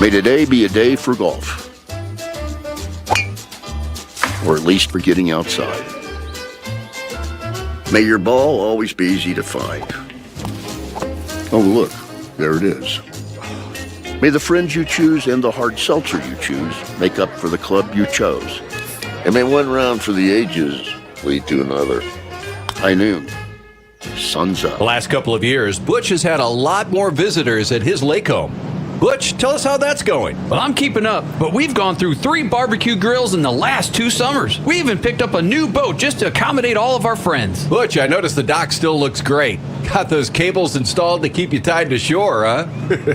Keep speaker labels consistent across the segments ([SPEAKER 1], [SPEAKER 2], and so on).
[SPEAKER 1] May today be a day for golf. Or at least for getting outside. May your ball always be easy to find. Oh, look, there it is. May the friends you choose and the hard seltzer you choose make up for the club you chose. And may one round for the ages lead to another. High noon. Sun's up.
[SPEAKER 2] The last couple of years, Butch has had a lot more visitors at his lake home. Butch, tell us how that's going.
[SPEAKER 3] Well, I'm keeping up, but we've gone through 3 barbecue grills in the last 2 summers. We even picked up a new boat just to accommodate all of our friends.
[SPEAKER 2] Butch, I noticed the dock still looks great. Got those cables installed to keep you tied to shore, huh?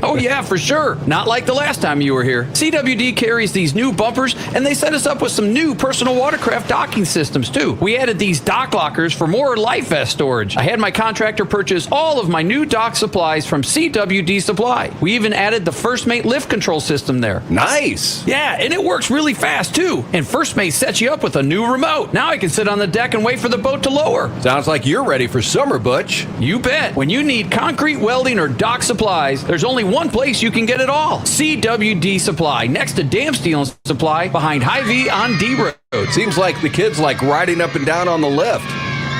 [SPEAKER 3] Oh, yeah, for sure. Not like the last time you were here. CWD carries these new bumpers, and they set us up with some new personal watercraft docking systems, too. We added these dock lockers for more life vest storage. I had my contractor purchase all of my new dock supplies from CWD Supply. We even added the First Mate lift control system there.
[SPEAKER 2] Nice.
[SPEAKER 3] Yeah, and it works really fast, too. And First Mate sets you up with a new remote. Now I can sit on the deck and wait for the boat to lower.
[SPEAKER 2] Sounds like you're ready for summer, Butch.
[SPEAKER 3] You bet. When you need concrete welding or dock supplies, there's only one place you can get it all. CWD Supply, next to Dam Steel and Supply, behind Hy-Vee on D Road.
[SPEAKER 2] Seems like the kids like riding up and down on the lift.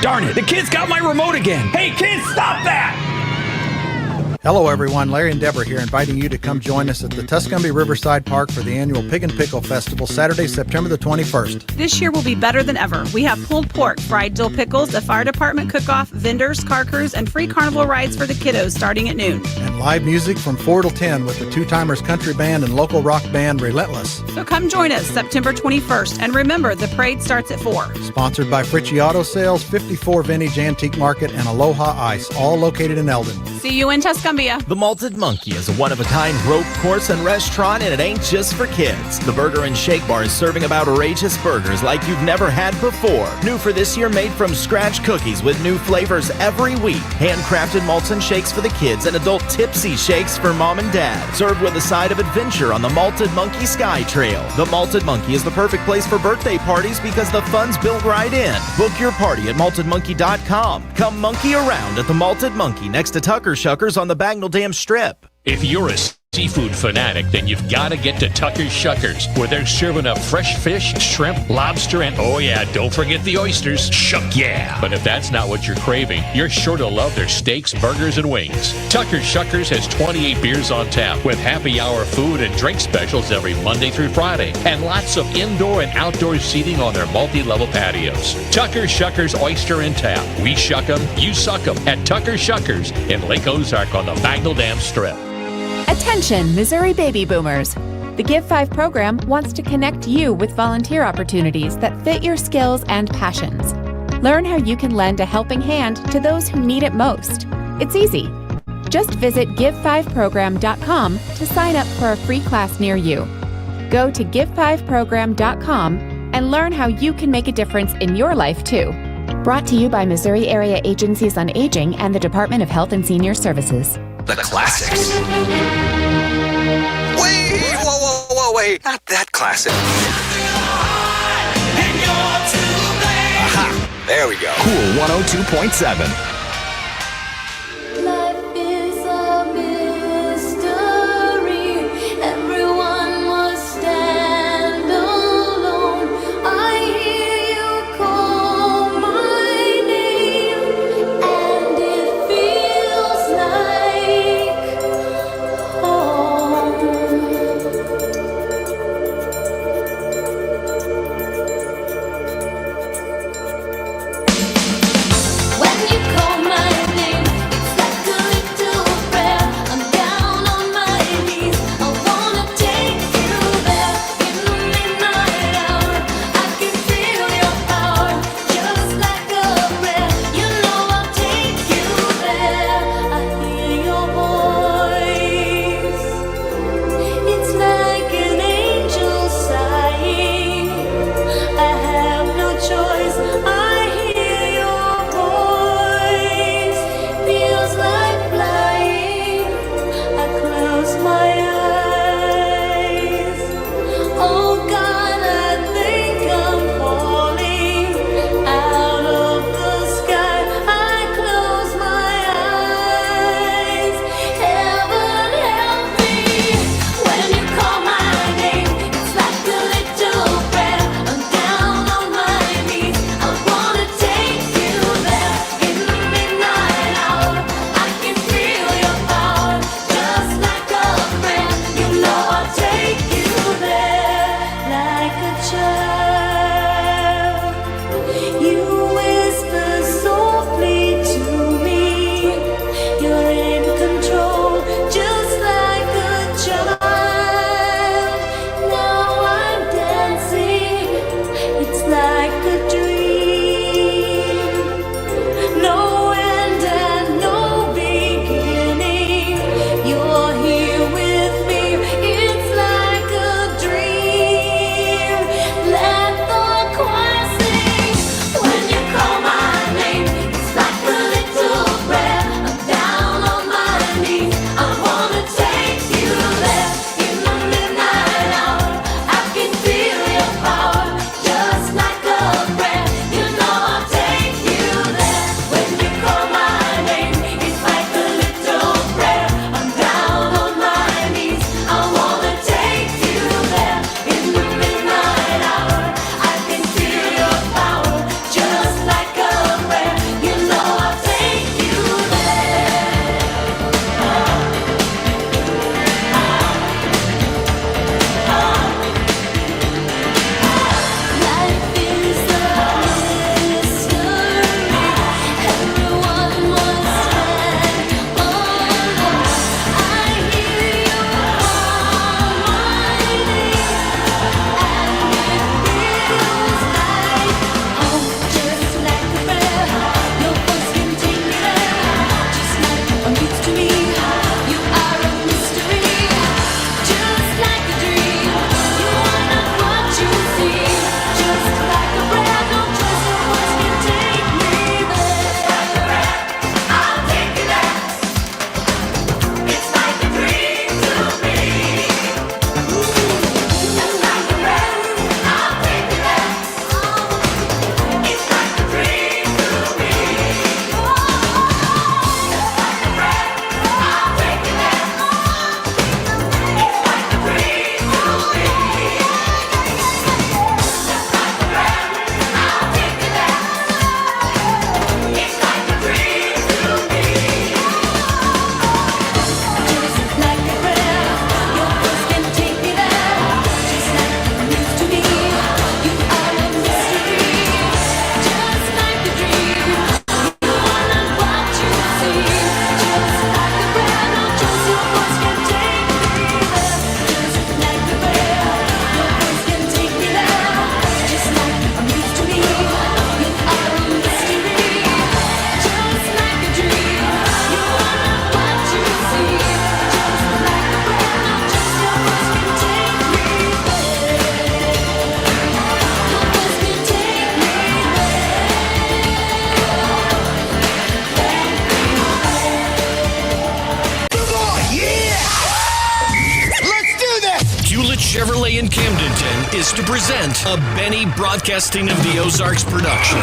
[SPEAKER 3] Darn it, the kids got my remote again. Hey, kids, stop that!
[SPEAKER 4] Hello, everyone. Larry and Deborah here, inviting you to come join us at the Tuscumbia Riverside Park for the annual Pig and Pickle Festival, Saturday, September the 21st.
[SPEAKER 5] This year will be better than ever. We have pulled pork, fried dill pickles, a fire department cook-off, vendors, car crews, and free carnival rides for the kiddos starting at noon.
[SPEAKER 4] And live music from 4 till 10 with the Two Timers Country Band and local rock band Relentless.
[SPEAKER 5] So come join us September 21st. And remember, the parade starts at 4.
[SPEAKER 4] Sponsored by Fritchie Auto Sales, 54 Vintage Antique Market, and Aloha Ice, all located in Eldon.
[SPEAKER 5] See you in Tuscumbia.
[SPEAKER 6] The Malted Monkey is a one-of-a-kind rope course and restaurant, and it ain't just for kids. The Burger and Shake Bar is serving up outrageous burgers like you've never had before. New for this year, made from scratch cookies with new flavors every week. Handcrafted malts and shakes for the kids and adult tipsy shakes for mom and dad. Served with a side of adventure on the Malted Monkey Sky Trail. The Malted Monkey is the perfect place for birthday parties because the fun's built right in. Book your party at maltedmonkey.com. Come monkey around at the Malted Monkey next to Tucker Shuckers on the Bagnell Dam Strip.
[SPEAKER 7] If you're a seafood fanatic, then you've got to get to Tucker's Shuckers, where they're serving up fresh fish, shrimp, lobster, and oh yeah, don't forget the oysters. Shuck yeah! But if that's not what you're craving, you're sure to love their steaks, burgers, and wings. Tucker's Shuckers has 28 beers on tap, with happy hour food and drink specials every Monday through Friday, and lots of indoor and outdoor seating on their multi-level patios. Tucker's Shuckers Oyster and Tap. We shuck 'em, you suck 'em at Tucker's Shuckers in Lake Ozark on the Bagnell Dam Strip.
[SPEAKER 8] Attention, Missouri baby boomers. The Give 5 program wants to connect you with volunteer opportunities that fit your skills and passions. Learn how you can lend a helping hand to those who need it most. It's easy. Just visit give5program.com to sign up for a free class near you. Go to give5program.com and learn how you can make a difference in your life too. Brought to you by Missouri Area Agencies on Aging and the Department of Health and Senior Services.
[SPEAKER 9] The classics. Wait, whoa, wait, not that classic. Aha, there we go. Cool 102.7.
[SPEAKER 10] When you call play in Camdenton is to present a Benny Broadcasting of the Ozarks production.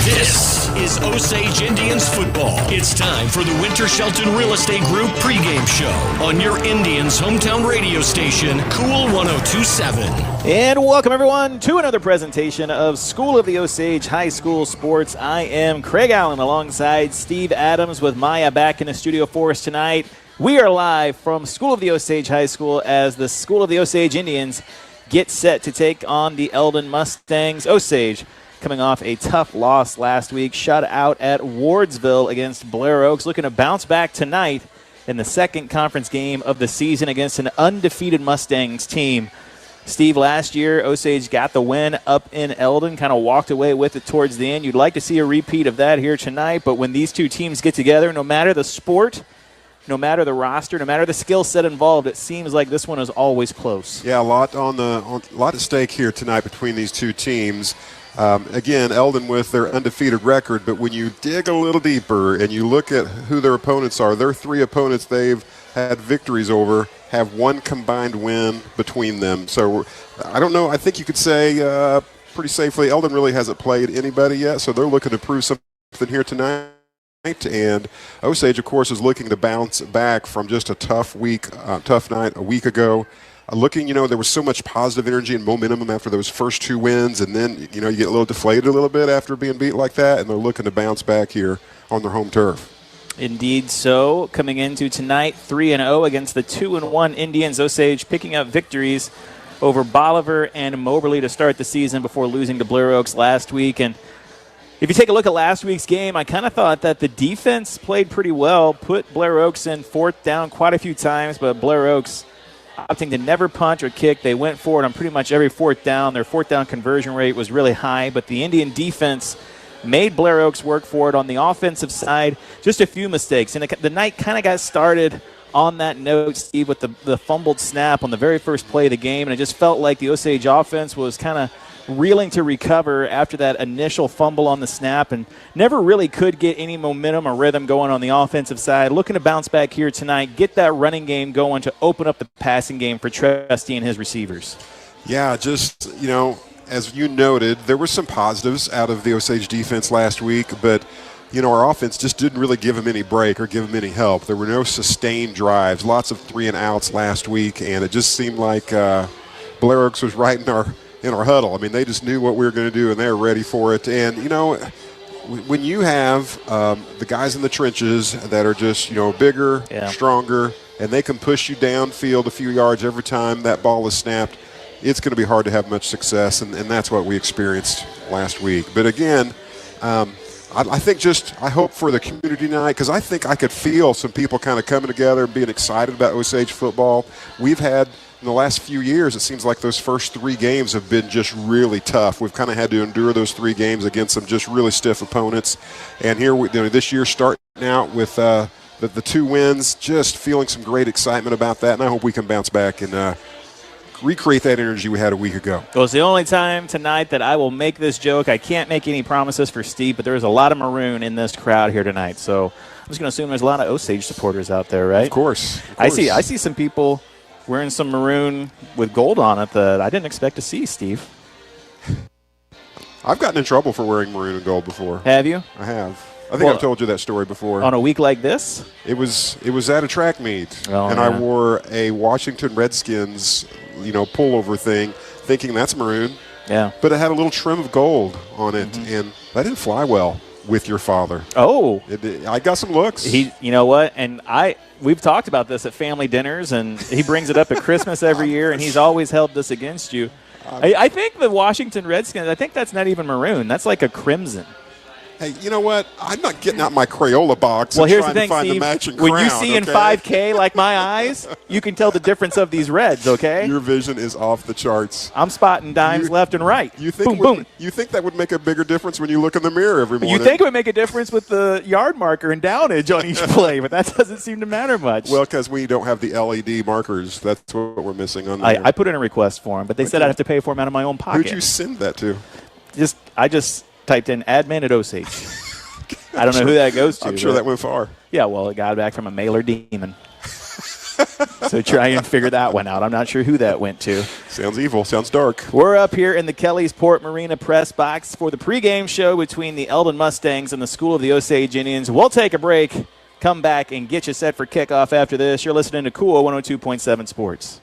[SPEAKER 10] This is Osage Indians football. It's time for the Winter Shelton Real Estate Group pregame show on your Indians' hometown radio station, Cool 102.7.
[SPEAKER 11] And welcome, everyone, to another presentation of School of the Osage High School Sports. I am Craig Allen alongside Steve Adams with Maya back in the studio for us tonight. We are live from School of the Osage High School as the School of the Osage Indians get set to take on the Eldon Mustangs. Osage coming off a tough loss last week, shut out at Wardsville against Blair Oaks, looking to bounce back tonight in the second conference game of the season against an undefeated Mustangs team. Steve, last year, Osage got the win up in Eldon, kind of walked away with it towards the end. You'd like to see a repeat of that here tonight, but when these two teams get together, no matter the sport, no matter the roster, no matter the skill set involved, it seems like this one is always close.
[SPEAKER 12] Yeah, a lot at stake here tonight between these two teams. Again, Eldon with their undefeated record, but when you dig a little deeper and you look at who their opponents are, their three opponents they've had victories over have one combined win between them. So I don't know. I think you could say pretty safely Eldon really hasn't played anybody yet, so they're looking to prove something here tonight. And Osage, of course, is looking to bounce back from just a tough night a week ago. There was so much positive energy and momentum after those first two wins, and then, you get a little deflated a little bit after being beat like that, and they're looking to bounce back here on their home turf.
[SPEAKER 11] Indeed so. Coming into tonight, 3-0 against the 2-1 Indians. Osage picking up victories over Bolivar and Moberly to start the season before losing to Blair Oaks last week. And if you take a look at last week's game, I kind of thought that the defense played pretty well, put Blair Oaks in fourth down quite a few times, but Blair Oaks opting to never punch or kick. They went forward on pretty much every fourth down. Their fourth down conversion rate was really high, but the Indian defense made Blair Oaks work for it. On the offensive side, just a few mistakes. And the night kind of got started on that note, Steve, with the fumbled snap on the very first play of the game, and it just felt like the Osage offense was kind of reeling to recover after that initial fumble on the snap and never really could get any momentum or rhythm going on the offensive side. Looking to bounce back here tonight, get that running game going to open up the passing game for Trusty and his receivers.
[SPEAKER 12] Yeah, just, as you noted, there were some positives out of the Osage defense last week, but our offense just didn't really give them any break or give them any help. There were no sustained drives, lots of 3-and-outs last week, and it just seemed like Blair Oaks was right in our huddle. I mean, they just knew what we were going to do, and they were ready for it. And, when you have the guys in the trenches that are just, bigger, stronger, and they can push you downfield a few yards every time that ball is snapped, it's going to be hard to have much success, and that's what we experienced last week. But, again, I think I hope for the community tonight, because I think I could feel some people kind of coming together and being excited about Osage football. We've had, in the last few years, it seems like those first three games have been just really tough. We've kind of had to endure those three games against some just really stiff opponents. And here, this year, starting out with the two wins, just feeling some great excitement about that. And I hope we can bounce back and recreate that energy we had a week ago.
[SPEAKER 11] Well, it's the only time tonight that I will make this joke. I can't make any promises for Steve, but there is a lot of maroon in this crowd here tonight. So I'm just going to assume there's a lot of Osage supporters out there, right?
[SPEAKER 12] Of course.
[SPEAKER 11] I see some people wearing some maroon with gold on it that I didn't expect to see, Steve.
[SPEAKER 12] I've gotten in trouble for wearing maroon and gold before.
[SPEAKER 11] Have you?
[SPEAKER 12] I have. I think I've told you that story before.
[SPEAKER 11] On a week like this?
[SPEAKER 12] It was at a track meet, and I wore a Washington Redskins, pullover thing, thinking that's maroon.
[SPEAKER 11] Yeah.
[SPEAKER 12] But it had a little trim of gold on it, and that didn't fly well with your father.
[SPEAKER 11] Oh.
[SPEAKER 12] I got some looks.
[SPEAKER 11] You know what? And we've talked about this at family dinners, and he brings it up at Christmas every year, and he's always held this against you. I think the Washington Redskins, I think that's not even maroon. That's like a crimson.
[SPEAKER 12] Hey, you know what? I'm not getting out my Crayola box
[SPEAKER 11] and
[SPEAKER 12] trying
[SPEAKER 11] the thing,
[SPEAKER 12] to find
[SPEAKER 11] Steve,
[SPEAKER 12] the matching
[SPEAKER 11] when
[SPEAKER 12] crown,
[SPEAKER 11] you see in 5K like my eyes, you can tell the difference of these reds, okay?
[SPEAKER 12] Your vision is off the charts.
[SPEAKER 11] I'm spotting dimes left and right.
[SPEAKER 12] You think boom. You think that would make a bigger difference when you look in the mirror every morning?
[SPEAKER 11] You think it would make a difference with the yard marker and downage on each play, but that doesn't seem to matter much.
[SPEAKER 12] Well, because we don't have the LED markers. That's what we're missing on there.
[SPEAKER 11] I put in a request for them, but they said I'd have to pay for them out of my own pocket.
[SPEAKER 12] Who'd you send that to?
[SPEAKER 11] I just typed in admin at Osage. I don't know who that goes to.
[SPEAKER 12] I'm sure that went far.
[SPEAKER 11] Yeah, well, it got back from a mailer demon. So try and figure that one out. I'm not sure who that went to.
[SPEAKER 12] Sounds evil. Sounds dark.
[SPEAKER 11] We're up here in the Kellysport Marina press box for the pregame show between the Eldon Mustangs and the School of the Osage Indians. We'll take a break, come back, and get you set for kickoff after this. You're listening to Cool 102.7 Sports.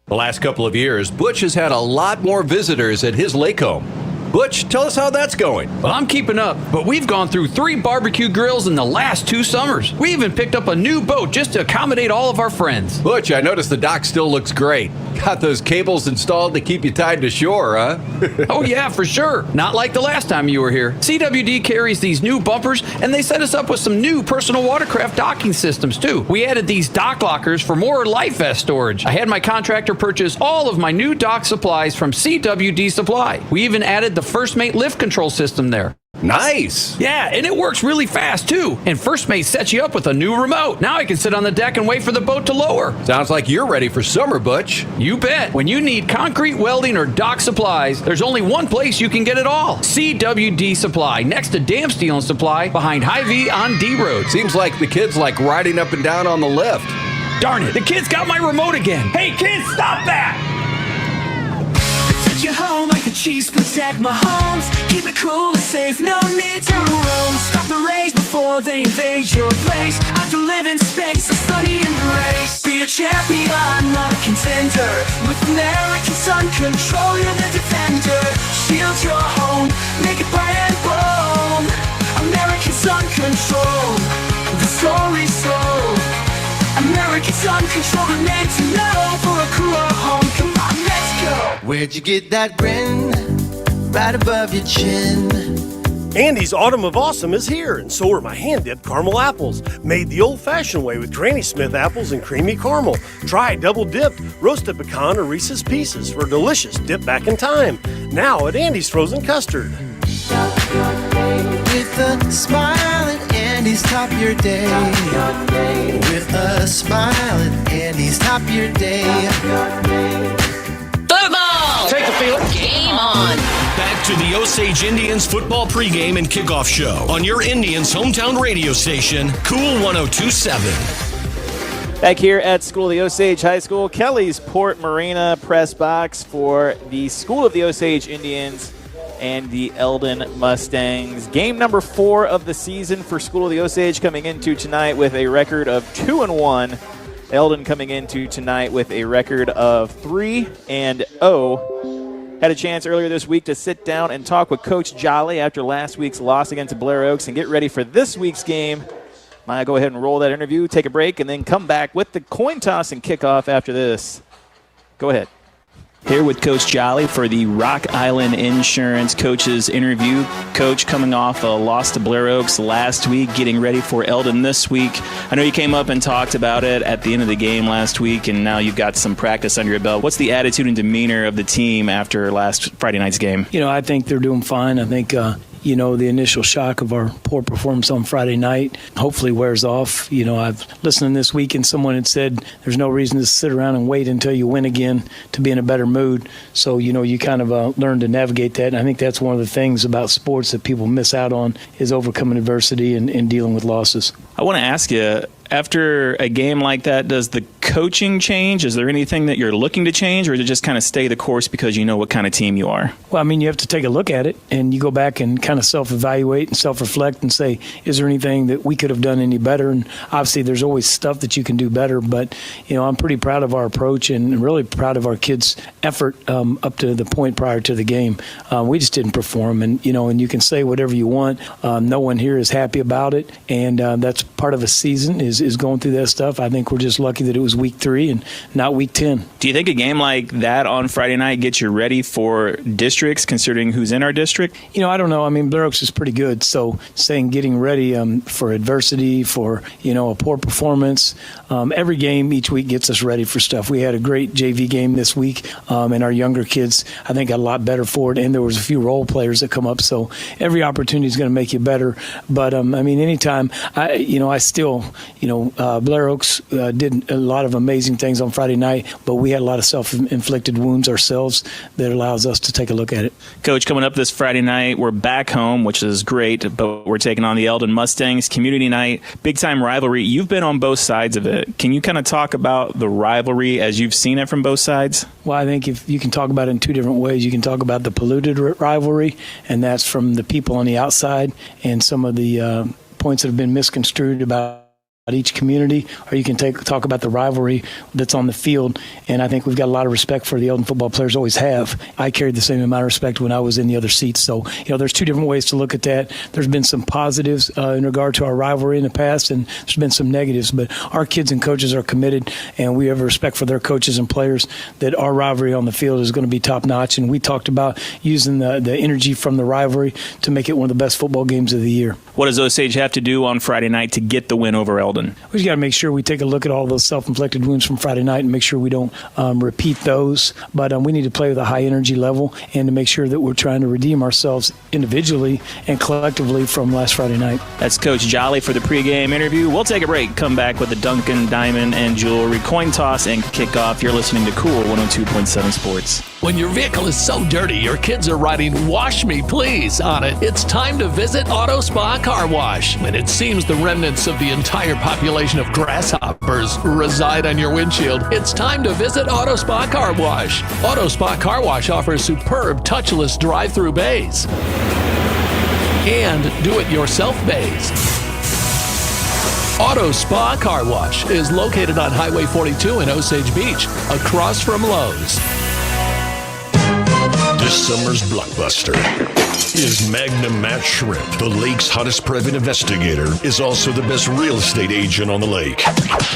[SPEAKER 2] The last couple of years, Butch has had a lot more visitors at his lake home. Butch, tell us how that's going.
[SPEAKER 3] Well, I'm keeping up, but we've gone through 3 barbecue grills in the last 2 summers. We even picked up a new boat just to accommodate all of our friends.
[SPEAKER 2] Butch, I noticed the dock still looks great. Got those cables installed to keep you tied to shore, huh?
[SPEAKER 3] Oh, yeah, for sure. Not like the last time you were here. CWD carries these new bumpers, and they set us up with some new personal watercraft docking systems, too. We added these dock lockers for more life vest storage. I had my contractor purchase all of my new dock supplies from CWD Supply. We even added the First Mate lift control system there.
[SPEAKER 2] Nice.
[SPEAKER 3] Yeah, and it works really fast, too. And First Mate sets you up with a new remote. Now I can sit on the deck and wait for the boat to lower.
[SPEAKER 2] Sounds like you're ready for summer, Butch.
[SPEAKER 3] You bet. When you need concrete, welding, or dock supplies, there's only one place you can get it all. CWD Supply, next to Dam Steel and Supply, behind Hy-Vee on D Road.
[SPEAKER 2] Seems like the kids like riding up and down on the lift.
[SPEAKER 3] Darn it, the kids got my remote again. Hey, kids, stop that!
[SPEAKER 13] Your home like a cheese, protect my homes. Keep it cool and safe, no need to roam. Stop the rays before they invade your place. I can live in space, I study and race. Be a champion, not a contender. With American Sun Control, you're the defender. Shield your home, make it bright and bold. American Sun Control, the story's told. American Sun Control, the name to know. For a cooler home, come on, let's go.
[SPEAKER 14] Where'd you get that grin? Right above your chin.
[SPEAKER 15] Andy's Autumn of Awesome is here, and so are my hand-dipped caramel apples. Made the old-fashioned way with Granny Smith apples and creamy caramel. Try double-dipped, roasted pecan or Reese's Pieces for a delicious dip back in time. Now at Andy's Frozen Custard.
[SPEAKER 14] With a smile at Andy's, top your day. With a smile at Andy's, top your day.
[SPEAKER 13] Football!
[SPEAKER 3] Take the field.
[SPEAKER 13] Game on!
[SPEAKER 10] Back to the Osage Indians football pregame and kickoff show on your Indians hometown radio station, Cool 102.7.
[SPEAKER 11] Back here at School of the Osage High School, Kellysport Marina press box for the School of the Osage Indians and the Eldon Mustangs. Game number 4 of the season for School of the Osage, coming into tonight with a record of 2-1. Eldon coming into tonight with a record of 3-0. Had a chance earlier this week to sit down and talk with Coach Jolly after last week's loss against Blair Oaks and get ready for this week's game. I'll go ahead and roll that interview, take a break, and then come back with the coin toss and kickoff after this. Go ahead. Here with Coach Jolly for the Rock Island Insurance Coaches interview. Coach, coming off a loss to Blair Oaks last week, getting ready for Eldon this week. I know you came up and talked about it at the end of the game last week, and now you've got some practice under your belt. What's the attitude and demeanor of the team after last Friday night's game?
[SPEAKER 16] I think they're doing fine. I think the initial shock of our poor performance on Friday night hopefully wears off. I've listened this week and someone had said there's no reason to sit around and wait until you win again to be in a better mood. So, you kind of learn to navigate that. And I think that's one of the things about sports that people miss out on is overcoming adversity and dealing with losses.
[SPEAKER 11] I want to ask you, after a game like that, does the coaching change? Is there anything that you're looking to change, or does it just kind of stay the course because you know what kind of team you are?
[SPEAKER 16] Well, you have to take a look at it, and you go back and kind of self-evaluate and self-reflect and say, is there anything that we could have done any better? And obviously there's always stuff that you can do better, but, I'm pretty proud of our approach and really proud of our kids' effort up to the point prior to the game. We just didn't perform, and, and you can say whatever you want. No one here is happy about it, and that's part of a season is going through that stuff. I think we're just lucky that it was week 3 and not week 10.
[SPEAKER 11] Do you think a game like that on Friday night gets you ready for districts, considering who's in our district?
[SPEAKER 16] I don't know. Blair Oaks is pretty good, so saying getting ready for adversity, for, a poor performance, every game each week gets us ready for stuff. We had a great JV game this week, and our younger kids, I think, got a lot better for it, and there was a few role players that come up, so every opportunity is going to make you better. But, anytime, I still, Blair Oaks did a lot of amazing things on Friday night, but we had a lot of self-inflicted wounds ourselves that allows us to take a look at it.
[SPEAKER 11] Coach, coming up this Friday night, we're back home, which is great, but we're taking on the Eldon Mustangs. Community night, big-time rivalry. You've been on both sides of it. Can you kind of talk about the rivalry as you've seen it from both sides?
[SPEAKER 16] Well, I think if you can talk about it in two different ways. You can talk about the polluted rivalry, and that's from the people on the outside and some of the points that have been misconstrued about each community, or you can talk about the rivalry that's on the field. And I think we've got a lot of respect for the Eldon football players, always have. I carried the same amount of respect when I was in the other seats. So, there's two different ways to look at that. There's been some positives in regard to our rivalry in the past, and there's been some negatives. But our kids and coaches are committed, and we have respect for their coaches and players, that our rivalry on the field is going to be top-notch. And we talked about using the energy from the rivalry to make it one of the best football games of the year.
[SPEAKER 11] What does Osage have to do on Friday night to get the win over Eldon?
[SPEAKER 16] We just got to make sure we take a look at all those self-inflicted wounds from Friday night and make sure we don't repeat those. But we need to play with a high energy level and to make sure that we're trying to redeem ourselves individually and collectively from last Friday night.
[SPEAKER 11] That's Coach Jolly for the pregame interview. We'll take a break, come back with the Duncan Diamond and Jewelry coin toss and kickoff. You're listening to Cool 102.7 Sports.
[SPEAKER 17] When your vehicle is so dirty, your kids are writing "Wash me, please" on it, it's time to visit Auto Spa Car Wash. When it seems the remnants of the entire population of grasshoppers reside on your windshield, it's time to visit Auto Spa Car Wash. Auto Spa Car Wash offers superb touchless drive-through bays and do-it-yourself bays. Auto Spa Car Wash is located on Highway 42 in Osage Beach, across from Lowe's.
[SPEAKER 10] This summer's blockbuster is Magnum Matt Shrimp. The lake's hottest private investigator is also the best real estate agent on the lake.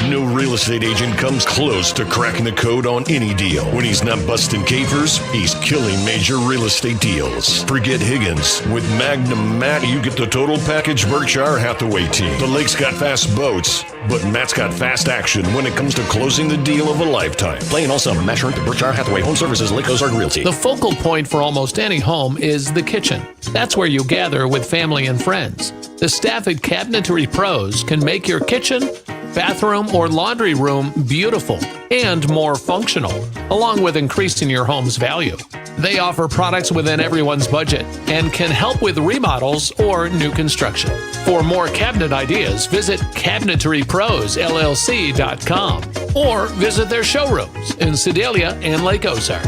[SPEAKER 10] No real estate agent comes close to cracking the code on any deal. When he's not busting capers, he's killing major real estate deals. Forget Higgins. With Magnum Matt, you get the total package Berkshire Hathaway team. The lake's got fast boats, but Matt's got fast action when it comes to closing the deal of a lifetime. Playing also Matt Shrimp, Berkshire Hathaway Home Services, Lake Ozark Realty.
[SPEAKER 17] The focal point for almost any home is the kitchen. That's where you gather with family and friends. The staff at Cabinetry Pros can make your kitchen, bathroom, or laundry room beautiful and more functional, along with increasing your home's value. They offer products within everyone's budget and can help with remodels or new construction. For more cabinet ideas, visit CabinetryProsLLC.com or visit their showrooms in Sedalia and Lake Ozark.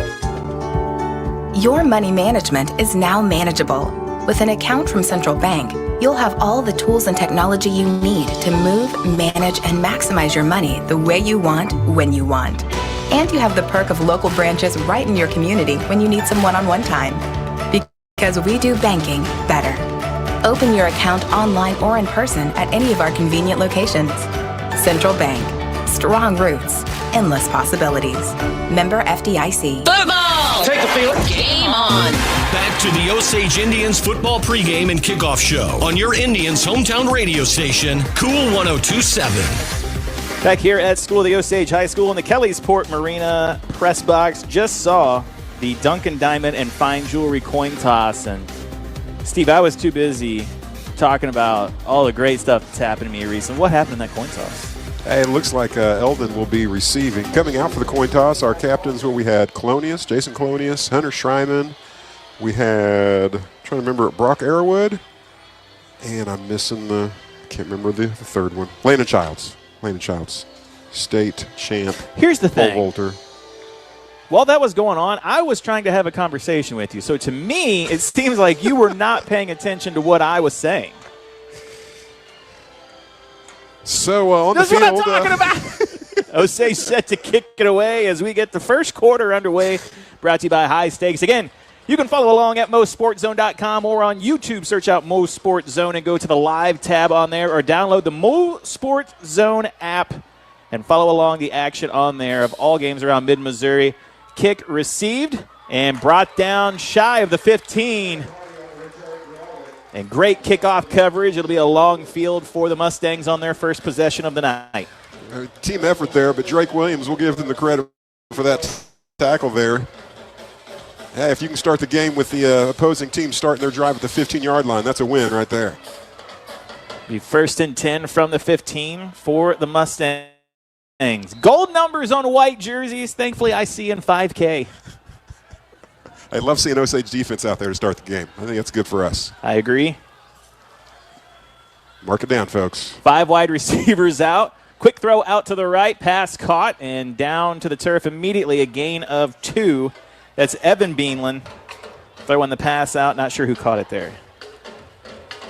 [SPEAKER 18] Your money management is now manageable. With an account from Central Bank, you'll have all the tools and technology you need to move, manage, and maximize your money the way you want, when you want. And you have the perk of local branches right in your community when you need some one-on-one time. Because we do banking better. Open your account online or in person at any of our convenient locations. Central Bank. Strong roots. Endless possibilities. Member FDIC.
[SPEAKER 13] Football! Take the field. Game on.
[SPEAKER 10] Back to the Osage Indians football pregame and kickoff show on your Indians' hometown radio station, Cool 102.7.
[SPEAKER 11] Back here at School of the Osage High School in the Kellysport Marina press box, just saw the Duncan Diamond and Fine Jewelry coin toss. And Steve, I was too busy talking about all the great stuff that's happened to me recently. What happened in that coin toss?
[SPEAKER 12] It looks like Eldon will be receiving. Coming out for the coin toss, our captains, we had Jason Colonius, Hunter Schreiman. We had, trying to remember, Brock Arrowwood. And I'm missing can't remember the third one. Landon Childs, state champ.
[SPEAKER 11] Here's the thing.
[SPEAKER 12] Paul Volter.
[SPEAKER 11] While that was going on, I was trying to have a conversation with you. So to me, it seems like you were not paying attention to what I was saying.
[SPEAKER 12] So on
[SPEAKER 11] That's
[SPEAKER 12] the field,
[SPEAKER 11] what I'm talking about. Osage set to kick it away as we get the first quarter underway. Brought to you by High Stakes. Again, you can follow along at MoSportsZone.com or on YouTube. Search out MoSportsZone and go to the live tab on there, or download the MoSportsZone app and follow along the action on there of all games around mid-Missouri. Kick received and brought down shy of the 15. And great kickoff coverage. It'll be a long field for the Mustangs on their first possession of the night.
[SPEAKER 12] Team effort there, but Drake Williams, will give them the credit for that tackle there. Hey, if you can start the game with the opposing team starting their drive at the 15-yard line, that's a win right there.
[SPEAKER 11] The 1st and 10 from the 15 for the Mustangs. Gold numbers on white jerseys. Thankfully, I see in 5K.
[SPEAKER 12] I love seeing Osage defense out there to start the game. I think that's good for us.
[SPEAKER 11] I agree.
[SPEAKER 12] Mark it down, folks.
[SPEAKER 11] 5 wide receivers out. Quick throw out to the right. Pass caught and down to the turf immediately. A gain of 2. That's Evan Beanland throwing the pass out. Not sure who caught it there.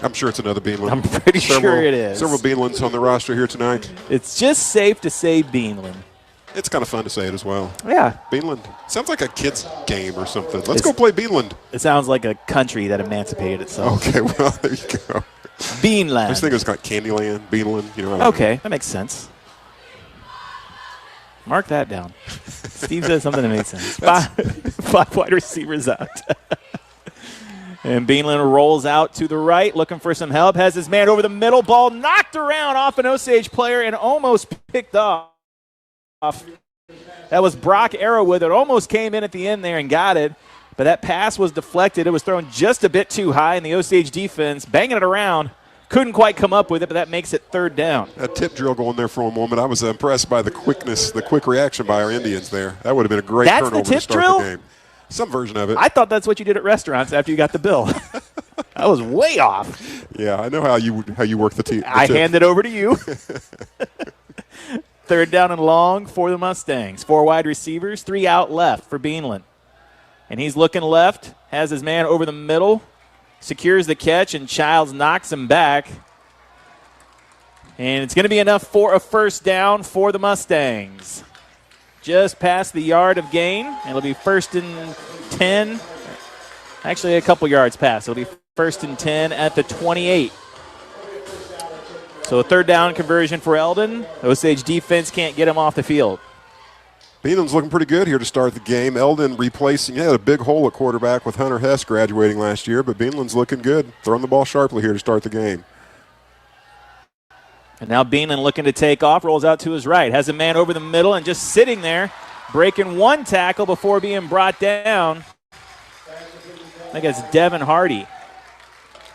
[SPEAKER 12] I'm sure it's another Beanland.
[SPEAKER 11] I'm pretty sure it is.
[SPEAKER 12] Several Beanlands on the roster here tonight.
[SPEAKER 11] It's just safe to say Beanland.
[SPEAKER 12] It's kind of fun to say it as well.
[SPEAKER 11] Yeah.
[SPEAKER 12] Beanland. Sounds like a kid's game or something. Let's go play Beanland.
[SPEAKER 11] It sounds like a country that emancipated itself.
[SPEAKER 12] Okay, well, there you go.
[SPEAKER 11] Beanland.
[SPEAKER 12] I just think it was like Candyland, Beanland. You know.
[SPEAKER 11] Okay, that makes sense. Mark that down. Steve said something that made sense. 5 wide receivers out. And Beanland rolls out to the right, looking for some help. Has his man over the middle. Ball knocked around off an Osage player and almost picked off. That was Brock Arrowwood that almost came in at the end there and got it. But that pass was deflected. It was thrown just a bit too high, and the Osage defense banging it around. Couldn't quite come up with it, but that makes it 3rd down.
[SPEAKER 12] A tip drill going there for a moment. I was impressed by the quickness, the quick reaction by our Indians there. That would have been a great turnover to start the game. Some version of it.
[SPEAKER 11] I thought that's what you did at restaurants after you got the bill. I was way off.
[SPEAKER 12] Yeah, I know how you work the tip.
[SPEAKER 11] I hand it over to you. 3rd down and long for the Mustangs. 4 wide receivers, 3 out left for Beanland. And he's looking left, has his man over the middle, secures the catch, and Childs knocks him back. And it's going to be enough for a 1st down for the Mustangs. Just past the yard of gain. And it'll be 1st and 10. Actually, a couple yards past. It'll be 1st and 10 at the 28. So a 3rd down conversion for Eldon. Osage defense can't get him off the field.
[SPEAKER 12] Beanland's looking pretty good here to start the game. Eldon replacing, he had a big hole at quarterback with Hunter Hess graduating last year, but Beanland's looking good. Throwing the ball sharply here to start the game.
[SPEAKER 11] And now Beanland looking to take off, rolls out to his right. Has a man over the middle and just sitting there, breaking 1 tackle before being brought down. I think it's Devin Hardy.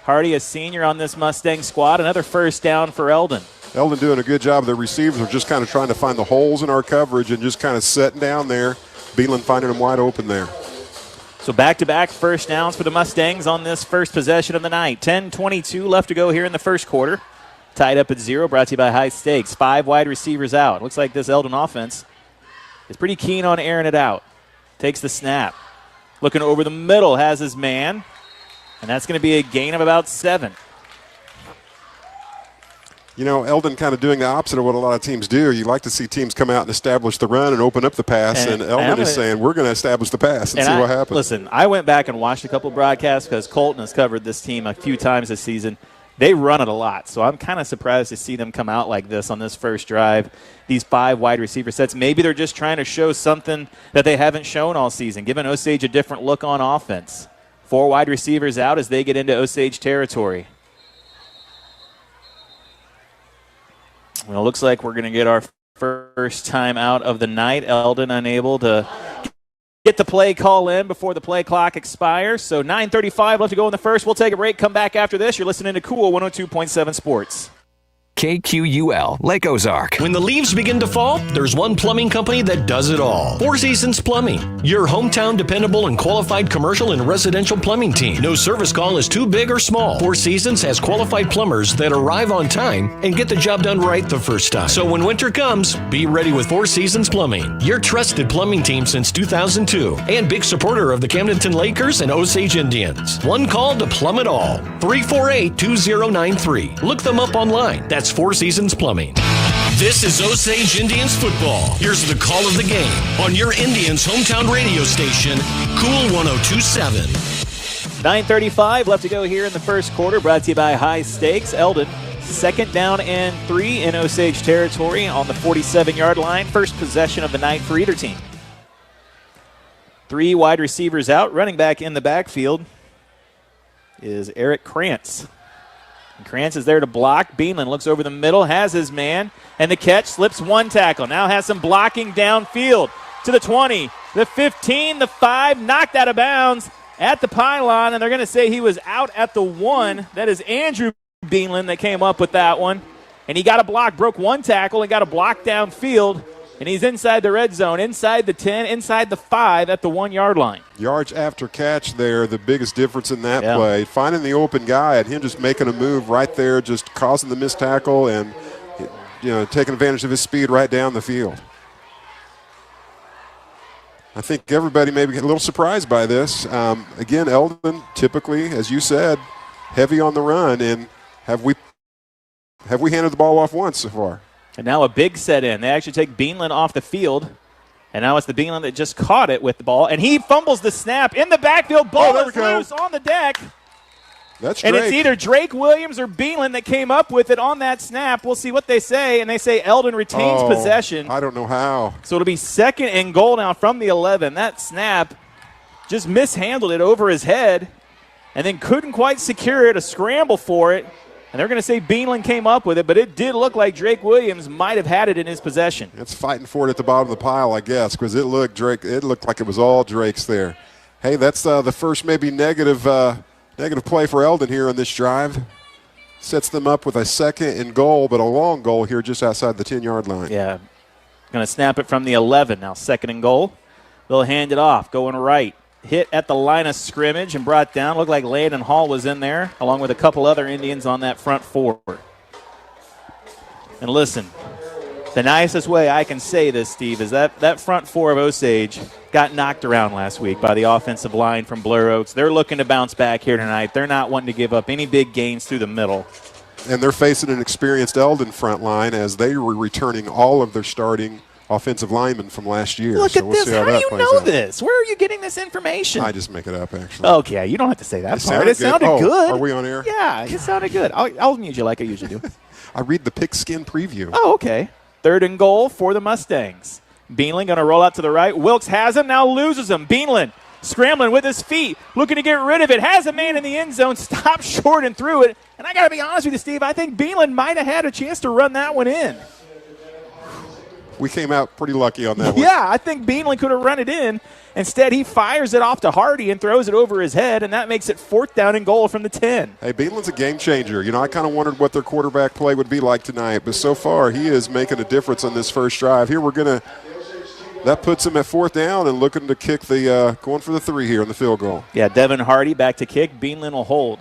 [SPEAKER 11] Hardy, a senior on this Mustang squad. Another 1st down for Eldon.
[SPEAKER 12] Eldon doing a good job. The receivers are just kind of trying to find the holes in our coverage and just kind of setting down there. Beanland finding them wide open there.
[SPEAKER 11] So back-to-back 1st downs for the Mustangs on this first possession of the night. 10:22 left to go here in the 1st quarter. Tied up at 0, brought to you by High Stakes. 5 wide receivers out. Looks like this Eldon offense is pretty keen on airing it out. Takes the snap. Looking over the middle, has his man. And that's going to be a gain of about 7.
[SPEAKER 12] You know, Eldon kind of doing the opposite of what a lot of teams do. You like to see teams come out and establish the run and open up the pass, and Eldon is saying, we're going to establish the pass and see what happens.
[SPEAKER 11] Listen, I went back and watched a couple broadcasts because Colton has covered this team a few times this season. They run it a lot, so I'm kind of surprised to see them come out like this on this first drive. These 5 wide receiver sets, maybe they're just trying to show something that they haven't shown all season, giving Osage a different look on offense. 4 wide receivers out as they get into Osage territory. Well, it looks like we're going to get our first time out of the night. Eldon unable to get the play call in before the play clock expires. So 9:35 left to go in the first. We'll take a break, come back after this. You're listening to Cool 102.7 Sports.
[SPEAKER 9] KQUL, Lake Ozark.
[SPEAKER 10] When the leaves begin to fall, there's one plumbing company that does it all. 4 Seasons Plumbing, your hometown dependable and qualified commercial and residential plumbing team. No service call is too big or small. 4 Seasons has qualified plumbers that arrive on time and get the job done right the first time. So when winter comes, be ready with 4 Seasons Plumbing, your trusted plumbing team since 2002 and big supporter of the Camdenton Lakers and Osage Indians. One call to plumb it all. 348-2093. Look them up online. That's 4 Seasons Plumbing. This is Osage Indians football. Here's the call of the game on your Indians hometown radio station, Cool 102.7.
[SPEAKER 11] 9:35 left to go here in the first quarter, brought to you by High Stakes. Eldon, 2nd down and 3 in Osage territory on the 47-yard line. First possession of the night for either team. 3 wide receivers out. Running back in the backfield is Eric Krantz. And Krantz is there to block. Beanland looks over the middle, has his man, and the catch, slips 1 tackle. Now has some blocking downfield to the 20, the 15, the 5, knocked out of bounds at the pylon, and they're going to say he was out at the 1. That is Andrew Beanland that came up with that one. And he got a block, broke one tackle, and got a block downfield. And he's inside the red zone, inside the 10, inside the 5 at the 1 yard line.
[SPEAKER 12] Yards after catch there, the biggest difference in that play. Finding the open guy and him just making a move right there, just causing the missed tackle and taking advantage of his speed right down the field. I think everybody may be a little surprised by this. Again, Eldon typically, as you said, heavy on the run, and have we handed the ball off once so far?
[SPEAKER 11] And now a big set in. They actually take Beanland off the field. And now it's the Beanland that just caught it with the ball. And he fumbles the snap in the backfield. Ball is loose on the deck.
[SPEAKER 12] That's
[SPEAKER 11] and
[SPEAKER 12] Drake.
[SPEAKER 11] It's either Drake Williams or Beanland that came up with it on that snap. We'll see what they say. And they say Eldon retains possession.
[SPEAKER 12] I don't know how.
[SPEAKER 11] So it'll be 2nd and goal now from the 11. That snap just mishandled it over his head and then couldn't quite secure it, a scramble for it. And they're going to say Beanland came up with it, but it did look like Drake Williams might have had it in his possession.
[SPEAKER 12] It's fighting for it at the bottom of the pile, I guess, because it looked like it was all Drake's there. Hey, that's the first maybe negative play for Eldon here on this drive. Sets them up with a 2nd and goal, but a long goal here just outside the 10-yard line.
[SPEAKER 11] Yeah, going to snap it from the 11 now, 2nd and goal. They'll hand it off, going right. Hit at the line of scrimmage and brought down. Looked like Landon Hall was in there, along with a couple other Indians on that front 4. And listen, the nicest way I can say this, Steve, is that front 4 of Osage got knocked around last week by the offensive line from Blair Oaks. They're looking to bounce back here tonight. They're not wanting to give up any big gains through the middle.
[SPEAKER 12] And they're facing an experienced Eldon front line as they were returning all of their starting offensive linemen from last year.
[SPEAKER 11] Look
[SPEAKER 12] so
[SPEAKER 11] at
[SPEAKER 12] we'll
[SPEAKER 11] this.
[SPEAKER 12] see how
[SPEAKER 11] do
[SPEAKER 12] that
[SPEAKER 11] you
[SPEAKER 12] plays
[SPEAKER 11] know
[SPEAKER 12] out.
[SPEAKER 11] this? Where are you getting this information?
[SPEAKER 12] I just make it up, actually.
[SPEAKER 11] Okay, you don't have to say that part. It sounded
[SPEAKER 12] Oh,
[SPEAKER 11] good.
[SPEAKER 12] Are we on air?
[SPEAKER 11] Yeah, it sounded good. I'll mute you like I usually do.
[SPEAKER 12] I read the pigskin preview.
[SPEAKER 11] Oh, okay. 3rd and goal for the Mustangs. Beanland going to roll out to the right. Wilkes has him, now loses him. Beanland scrambling with his feet, looking to get rid of it. Has a man in the end zone, stopped short and threw it. And I got to be honest with you, Steve, I think Beanland might have had a chance to run that one in.
[SPEAKER 12] We came out pretty lucky on that one.
[SPEAKER 11] Yeah, I think Beanland could have run it in. Instead, he fires it off to Hardy and throws it over his head, and that makes it 4th down and goal from the 10.
[SPEAKER 12] Hey, Beanland's a game changer. I kind of wondered what their quarterback play would be like tonight, but so far he is making a difference on this first drive. Here that puts him at 4th down and looking to kick going for the 3 here on the field goal.
[SPEAKER 11] Yeah, Devin Hardy back to kick. Beanland will hold.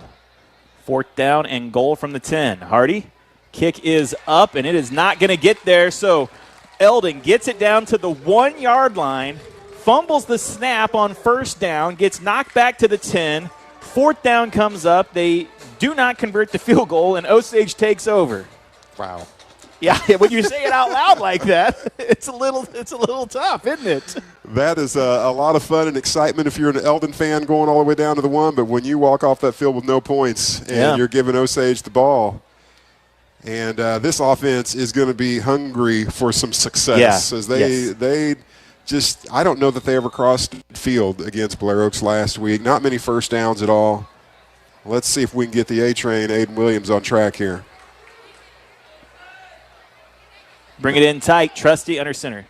[SPEAKER 11] 4th down and goal from the 10. Hardy, kick is up, and it is not going to get there, so Eldon gets it down to the 1 yard line, fumbles the snap on 1st down, gets knocked back to the 10. 4th down comes up. They do not convert the field goal, and Osage takes over.
[SPEAKER 12] Wow.
[SPEAKER 11] Yeah, when you say it out loud like that, it's a little tough, isn't it?
[SPEAKER 12] That is a lot of fun and excitement if you're an Eldon fan going all the way down to the 1, but when you walk off that field with no points and you're giving Osage the ball, and this offense is going to be hungry for some success as they just – I don't know that they ever crossed field against Blair Oaks last week. Not many first downs at all. Let's see if we can get the A-Train, Aiden Williams, on track here.
[SPEAKER 11] Bring it in tight. Trusty under center.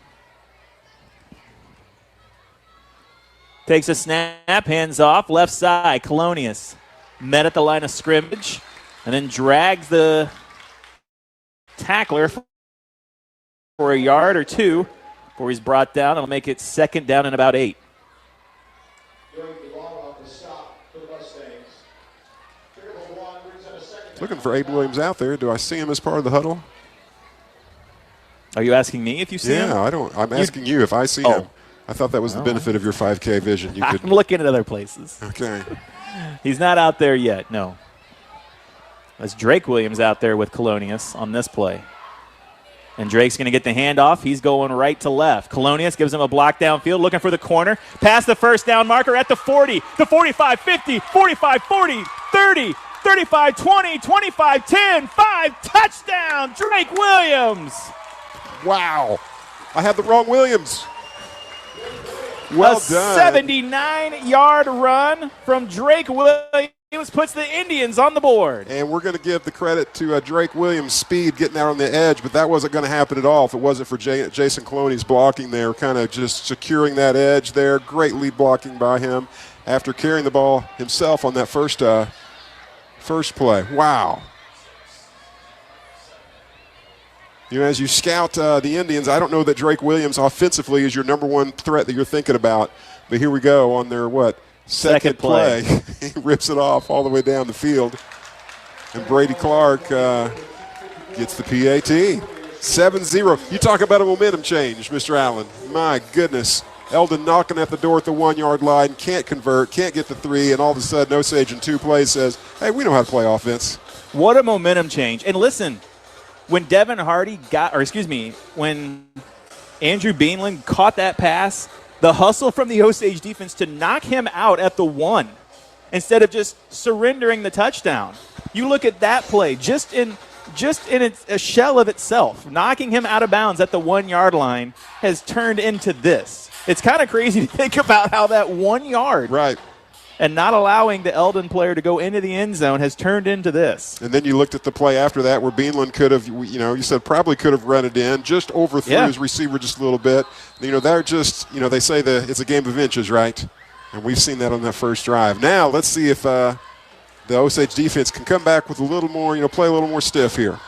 [SPEAKER 11] Takes a snap, hands off, left side. Colonius met at the line of scrimmage and then drags the tackler for a yard or 2 before he's brought down. It'll make it 2nd down and about 8.
[SPEAKER 12] Looking for Aiden Williams out there. Do I see him as part of the huddle?
[SPEAKER 11] Are you asking me if you see him?
[SPEAKER 12] Yeah, I don't. I'm asking you if I see him. I thought that was the benefit of your 5K vision.
[SPEAKER 11] I'm looking at other places.
[SPEAKER 12] Okay.
[SPEAKER 11] He's not out there yet, no. That's Drake Williams out there with Colonius on this play. And Drake's going to get the handoff. He's going right to left. Colonius gives him a block downfield, looking for the corner. Past the 1st down marker at the 40, the 45, 50, 45, 40, 30, 35, 20, 25, 10, 5, touchdown, Drake Williams.
[SPEAKER 12] Wow. I had the wrong Williams. Well done.
[SPEAKER 11] 79-yard run from Drake Williams puts the Indians on the board.
[SPEAKER 12] And we're going to give the credit to Drake Williams' speed getting out on the edge, but that wasn't going to happen at all if it wasn't for Jason Coloni's blocking there, kind of just securing that edge there. Great lead blocking by him after carrying the ball himself on that first play. Wow. You know, as you scout the Indians, I don't know that Drake Williams offensively is your number one threat that you're thinking about. But here we go on their, second play. He rips it off all the way down the field. And Brady Clark gets the PAT. 7-0. You talk about a momentum change, Mr. Allen. My goodness. Eldon knocking at the door at the 1-yard line, can't convert, can't get the 3, and all of a sudden Osage in 2 plays says, hey, we know how to play offense.
[SPEAKER 11] What a momentum change. And listen, when when Andrew Beanland caught that pass, the hustle from the Osage defense to knock him out at the 1 instead of just surrendering the touchdown. You look at that play, just in a shell of itself, knocking him out of bounds at the 1-yard line has turned into this. It's kind of crazy to think about how that 1 yard and not allowing the Eldon player to go into the end zone has turned into this.
[SPEAKER 12] And then you looked at the play after that where Beanland could have, you said probably could have run it in, just overthrew his receiver just a little bit. They're just, they say it's a game of inches, right? And we've seen that on that first drive. Now let's see if the Osage defense can come back with a little more, play a little more stiff here.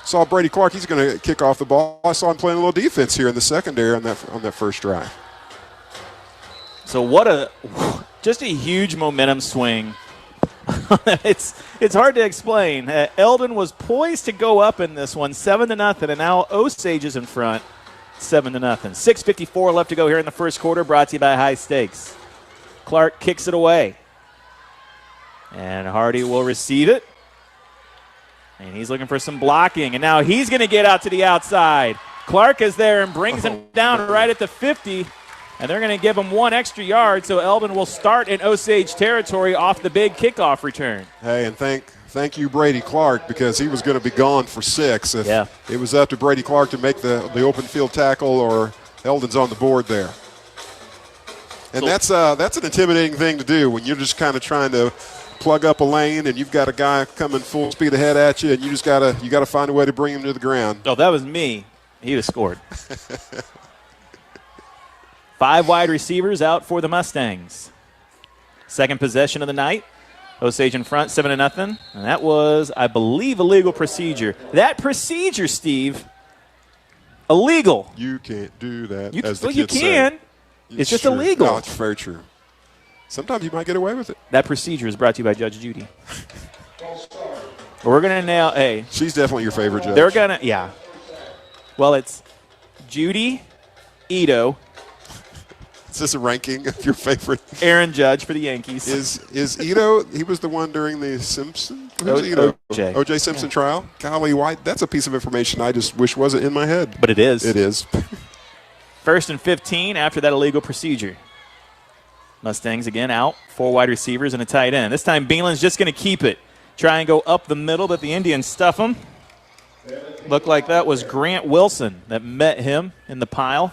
[SPEAKER 12] Saw Brady Clark, he's going to kick off the ball. I saw him playing a little defense here in the secondary on that first drive.
[SPEAKER 11] So just a huge momentum swing. It's hard to explain. Eldon was poised to go up in this one, 7-0, and now Osage is in front, 7-0. 6:54 left to go here in the first quarter, brought to you by High Stakes. Clark kicks it away. And Hardy will receive it. And he's looking for some blocking. And now he's going to get out to the outside. Clark is there and brings him down right at the 50. And they're going to give him 1 extra yard, so Eldon will start in Osage territory off the big kickoff return.
[SPEAKER 12] Hey, and thank you, Brady Clark, because he was going to be gone for 6. If it was up to Brady Clark to make the open field tackle, or Eldon's on the board there. And that's an intimidating thing to do when you're just kind of trying to plug up a lane and you've got a guy coming full speed ahead at you, and you just gotta find a way to bring him to the ground.
[SPEAKER 11] Oh, that was me. He'd have scored. 5 wide receivers out for the Mustangs. Second possession of the night. Osage in front, 7-0. And that was, I believe, illegal procedure. That procedure, Steve, illegal.
[SPEAKER 12] You can't do that.
[SPEAKER 11] You
[SPEAKER 12] as the
[SPEAKER 11] you
[SPEAKER 12] kids
[SPEAKER 11] can.
[SPEAKER 12] Say.
[SPEAKER 11] It's just
[SPEAKER 12] true.
[SPEAKER 11] illegal.
[SPEAKER 12] No, it's very true. Sometimes you might get away with it.
[SPEAKER 11] That procedure is brought to you by Judge Judy. We're going to nail, hey.
[SPEAKER 12] She's definitely your favorite judge.
[SPEAKER 11] They're going to, yeah. Well, it's Judy, Ito.
[SPEAKER 12] Is this a ranking of your favorite?
[SPEAKER 11] Aaron Judge for the Yankees.
[SPEAKER 12] Is Ito, he was the one during the Simpson? O.J. Simpson trial? Golly, why? That's a piece of information I just wish wasn't in my head.
[SPEAKER 11] But it is.
[SPEAKER 12] It is.
[SPEAKER 11] 1st and 15 after that illegal procedure. Mustangs again out, 4 wide receivers and a tight end. This time Beanland's just going to keep it. Try and go up the middle, but the Indians stuff him. Looked like that was Grant Wilson that met him in the pile.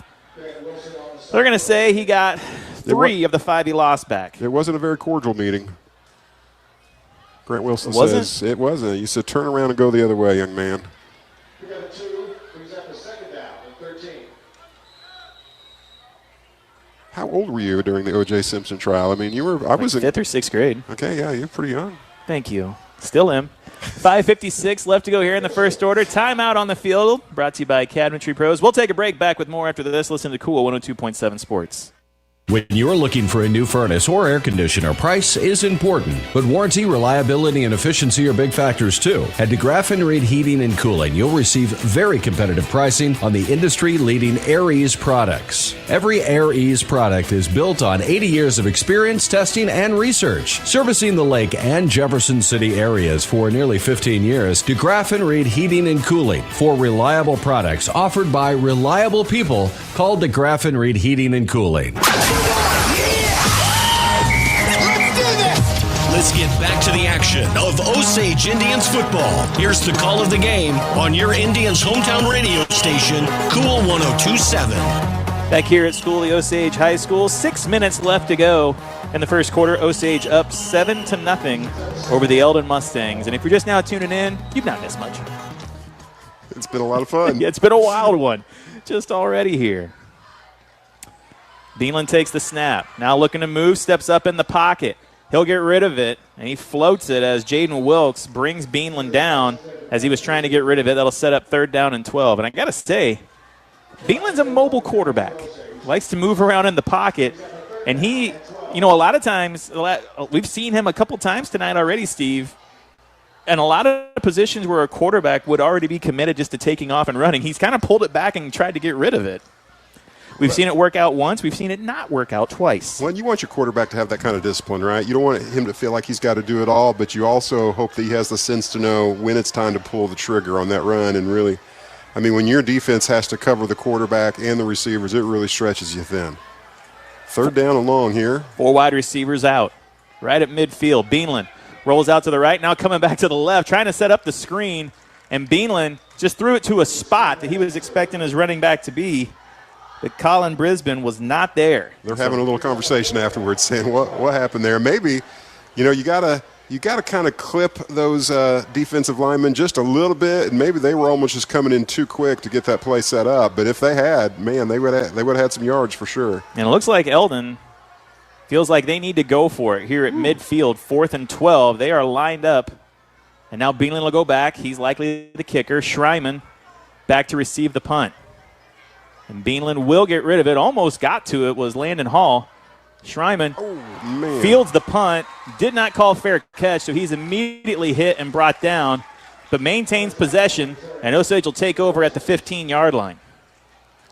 [SPEAKER 11] They're going to say he got 3 of the 5 he lost back.
[SPEAKER 12] It wasn't a very cordial meeting. Grant Wilson says it wasn't. You said turn around and go the other way, young man.
[SPEAKER 13] We got a 2, brings up a second down and 13.
[SPEAKER 12] How old were you during the O.J. Simpson trial? I mean, I was in
[SPEAKER 11] 5th or 6th grade.
[SPEAKER 12] Okay, yeah, you're pretty young.
[SPEAKER 11] Thank you. Still am. 5:56 left to go here in the first order. Timeout on the field, brought to you by Cabinetry Pros. We'll take a break. Back with more after this. Listen to Cool 102.7 Sports.
[SPEAKER 2] When you're looking for a new furnace or air conditioner, price is important, but warranty, reliability, and efficiency are big factors too. At DeGraff & Reed Heating and Cooling, you'll receive very competitive pricing on the industry-leading AirEase products. Every AirEase product is built on 80 years of experience, testing, and research. Servicing the Lake and Jefferson City areas for nearly 15 years, DeGraff & Reed Heating and Cooling, for reliable products offered by reliable people, called DeGraff & Reed Heating and Cooling.
[SPEAKER 10] Let's get back to the action of Osage Indians football. Here's the call of the game on your Indians' hometown radio station, Cool 102.7.
[SPEAKER 11] Back here at school, the Osage High School, 6 minutes left to go in the first quarter. Osage up 7-0 over the Eldon Mustangs. And if you're just now tuning in, you've not missed much.
[SPEAKER 12] It's been a lot of fun.
[SPEAKER 11] It's been a wild one just already here. Beanland takes the snap. Now looking to move, steps up in the pocket. He'll get rid of it, and he floats it as Jaden Wilkes brings Beanland down as he was trying to get rid of it. That'll set up 3rd down and 12. And I got to say, Beanland's a mobile quarterback. Likes to move around in the pocket. And he, a lot of times, we've seen him a couple times tonight already, Steve. And a lot of positions where a quarterback would already be committed just to taking off and running, he's kind of pulled it back and tried to get rid of it. We've seen it work out once. We've seen it not work out twice.
[SPEAKER 12] Well, you want your quarterback to have that kind of discipline, right? You don't want him to feel like he's got to do it all, but you also hope that he has the sense to know when it's time to pull the trigger on that run. And really, when your defense has to cover the quarterback and the receivers, it really stretches you thin. 3rd down and long here.
[SPEAKER 11] 4 wide receivers out. Right at midfield. Beanland rolls out to the right, now coming back to the left, trying to set up the screen. And Beanland just threw it to a spot that he was expecting his running back to be. But Colin Brisbane was not there.
[SPEAKER 12] They're having a little conversation afterwards saying, what happened there? Maybe, you gotta kind of clip those defensive linemen just a little bit, and maybe they were almost just coming in too quick to get that play set up. But if they had, man, they would have had some yards for sure.
[SPEAKER 11] And it looks like Eldon feels like they need to go for it here at midfield, 4th and 12. They are lined up. And now Beanland will go back. He's likely the kicker. Schreiman back to receive the punt. And Beanland will get rid of it. Almost got to it was Landon Hall. Schreiman fields the punt. Did not call fair catch, so he's immediately hit and brought down, but maintains possession, and Osage will take over at the 15-yard line.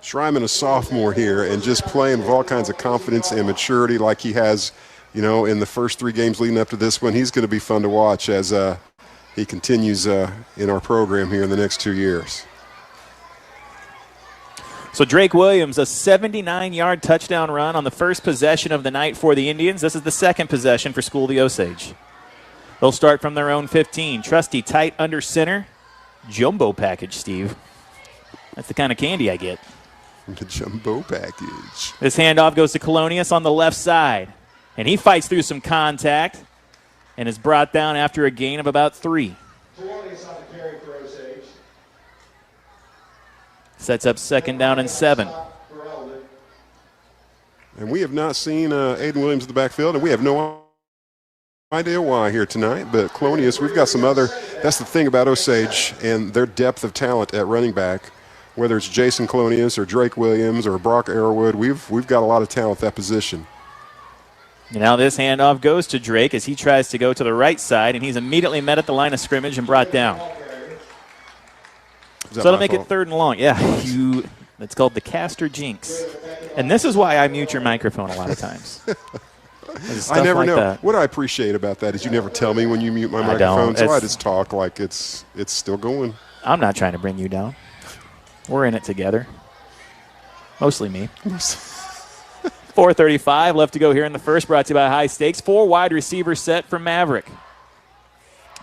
[SPEAKER 12] Schreiman, a sophomore here, and just playing with all kinds of confidence and maturity like he has, in the first 3 games leading up to this one. He's going to be fun to watch as he continues in our program here in the next 2 years.
[SPEAKER 11] So Drake Williams, a 79-yard touchdown run on the first possession of the night for the Indians. This is the second possession for School of the Osage. They'll start from their own 15. Trusty tight under center. Jumbo package, Steve. That's the kind of candy I get.
[SPEAKER 12] The jumbo package.
[SPEAKER 11] This handoff goes to Colonius on the left side. And he fights through some contact and is brought down after a gain of about 3. Sets up 2nd down and 7.
[SPEAKER 12] And we have not seen Aiden Williams in the backfield, and we have no idea why here tonight. But Colonius, we've got some other – that's the thing about Osage and their depth of talent at running back. Whether it's Jason Colonius or Drake Williams or Brock Arrowwood, we've got a lot of talent at that position.
[SPEAKER 11] And now this handoff goes to Drake as he tries to go to the right side, and he's immediately met at the line of scrimmage and brought down. So that'll make it 3rd and long. Yeah, it's called the Castor Jinx. And this is why I mute your microphone a lot of times.
[SPEAKER 12] I never know.
[SPEAKER 11] That.
[SPEAKER 12] What I appreciate about that is you never tell me when you mute my microphone, so I just talk like it's still going.
[SPEAKER 11] I'm not trying to bring you down. We're in it together. Mostly me. 4:35 left to go here in the first, brought to you by High Stakes. 4 wide receiver set for Maverick.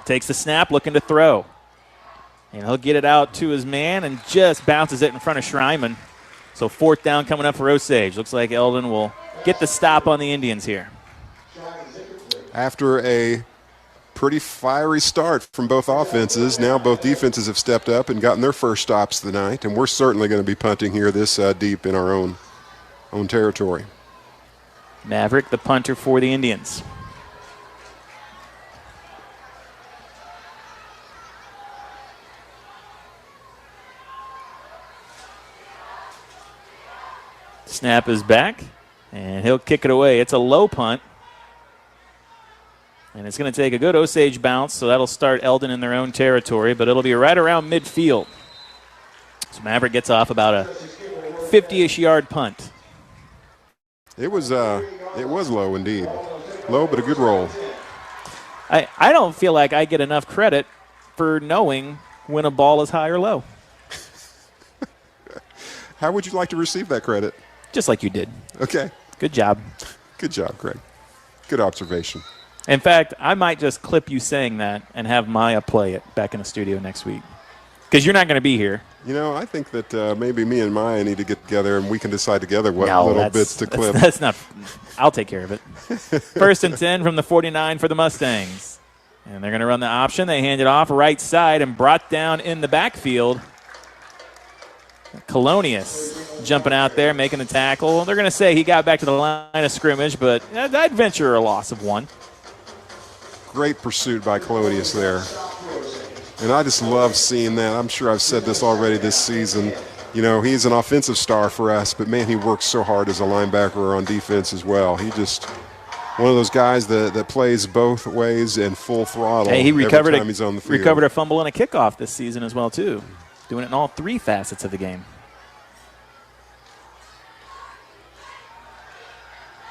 [SPEAKER 11] Takes the snap, looking to throw. And he'll get it out to his man and just bounces it in front of Schreiman. So 4th down coming up for Osage. Looks like Eldon will get the stop on the Indians here.
[SPEAKER 12] After a pretty fiery start from both offenses, now both defenses have stepped up and gotten their first stops of the night, and we're certainly going to be punting here this deep in our own territory.
[SPEAKER 11] Maverick, the punter for the Indians. Snap is back, and he'll kick it away. It's a low punt, and it's going to take a good Osage bounce, so that'll start Eldon in their own territory, but it'll be right around midfield. So Maverick gets off about a 50-ish yard punt.
[SPEAKER 12] It was low indeed. Low, but a good roll.
[SPEAKER 11] I don't feel like I get enough credit for knowing when a ball is high or low.
[SPEAKER 12] How would you like to receive that credit?
[SPEAKER 11] Just like you did.
[SPEAKER 12] Okay.
[SPEAKER 11] Good job.
[SPEAKER 12] Good job, Craig. Good observation.
[SPEAKER 11] In fact, I might just clip you saying that and have Maya play it back in the studio next week. Because you're not going to be here.
[SPEAKER 12] I think that maybe me and Maya need to get together and we can decide together what little bits to clip.
[SPEAKER 11] That's not – I'll take care of it. 1st and 10 from the 49 for the Mustangs. And they're going to run the option. They hand it off right side and brought down in the backfield. Colonius jumping out there, making the tackle. They're going to say he got back to the line of scrimmage, but I'd venture a loss of 1.
[SPEAKER 12] Great pursuit by Clodius there. And I just love seeing that. I'm sure I've said this already this season. You know, he's an offensive star for us, but, man, he works so hard as a linebacker or on defense as well. He just one of those guys that plays both ways and full throttle
[SPEAKER 11] he recovered
[SPEAKER 12] every time he's on the field.
[SPEAKER 11] Recovered a fumble and a kickoff this season as well, too. Doing it in all 3 facets of the game.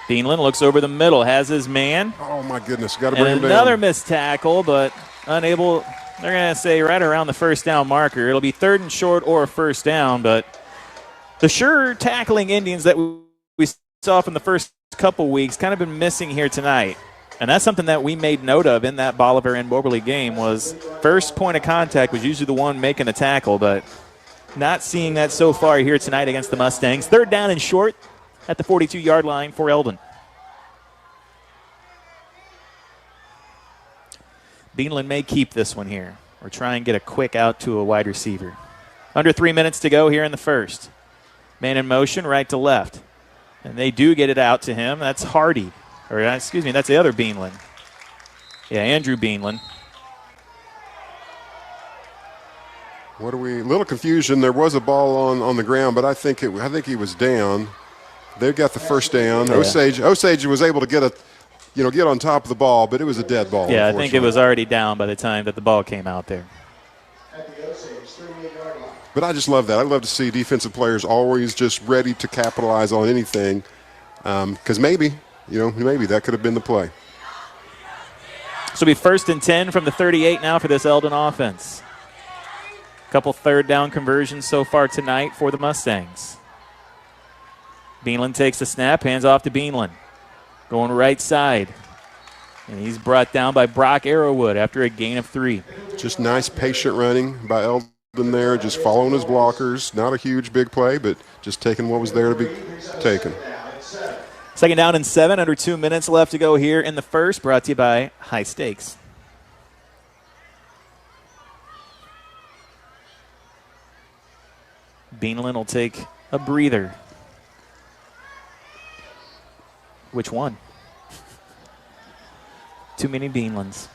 [SPEAKER 11] Beanland looks over the middle, has his man.
[SPEAKER 12] Oh, my goodness. Got to bring him down.
[SPEAKER 11] Another missed tackle, but unable. They're going to say right around the first down marker. It'll be 3rd and short or a first down, but the sure tackling Indians that we saw from the first couple weeks kind of been missing here tonight. And that's something that we made note of in that Bolivar and Moberly game was first point of contact was usually the one making the tackle, but not seeing that so far here tonight against the Mustangs. 3rd down and short at the 42-yard line for Eldon. Beanland may keep this one here or try and get a quick out to a wide receiver. Under 3 minutes to go here in the first. Man in motion, right to left. And they do get it out to him. That's Hardy. Or, excuse me, that's the other Beanland. Yeah, Andrew Beanland.
[SPEAKER 12] Little confusion. There was a ball on the ground, but I think he was down. They got the first down.
[SPEAKER 11] Yeah.
[SPEAKER 12] Osage was able to get on top of the ball, but it was a dead ball.
[SPEAKER 11] Yeah, I think it was already down by the time that the ball came out there.
[SPEAKER 12] But I just love that. I love to see defensive players always just ready to capitalize on anything, because maybe that could have been the play.
[SPEAKER 11] So it'll be 1st and 10 from the 38 now for this Eldon offense. Couple 3rd down conversions so far tonight for the Mustangs. Beanland takes the snap, hands off to Beanland. Going right side. And he's brought down by Brock Arrowwood after a gain of 3.
[SPEAKER 12] Just nice patient running by Eldon there, just following his blockers. Not a huge big play, but just taking what was there to be taken.
[SPEAKER 11] 2nd down and 7, under 2 minutes left to go here in the first, brought to you by High Stakes. Beanland will take a breather. Which one? Too many Beanlands.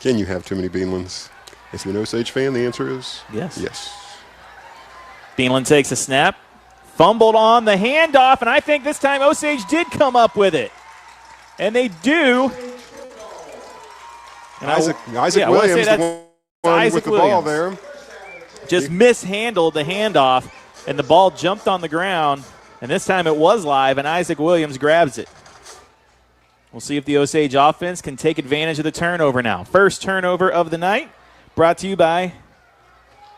[SPEAKER 12] Can you have too many Beanlands? If you're an Osage fan, the answer is
[SPEAKER 11] yes.
[SPEAKER 12] Yes.
[SPEAKER 11] Beanland takes a snap. Fumbled on the handoff, and I think this time Osage did come up with it. And they do. And
[SPEAKER 12] Isaac Williams, the one
[SPEAKER 11] Isaac
[SPEAKER 12] with the
[SPEAKER 11] Williams
[SPEAKER 12] ball there.
[SPEAKER 11] Just mishandled the handoff, and the ball jumped on the ground. And this time it was live, and Isaac Williams grabs it. We'll see if the Osage offense can take advantage of the turnover now. First turnover of the night, brought to you by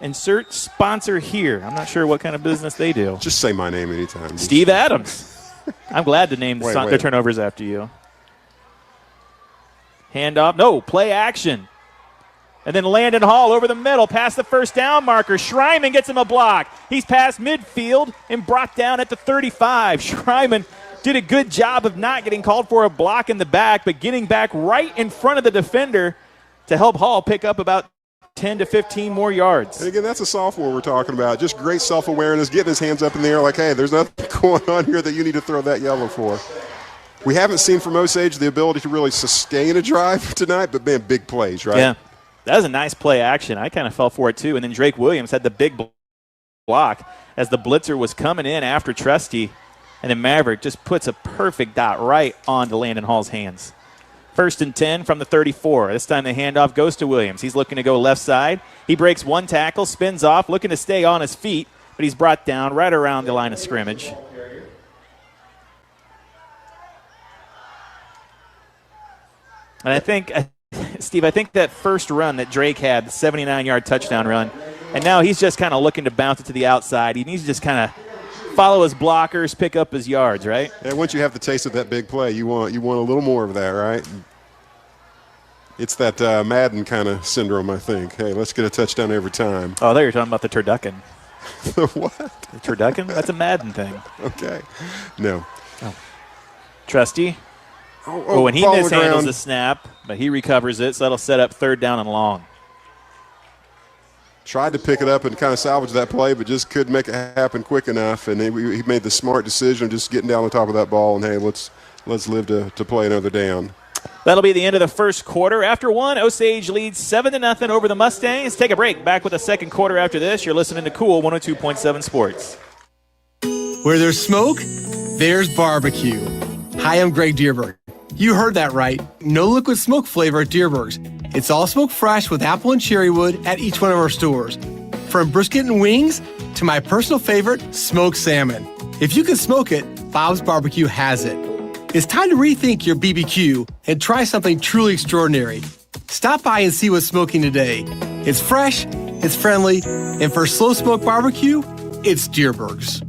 [SPEAKER 11] insert sponsor here. I'm not sure what kind of business they do.
[SPEAKER 12] Just say my name anytime.
[SPEAKER 11] Steve Adams. I'm glad to name the turnovers after you. Handoff. No, play action. And then Landon Hall over the middle, past the first down marker. Schreiman gets him a block. He's past midfield and brought down at the 35. Schreiman did a good job of not getting called for a block in the back, but getting back right in front of the defender to help Hall pick up about 10 to 15 more yards.
[SPEAKER 12] And again, that's a sophomore we're talking about. Just great self-awareness, getting his hands up in the air like, hey, there's nothing going on here that you need to throw that yellow for. We haven't seen from Osage the ability to really sustain a drive tonight, but, man, big plays, right?
[SPEAKER 11] Yeah. That was a nice play action. I kind of fell for it, too. And then Drake Williams had the big block as the blitzer was coming in after Trusty. And then Maverick just puts a perfect dot right onto Landon Hall's hands. 1st and 10 from the 34. This time the handoff goes to Williams. He's looking to go left side. He breaks one tackle, spins off, looking to stay on his feet, but he's brought down right around the line of scrimmage. And I think, Steve, that first run that Drake had, the 79-yard touchdown run, and now he's just kind of looking to bounce it to the outside. He needs to just kind of follow his blockers, pick up his yards, right?
[SPEAKER 12] And once you have the taste of that big play, you want a little more of that, right? It's that Madden kind of syndrome, I think. Hey, let's get a touchdown every time.
[SPEAKER 11] Oh, there you're talking about the turducken.
[SPEAKER 12] The what?
[SPEAKER 11] The turducken? That's a Madden thing.
[SPEAKER 12] Okay. No.
[SPEAKER 11] Oh. Trusty. And he mishandles the snap, but he recovers it, so that'll set up 3rd down and long.
[SPEAKER 12] Tried to pick it up and kind of salvage that play, but just couldn't make it happen quick enough. And he made the smart decision of just getting down on top of that ball and, hey, let's live to play another down.
[SPEAKER 11] That'll be the end of the first quarter. After one, Osage leads 7-0 over the Mustangs. Take a break. Back with the second quarter after this. You're listening to Cool 102.7 Sports.
[SPEAKER 19] Where there's smoke, there's barbecue. Hi, I'm Greg Dierberg. You heard that right. No liquid smoke flavor at Dierberg's. It's all smoke fresh with apple and cherry wood at each one of our stores. From brisket and wings to my personal favorite, smoked salmon. If you can smoke it, Bob's Barbecue has it. It's time to rethink your BBQ and try something truly extraordinary. Stop by and see what's smoking today. It's fresh, it's friendly, and for slow smoke barbecue, it's Dierberg's.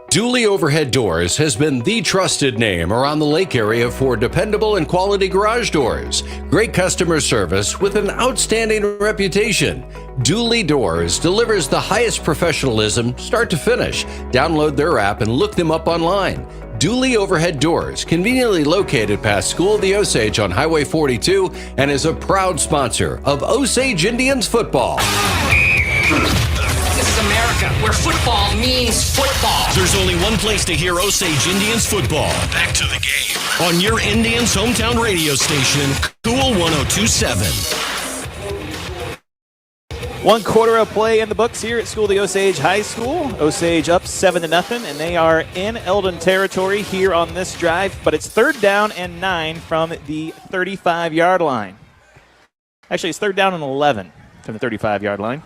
[SPEAKER 2] Dooley Overhead Doors has been the trusted name around the lake area for dependable and quality garage doors. Great customer service with an outstanding reputation. Dooley Doors delivers the highest professionalism start to finish. Download their app and look them up online. Dooley Overhead Doors, conveniently located past School of the Osage on Highway 42, and is a proud sponsor of Osage Indians football.
[SPEAKER 10] This is America, where football means football. There's only one place to hear Osage Indians football. Back to the game. On your Indians' hometown radio station, Cool 102.7.
[SPEAKER 11] 1 quarter of play in the books here at School of the Osage High School. Osage up 7-0, and they are in Eldon territory here on this drive, but it's 3rd down and 9 from the 35-yard line. Actually, it's 3rd down and 11 from the 35-yard line.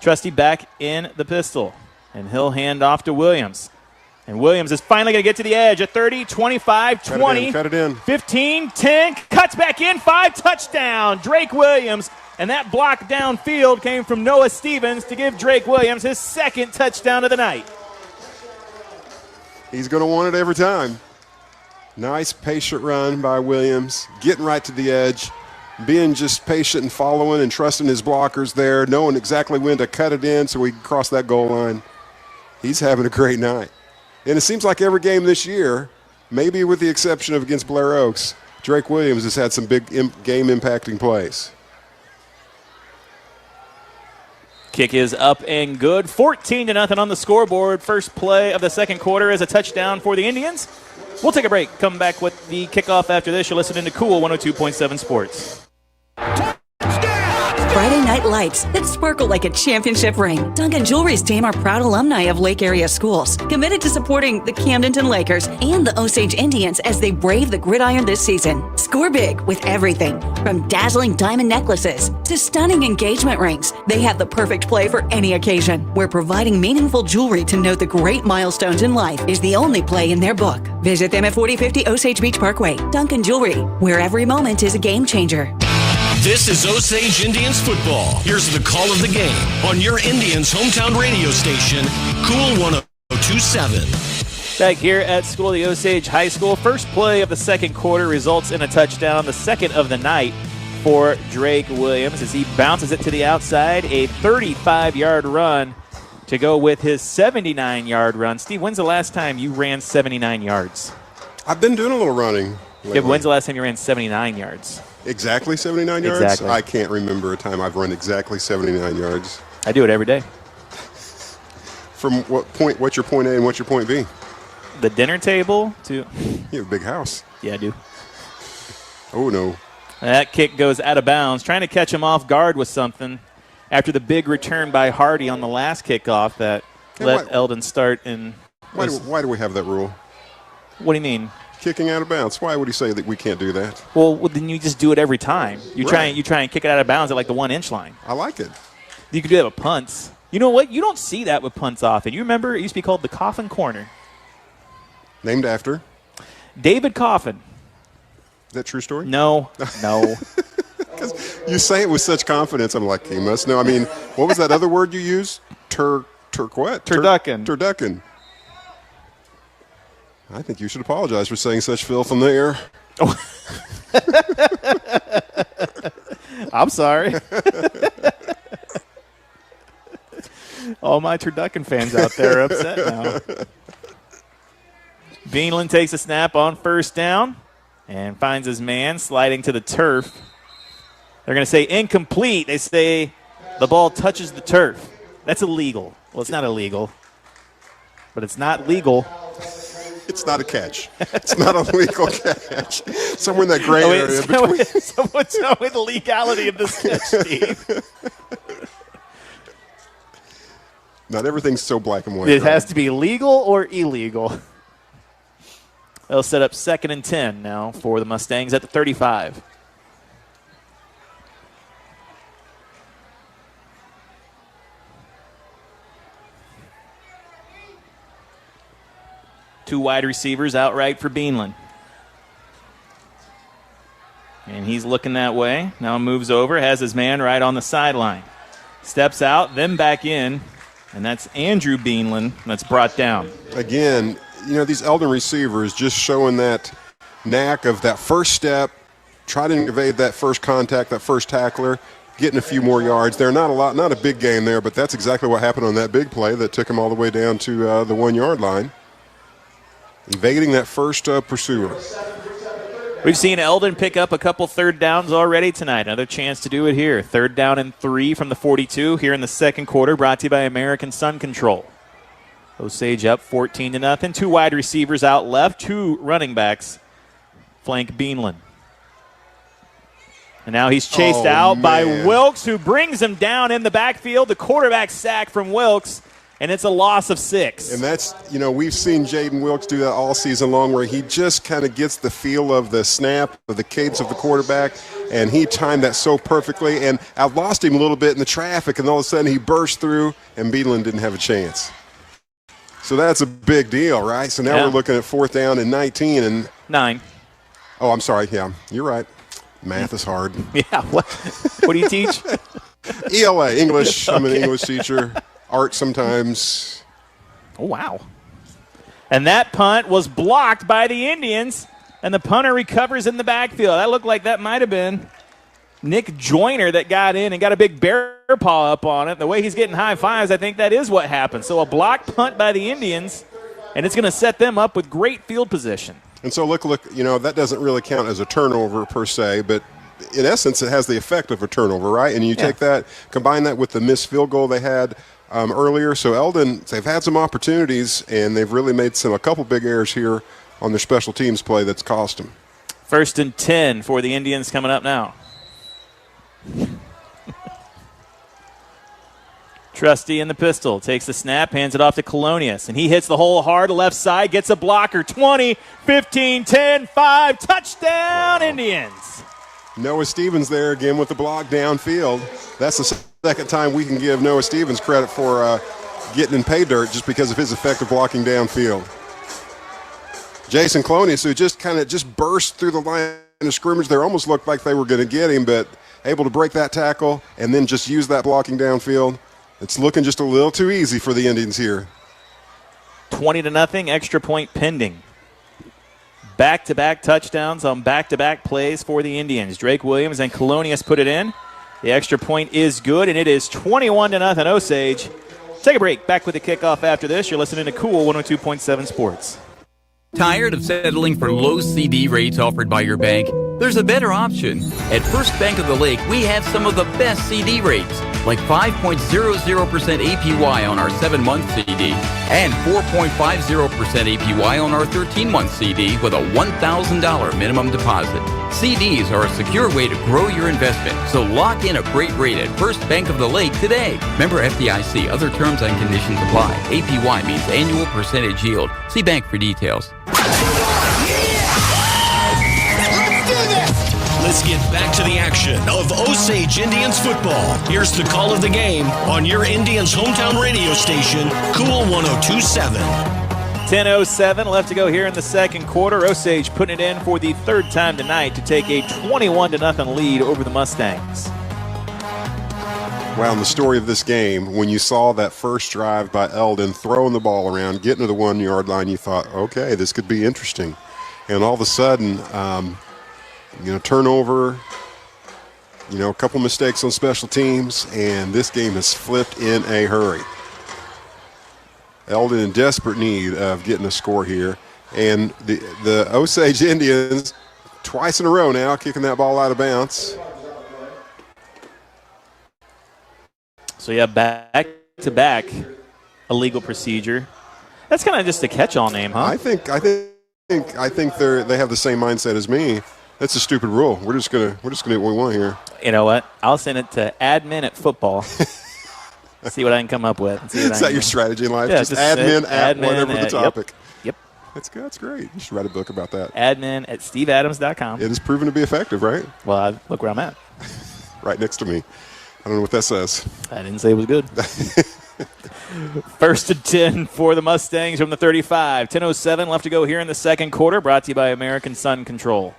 [SPEAKER 11] Trusty back in the pistol, and he'll hand off to Williams. And Williams is finally going to get to the edge at 30, 25, 20,
[SPEAKER 12] cut it in.
[SPEAKER 11] 15, 10, cuts back in, 5, touchdown, Drake Williams. And that block downfield came from Noah Stevens to give Drake Williams his 2nd touchdown of the night.
[SPEAKER 12] He's going to want it every time. Nice, patient run by Williams, getting right to the edge, being just patient and following and trusting his blockers there, knowing exactly when to cut it in so he can cross that goal line. He's having a great night. And it seems like every game this year, maybe with the exception of against Blair Oaks, Drake Williams has had some big game-impacting plays.
[SPEAKER 11] Kick is up and good. 14-0 on the scoreboard. First play of the second quarter is a touchdown for the Indians. We'll take a break. Come back with the kickoff after this. You're listening to Cool 102.7 Sports.
[SPEAKER 20] Friday night lights that sparkle like a championship ring. Duncan Jewelry's team are proud alumni of Lake Area schools, committed to supporting the Camdenton Lakers and the Osage Indians as they brave the gridiron this season. Score big with everything from dazzling diamond necklaces to stunning engagement rings. They have the perfect play for any occasion, where providing meaningful jewelry to note the great milestones in life is the only play in their book. Visit them at 4050 Osage Beach Parkway. Duncan Jewelry, where every moment is a game changer.
[SPEAKER 10] This is Osage Indians football. Here's the call of the game on your Indians' hometown radio station, Cool 102.7.
[SPEAKER 11] Back here at School of the Osage High School, first play of the second quarter results in a touchdown, the 2nd of the night for Drake Williams as he bounces it to the outside, a 35-yard run to go with his 79-yard run. Steve, when's the last time you ran 79 yards?
[SPEAKER 12] I've been doing a little running lately.
[SPEAKER 11] Yeah, but when's the last time you ran 79 yards?
[SPEAKER 12] Exactly 79 yards?
[SPEAKER 11] Exactly.
[SPEAKER 12] I can't remember a time I've run exactly 79 yards.
[SPEAKER 11] I do it every day.
[SPEAKER 12] From what point? What's your point A and what's your point B?
[SPEAKER 11] The dinner table to...
[SPEAKER 12] You have a big house.
[SPEAKER 11] Yeah, I do.
[SPEAKER 12] Oh, no.
[SPEAKER 11] That kick goes out of bounds. Trying to catch him off guard with something after the big return by Hardy on the last kickoff that let Eldon start in...
[SPEAKER 12] Why do we have that rule?
[SPEAKER 11] What do you mean?
[SPEAKER 12] Kicking out of bounds. Why would he say that we can't do that?
[SPEAKER 11] Well, then you just do it every time. You try and kick it out of bounds at like the 1-inch line.
[SPEAKER 12] I like it.
[SPEAKER 11] You can do that with punts. You know what? You don't see that with punts often. You remember it used to be called the Coffin Corner.
[SPEAKER 12] Named after?
[SPEAKER 11] David Coffin.
[SPEAKER 12] Is that a true story?
[SPEAKER 11] No.
[SPEAKER 12] You say it with such confidence. I'm like, he must know. I mean, what was that other word you used? Turducken. Turducken. I think you should apologize for saying such filth on the air.
[SPEAKER 11] Oh. I'm sorry. All my Turducken fans out there are upset now. Beanland takes a snap on first down and finds his man sliding to the turf. They're going to say incomplete. They say the ball touches the turf. That's illegal. Well, it's not illegal, but it's not legal.
[SPEAKER 12] It's not a catch. It's not a legal catch. Somewhere in that gray area between.
[SPEAKER 11] Someone tell me the legality of this catch, Steve.
[SPEAKER 12] Not everything's so black and white.
[SPEAKER 11] It has to be legal or illegal. They'll set up 2nd and 10 now for the Mustangs at the 35. Two wide receivers outright for Beanland. And he's looking that way. Now moves over, has his man right on the sideline. Steps out, then back in, and that's Andrew Beanland that's brought down.
[SPEAKER 12] Again, these Eldon receivers just showing that knack of that first step, try to evade that first contact, that first tackler, getting a few more yards. They're not a big gain there, but that's exactly what happened on that big play that took him all the way down to the 1 yard line. Evading that first pursuer.
[SPEAKER 11] We've seen Eldon pick up a couple third downs already tonight. Another chance to do it here. 3rd down and 3 from the 42 here in the second quarter, brought to you by American Sun Control. Osage up 14-0. 2 wide receivers out left, 2 running backs flank Beanland. And now he's chased out by Wilkes, who brings him down in the backfield. The quarterback sack from Wilkes, and it's a loss of 6.
[SPEAKER 12] And that's, we've seen Jaden Wilkes do that all season long, where he just kind of gets the feel of the snap, of the cadence of the quarterback, and he timed that so perfectly. And I lost him a little bit in the traffic, and all of a sudden he burst through, and Beanland didn't have a chance. So that's a big deal, right? So now we're looking at 4th down and 19 and
[SPEAKER 11] 9.
[SPEAKER 12] Oh, I'm sorry. Yeah, you're right. Math is hard.
[SPEAKER 11] Yeah. What do you teach?
[SPEAKER 12] ELA, English. I'm an English teacher. Art sometimes.
[SPEAKER 11] Oh, wow. And that punt was blocked by the Indians, and the punter recovers in the backfield. That looked like that might have been Nick Joyner that got in and got a big bear paw up on it. The way he's getting high fives, I think that is what happened. So a blocked punt by the Indians, and it's going to set them up with great field position.
[SPEAKER 12] And so look, that doesn't really count as a turnover per se, but in essence it has the effect of a turnover, right? And you take that, combine that with the missed field goal they had earlier. So Eldon, they've had some opportunities, and they've really made a couple big errors here on their special teams play that's cost them.
[SPEAKER 11] 1st and 10 for the Indians coming up now. Trusty in the pistol, takes the snap, hands it off to Colonius, and he hits the hole hard, left side, gets a blocker, 20, 15, 10, 5, touchdown Indians.
[SPEAKER 12] Noah Stevens there again with the block downfield. That's the second time we can give Noah Stevens credit for getting in pay dirt just because of his effective blocking downfield. Jason Colonius, who just burst through the line of scrimmage there, almost looked like they were going to get him, but able to break that tackle and then just use that blocking downfield. It's looking just a little too easy for the Indians here.
[SPEAKER 11] 20-0, extra point pending. Back-to-back touchdowns on back-to-back plays for the Indians. Drake Williams and Colonius put it in. The extra point is good, and it is 21-0 Osage. Take a break. Back with the kickoff after this. You're listening to Cool 102.7 Sports.
[SPEAKER 21] Tired of settling for low CD rates offered by your bank? There's a better option. At First Bank of the Lake, we have some of the best CD rates, like 5.00% APY on our 7-month CD and 4.50% APY on our 13-month CD with a $1,000 minimum deposit. CDs are a secure way to grow your investment, so lock in a great rate at First Bank of the Lake today. Member FDIC. Other terms and conditions apply. APY means annual percentage yield. See bank for details.
[SPEAKER 10] Let's get back to the action of Osage Indians football. Here's the call of the game on your Indians' hometown radio station, Cool 102.7.
[SPEAKER 11] 10:07 left to go here in the second quarter. Osage putting it in for the 3rd time tonight to take a 21-0 lead over the Mustangs.
[SPEAKER 12] Wow, and the story of this game, when you saw that first drive by Eldon, throwing the ball around, getting to the 1 yard line, you thought, okay, this could be interesting. And all of a sudden, turnover, a couple mistakes on special teams, and this game has flipped in a hurry. Eldon in desperate need of getting a score here. And the Osage Indians, twice in a row now, kicking that ball out of bounds.
[SPEAKER 11] So, back-to-back illegal procedure. That's kind of just a catch-all name, huh?
[SPEAKER 12] I think they have the same mindset as me. That's a stupid rule. We're just gonna do what we want here.
[SPEAKER 11] You know what? I'll send it to admin at football. See what I can come up with.
[SPEAKER 12] Is that your strategy in life?
[SPEAKER 11] Yeah,
[SPEAKER 12] just admin at whatever the topic.
[SPEAKER 11] Yep.
[SPEAKER 12] That's great. You should write a book about that.
[SPEAKER 11] Admin at steveadams.com.
[SPEAKER 12] It has proven to be effective, right?
[SPEAKER 11] Well, look where I'm at.
[SPEAKER 12] Right next to me. I don't know what that says.
[SPEAKER 11] I didn't say it was good. 1st and 10 for the Mustangs from the 35. 10:07 left to go here in the second quarter. Brought to you by American Sun Control.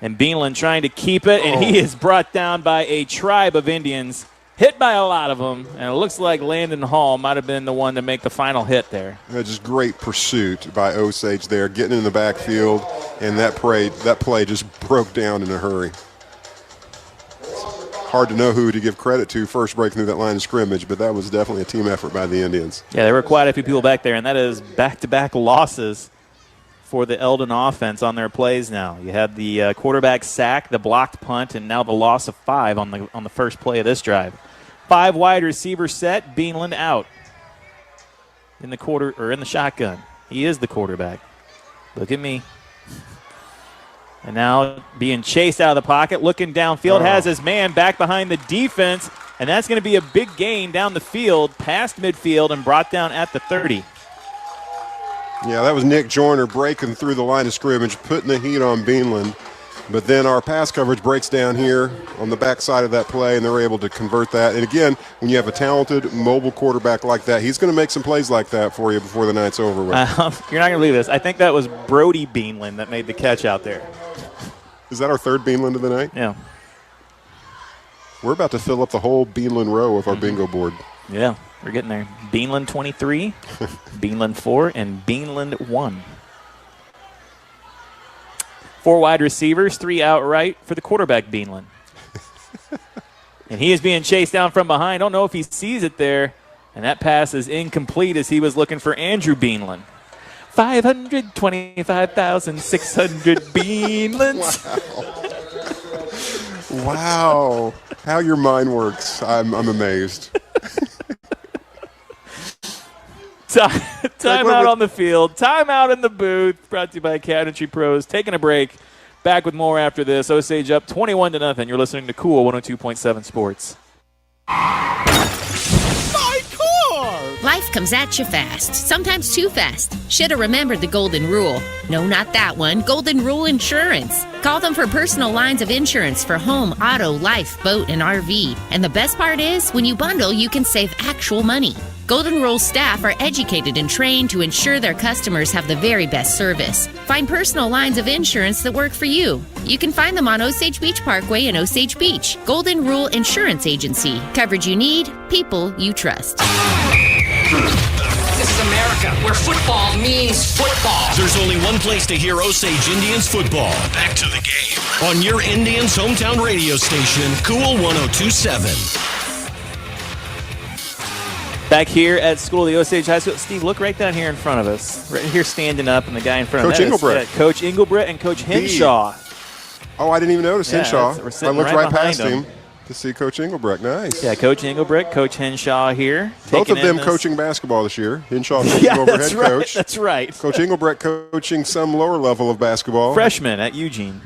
[SPEAKER 11] And Beanland trying to keep it, and he is brought down by a tribe of Indians. Hit by a lot of them, and it looks like Landon Hall might have been the one to make the final hit there.
[SPEAKER 12] Just great pursuit by Osage there, getting in the backfield, and that play just broke down in a hurry. Hard to know who to give credit to first breaking through that line of scrimmage, but that was definitely a team effort by the Indians.
[SPEAKER 11] Yeah, there were quite a few people back there, and that is back-to-back losses for the Eldon offense on their plays now. You had the quarterback sack, the blocked punt, and now the loss of 5 on the first play of this drive. 5 wide receiver set, Beanland out in the shotgun. He is the quarterback. Look at me. And now being chased out of the pocket, looking downfield, has his man back behind the defense, and that's going to be a big gain down the field, past midfield, and brought down at the 30.
[SPEAKER 12] Yeah, that was Nick Joyner breaking through the line of scrimmage, putting the heat on Beanland. But then our pass coverage breaks down here on the backside of that play, and they're able to convert that. And again, when you have a talented mobile quarterback like that, he's going to make some plays like that for you before the night's over with.
[SPEAKER 11] You're not going to believe this. I think that was Brody Beanland that made the catch out there.
[SPEAKER 12] Is that our third Beanland of the night?
[SPEAKER 11] Yeah.
[SPEAKER 12] We're about to fill up the whole Beanland row of our bingo board.
[SPEAKER 11] Yeah, we're getting there. Beanland 23, Beanland 4, and Beanland 1. 4 wide receivers, 3 outright for the quarterback, Beanland. And he is being chased down from behind. Don't know if he sees it there. And that pass is incomplete as he was looking for Andrew Beanland. 525,600 Beanlands.
[SPEAKER 12] Wow. How your mind works. I'm amazed.
[SPEAKER 11] Time out on the field. Time out in the booth. Brought to you by Cabinetry Pros. Taking a break. Back with more after this. Osage up 21-0. You're listening to Cool 102.7 Sports.
[SPEAKER 1] Life comes at you fast, sometimes too fast. Should have remembered the golden rule. No, not that one. Golden Rule Insurance. Call them for personal lines of insurance for home, auto, life, boat, and RV. And the best part is, when you bundle, you can save actual money. Golden Rule staff are educated and trained to ensure their customers have the very best service. Find personal lines of insurance that work for you. You can find them on Osage Beach Parkway in Osage Beach. Golden Rule Insurance Agency. Coverage you need, people you trust.
[SPEAKER 10] This is America, where football means football. There's only one place to hear Osage Indians football. Back to the game. On your Indians' hometown radio station, Cool 102.7.
[SPEAKER 11] Back here at School of the Osage High School. Steve, look right down here in front of us. Right here standing up, and the guy in front
[SPEAKER 12] Coach
[SPEAKER 11] of us.
[SPEAKER 12] Engelbrett.
[SPEAKER 11] Coach Engelbrett and Coach Henshaw.
[SPEAKER 12] Oh, I didn't even notice Henshaw.
[SPEAKER 11] We're
[SPEAKER 12] I
[SPEAKER 11] sitting
[SPEAKER 12] looked right past
[SPEAKER 11] behind
[SPEAKER 12] him to see Coach Engelbrett. Nice.
[SPEAKER 11] Yeah, Coach Engelbrett, Coach Henshaw here.
[SPEAKER 12] Both of them coaching basketball this year. Henshaw taking over head coach.
[SPEAKER 11] That's right.
[SPEAKER 12] Coach Engelbrett coaching some lower level of basketball.
[SPEAKER 11] Freshman at Eugene.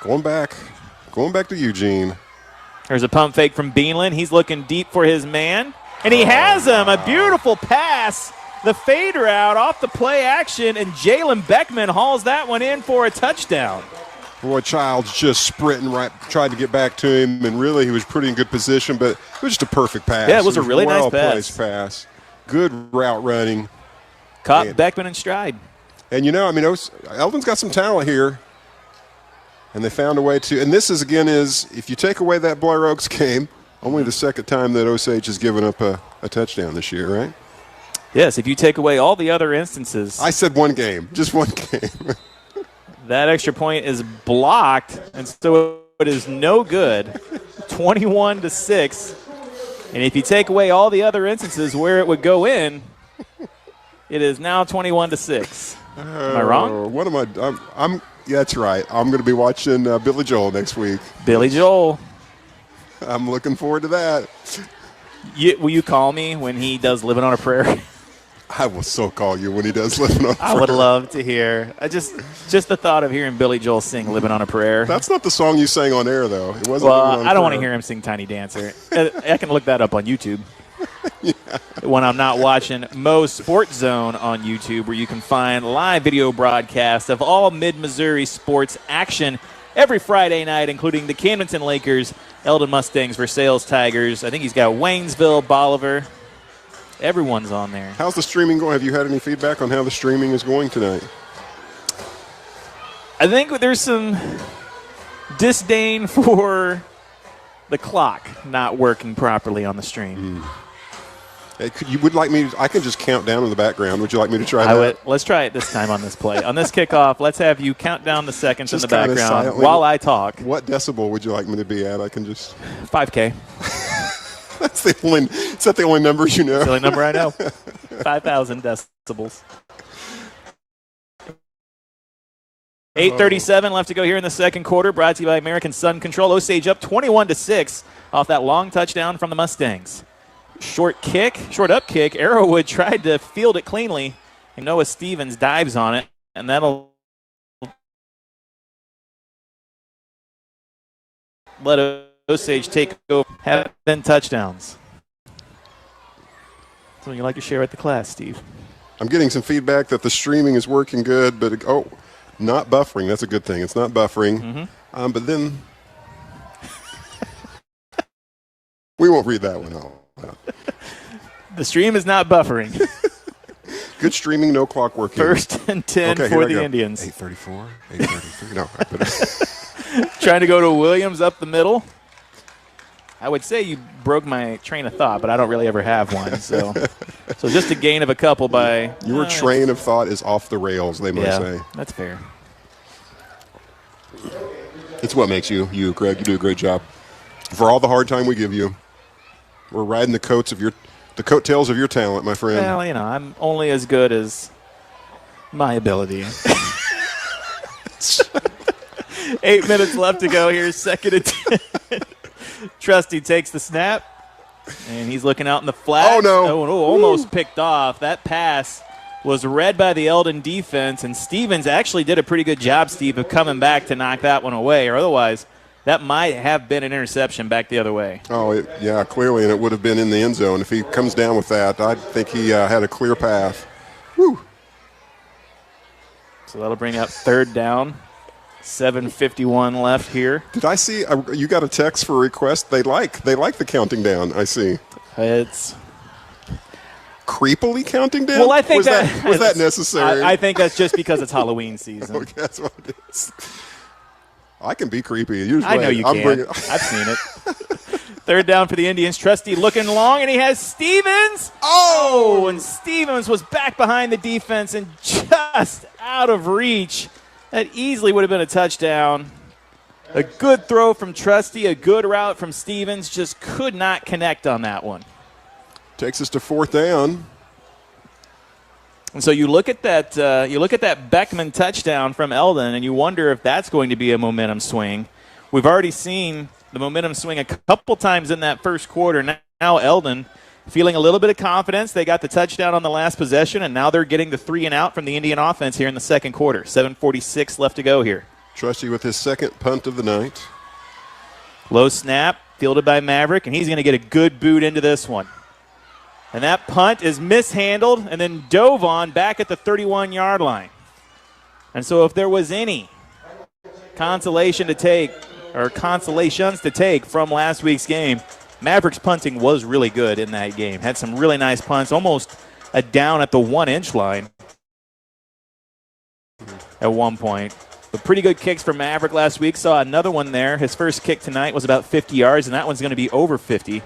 [SPEAKER 12] Going back to Eugene.
[SPEAKER 11] There's a pump fake from Beanland. He's looking deep for his man. And he has him. A beautiful pass. The fade route off the play action, and Jalen Beckman hauls that one in for a touchdown.
[SPEAKER 12] Boy, Childs just sprinting right, tried to get back to him, and really he was pretty in good position, but it was just a perfect pass.
[SPEAKER 11] Yeah, it was a really nice
[SPEAKER 12] well-placed pass. Good route running.
[SPEAKER 11] Caught Beckman in stride.
[SPEAKER 12] And, you know, I mean, Eldon's got some talent here, and they found a way to – and this, is again, is if you take away that Blair Oaks game, only the second time that Osage has given up a touchdown this year, right?
[SPEAKER 11] Yes, if you take away all the other instances.
[SPEAKER 12] I said one game, just one game.
[SPEAKER 11] That extra point is blocked, and so it is no good. 21-6. And if you take away all the other instances where it would go in, it is now 21-6. Am I wrong?
[SPEAKER 12] What am I? Yeah, that's right. I'm going to be watching Billy Joel next week.
[SPEAKER 11] Billy Joel.
[SPEAKER 12] I'm looking forward to that.
[SPEAKER 11] Will you call me when he does Living on a Prayer?
[SPEAKER 12] I will so call you when he does Living on a Prayer.
[SPEAKER 11] I would love to hear. Just the thought of hearing Billy Joel sing Living on a Prayer.
[SPEAKER 12] That's not the song you sang on air, though. It wasn't.
[SPEAKER 11] Well, I don't want to hear him sing Tiny Dancer. I can look that up on YouTube. Yeah. When I'm not watching MoSportsZone on YouTube, where you can find live video broadcasts of all mid-Missouri sports action every Friday night, including the Camdenton Lakers, Eldon Mustangs, Versailles Tigers. I think he's got Waynesville, Bolivar. Everyone's on there.
[SPEAKER 12] How's the streaming going? Have you had any feedback on how the streaming is going tonight?
[SPEAKER 11] I think there's some disdain for the clock not working properly on the stream.
[SPEAKER 12] You would like me? I can just count down in the background. Would you like me to try that?
[SPEAKER 11] Let's try it this time on this play. On this kickoff, let's have you count down the seconds
[SPEAKER 12] just
[SPEAKER 11] in the background
[SPEAKER 12] silently,
[SPEAKER 11] while I talk.
[SPEAKER 12] What decibel would you like me to be at? I can just
[SPEAKER 11] 5K.
[SPEAKER 12] That's the only. Is that the only number you know?
[SPEAKER 11] It's the only number I know. 5,000 decibels. 8:37 left to go here in the second quarter. Brought to you by American Sun Control. Osage up 21-6 off that long touchdown from the Mustangs. Short up kick. Arrowwood tried to field it cleanly, and Noah Stevens dives on it, and that'll let Osage take over. Have been touchdowns. So you like to share with the class, Steve?
[SPEAKER 12] I'm getting some feedback that the streaming is working good, but not buffering. That's a good thing. It's not buffering. But then we won't read that one out.
[SPEAKER 11] The stream is not buffering.
[SPEAKER 12] Good streaming, no clock working.
[SPEAKER 11] 1st and 10 for the Indians.
[SPEAKER 12] 8:34. 8:33. No, I better.
[SPEAKER 11] Trying to go to Williams up the middle. I would say you broke my train of thought, but I don't really ever have one. So just a gain of a couple by.
[SPEAKER 12] Your train of thought is off the rails, they might say.
[SPEAKER 11] That's fair.
[SPEAKER 12] It's what makes you, Greg. You do a great job. For all the hard time we give you, we're riding the coattails of your talent, my friend.
[SPEAKER 11] Well, I'm only as good as my ability. 8 minutes left to go here, 2nd and 10. Trusty takes the snap, and he's looking out in the flat.
[SPEAKER 12] Oh, no.
[SPEAKER 11] Almost picked off. That pass was read by the Eldon defense, and Stevens actually did a pretty good job, Steve, of coming back to knock that one away, or otherwise that might have been an interception back the other way.
[SPEAKER 12] Oh, yeah, clearly, and it would have been in the end zone. If he comes down with that, I think he had a clear path. Whew.
[SPEAKER 11] So that'll bring up 3rd down. 7:51 left here.
[SPEAKER 12] Did I see you got a text for a request? They like the counting down, I see.
[SPEAKER 11] It's
[SPEAKER 12] creepily counting down?
[SPEAKER 11] Well, I think
[SPEAKER 12] was that necessary?
[SPEAKER 11] I think that's just because it's Halloween season.
[SPEAKER 12] Okay, that's what it is. I can be creepy. Usually,
[SPEAKER 11] I know you can. I've seen it. 3rd down for the Indians. Trusty looking long, and he has Stevens. Oh, and Stevens was back behind the defense and just out of reach. That easily would have been a touchdown. A good throw from Trusty, a good route from Stevens, just could not connect on that one.
[SPEAKER 12] Takes us to 4th down.
[SPEAKER 11] And so you look at that Beckman touchdown from Eldon, and you wonder if that's going to be a momentum swing. We've already seen the momentum swing a couple times in that first quarter. Now Eldon feeling a little bit of confidence. They got the touchdown on the last possession, and now they're getting the 3 and out from the Indian offense here in the second quarter. 7:46 left to go here.
[SPEAKER 12] Trusty with his 2nd punt of the night.
[SPEAKER 11] Low snap, fielded by Maverick, and he's going to get a good boot into this one. And that punt is mishandled and then dove on back at the 31-yard line. And so if there was any consolations to take from last week's game, Mavericks punting was really good in that game. Had some really nice punts, almost a down at the 1-inch line at one point. But pretty good kicks for Maverick last week. Saw another one there. His first kick tonight was about 50 yards, and that one's going to be over 50.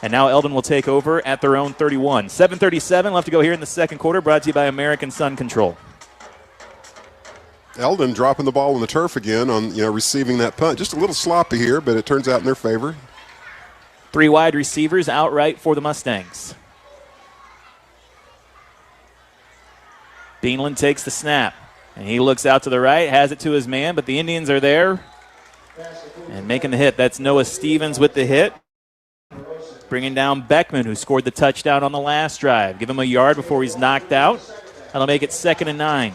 [SPEAKER 11] And now Eldon will take over at their own 31. 7:37 left to go here in the second quarter, brought to you by American Sun Control.
[SPEAKER 12] Eldon dropping the ball on the turf again on receiving that punt. Just a little sloppy here, but it turns out in their favor.
[SPEAKER 11] 3 wide receivers outright for the Mustangs. Beanland takes the snap, and he looks out to the right, has it to his man, but the Indians are there and making the hit. That's Noah Stevens with the hit. bringing down Beckman, who scored the touchdown on the last drive. Give him a yard before he's knocked out. That'll make it 2nd and 9.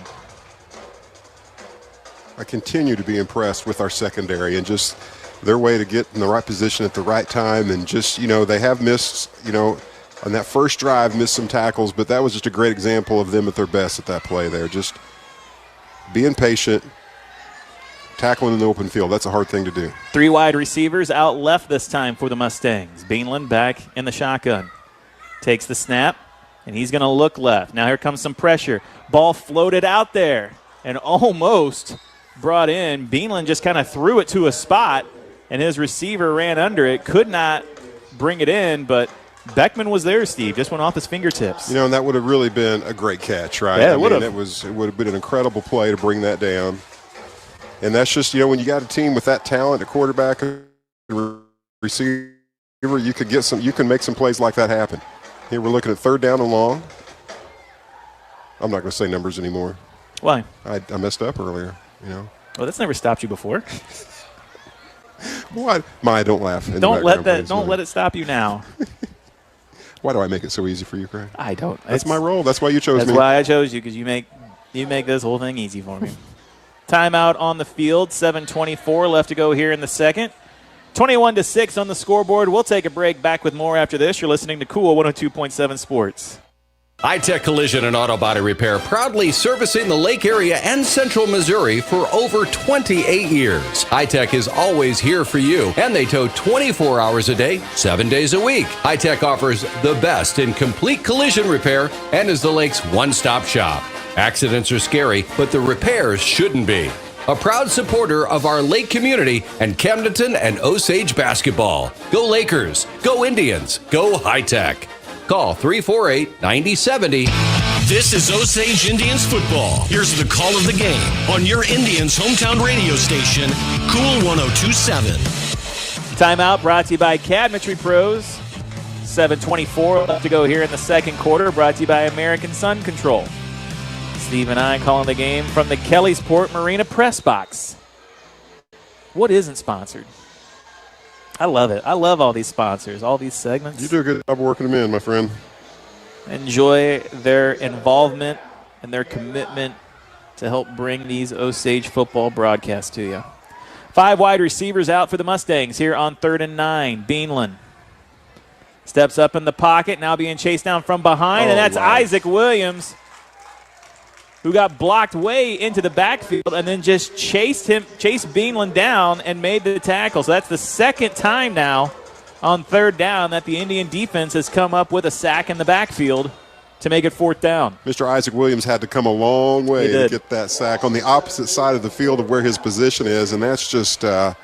[SPEAKER 12] I continue to be impressed with our secondary and just their way to get in the right position at the right time. And just, they have missed, on that first drive, missed some tackles, but that was just a great example of them at their best at that play there. Just being patient, tackling in the open field. That's a hard thing to do.
[SPEAKER 11] 3 wide receivers out left this time for the Mustangs. Beanland back in the shotgun. Takes the snap, and he's going to look left. Now here comes some pressure. Ball floated out there and almost brought in. Beanland just kind of threw it to a spot, and his receiver ran under it. Could not bring it in, but Beckman was there, Steve. Just went off his fingertips.
[SPEAKER 12] And that would have really been a great catch, right?
[SPEAKER 11] Yeah, it would have.
[SPEAKER 12] It would have been an incredible play to bring that down. And that's just, when you got a team with that talent, a quarterback, a receiver, you can make some plays like that happen. Here we're looking at 3rd down and long. I'm not going to say numbers anymore.
[SPEAKER 11] Why?
[SPEAKER 12] I messed up earlier,
[SPEAKER 11] Well, that's never stopped you before.
[SPEAKER 12] What? Maya, don't laugh.
[SPEAKER 11] Don't let it stop you now.
[SPEAKER 12] Why do I make it so easy for you, Craig?
[SPEAKER 11] I don't.
[SPEAKER 12] That's my role. That's why you chose me.
[SPEAKER 11] That's why I chose you, because you make this whole thing easy for me. Timeout on the field. 7:24 left to go here in the second. 21-6 on the scoreboard. We'll take a break. Back with more after this. You're listening to Cool 102.7 Sports.
[SPEAKER 2] High-Tech Collision and Auto Body Repair, proudly servicing the Lake area and Central Missouri for over 28 years. High-Tech is always here for you, and they tow 24 hours a day, 7 days a week. High-Tech offers the best in complete collision repair and is the lake's one-stop shop. Accidents are scary, but the repairs shouldn't be. A proud supporter of our lake community and Camdenton and Osage basketball. Go Lakers, go Indians, go High-Tech. Call 348-9070.
[SPEAKER 10] This is Osage Indians football. Here's the call of the game on your Indians' hometown radio station, Cool 102.7.
[SPEAKER 11] Timeout brought to you by Cabinetry Pros. 7:24 left to go here in the second quarter. Brought to you by American Sun Control. Steve and I calling the game from the Kellysport Marina Press Box. What isn't sponsored? I love it. I love all these sponsors, all these segments.
[SPEAKER 12] You do a good job working them in, my friend.
[SPEAKER 11] Enjoy their involvement and their commitment to help bring these Osage football broadcasts to you. 5 wide receivers out for the Mustangs here on 3rd and 9. Beanland steps up in the pocket, now being chased down from behind, and that's Isaac Williams, who got blocked way into the backfield and then just chased Beanland down and made the tackle. So that's the second time now on 3rd down that the Indian defense has come up with a sack in the backfield to make it 4th down.
[SPEAKER 12] Mr. Isaac Williams had to come a long way to get that sack on the opposite side of the field of where his position is, and that's just, the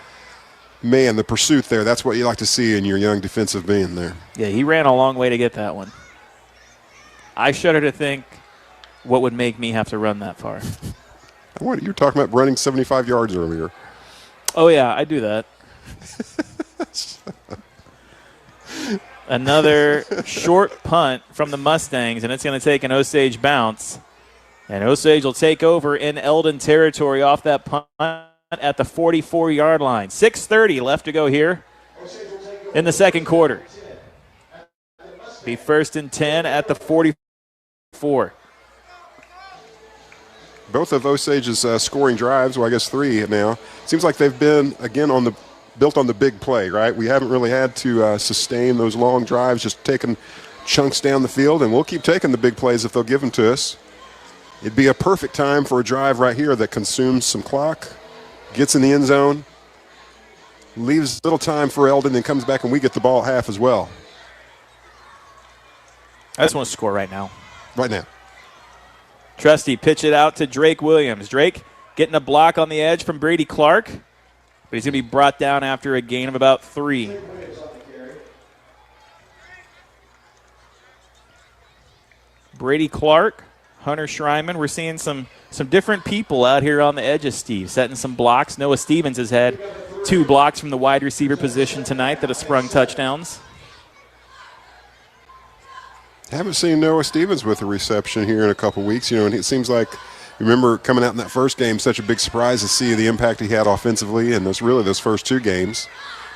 [SPEAKER 12] pursuit there, that's what you like to see in your young defensive being there.
[SPEAKER 11] Yeah, he ran a long way to get that one. I shudder to think what would make me have to run that far.
[SPEAKER 12] What, you were talking about running 75 yards earlier.
[SPEAKER 11] Oh, yeah, I do that. Another short punt from the Mustangs, and it's going to take an Osage bounce. And Osage will take over in Eldon territory off that punt at the 44-yard line. 6:30 left to go here in the second quarter. Be 1st and 10 at the 44.
[SPEAKER 12] Both of Osage's scoring drives, well, I guess 3 now, seems like they've been, again, built on the big play, right? We haven't really had to sustain those long drives, just taking chunks down the field, and we'll keep taking the big plays if they'll give them to us. It'd be a perfect time for a drive right here that consumes some clock, gets in the end zone, leaves little time for Eldon, then comes back and we get the ball at half as well.
[SPEAKER 11] I just want to score right now.
[SPEAKER 12] Right now.
[SPEAKER 11] Trusty pitch it out to Drake Williams. Drake getting a block on the edge from Brady Clark, but he's going to be brought down after a gain of about 3. Brady Clark, Hunter Schreiman. We're seeing some different people out here on the edges, Steve, setting some blocks. Noah Stevens has had 2 blocks from the wide receiver position tonight that have sprung touchdowns.
[SPEAKER 12] Haven't seen Noah Stevens with a reception here in a couple weeks, and it seems like, remember coming out in that first game, such a big surprise to see the impact he had offensively, and those first 2 games.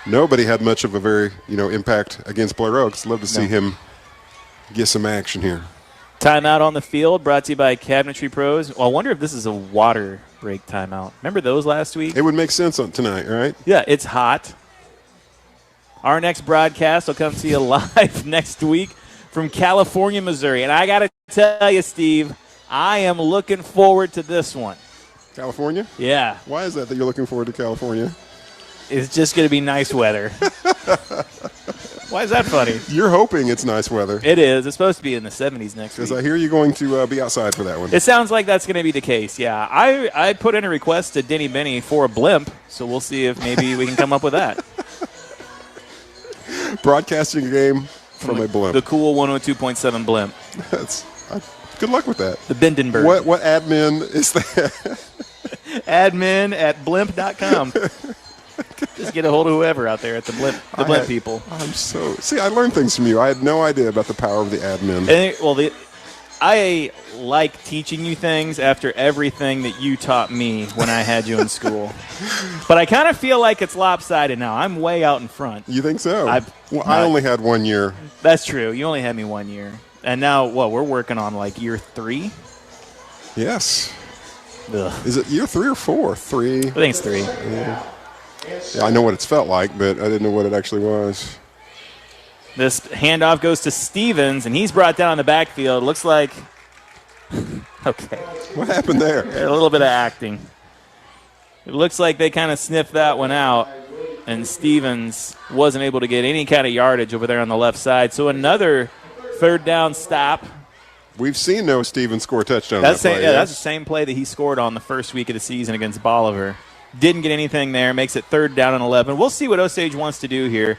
[SPEAKER 12] nobody had much of a very, impact against Blair Oaks. Love to see him get some action here.
[SPEAKER 11] Timeout on the field brought to you by Cabinetry Pros. Well, I wonder if this is a water break timeout. Remember those last week?
[SPEAKER 12] It would make sense on tonight, right?
[SPEAKER 11] Yeah, it's hot. Our next broadcast will come to you live next week from California, Missouri. And I got to tell you, Steve, I am looking forward to this one.
[SPEAKER 12] California?
[SPEAKER 11] Yeah.
[SPEAKER 12] Why is that you're looking forward to California?
[SPEAKER 11] It's just going to be nice weather. Why is that funny?
[SPEAKER 12] You're hoping it's nice weather.
[SPEAKER 11] It is. It's supposed to be in the 70s next week.
[SPEAKER 12] Because I hear you're going to be outside for that one.
[SPEAKER 11] It sounds like that's going to be the case, yeah. I put in a request to Denny Benny for a blimp, so we'll see if maybe we can come up with that.
[SPEAKER 12] Broadcasting a game from a blimp.
[SPEAKER 11] The cool 102.7 blimp.
[SPEAKER 12] Good luck with that.
[SPEAKER 11] The Bindenberg.
[SPEAKER 12] What admin is that?
[SPEAKER 11] Admin at blimp.com. Just get a hold of whoever out there at the blimp people.
[SPEAKER 12] I learned things from you. I had no idea about the power of the admin.
[SPEAKER 11] I like teaching you things after everything that you taught me when I had you in school. But I kind of feel like it's lopsided now. I'm way out in front.
[SPEAKER 12] You think so? I only had 1 year.
[SPEAKER 11] That's true. You only had me 1 year. And now, we're working on year 3?
[SPEAKER 12] Yes.
[SPEAKER 11] Ugh.
[SPEAKER 12] Is it year 3 or 4? 3.
[SPEAKER 11] I think it's 3.
[SPEAKER 12] Yeah, I know what it's felt like, but I didn't know what it actually was.
[SPEAKER 11] This handoff goes to Stevens, and he's brought down in the backfield. Looks like okay.
[SPEAKER 12] What happened there?
[SPEAKER 11] A little bit of acting. It looks like they kind of sniffed that one out, and Stevens wasn't able to get any kind of yardage over there on the left side. So another third down stop.
[SPEAKER 12] We've seen Noah Stevens score a touchdown.
[SPEAKER 11] That's the same play that he scored on the first week of the season against Bolivar. Didn't get anything there. Makes it 3rd down and 11. We'll see what Osage wants to do here.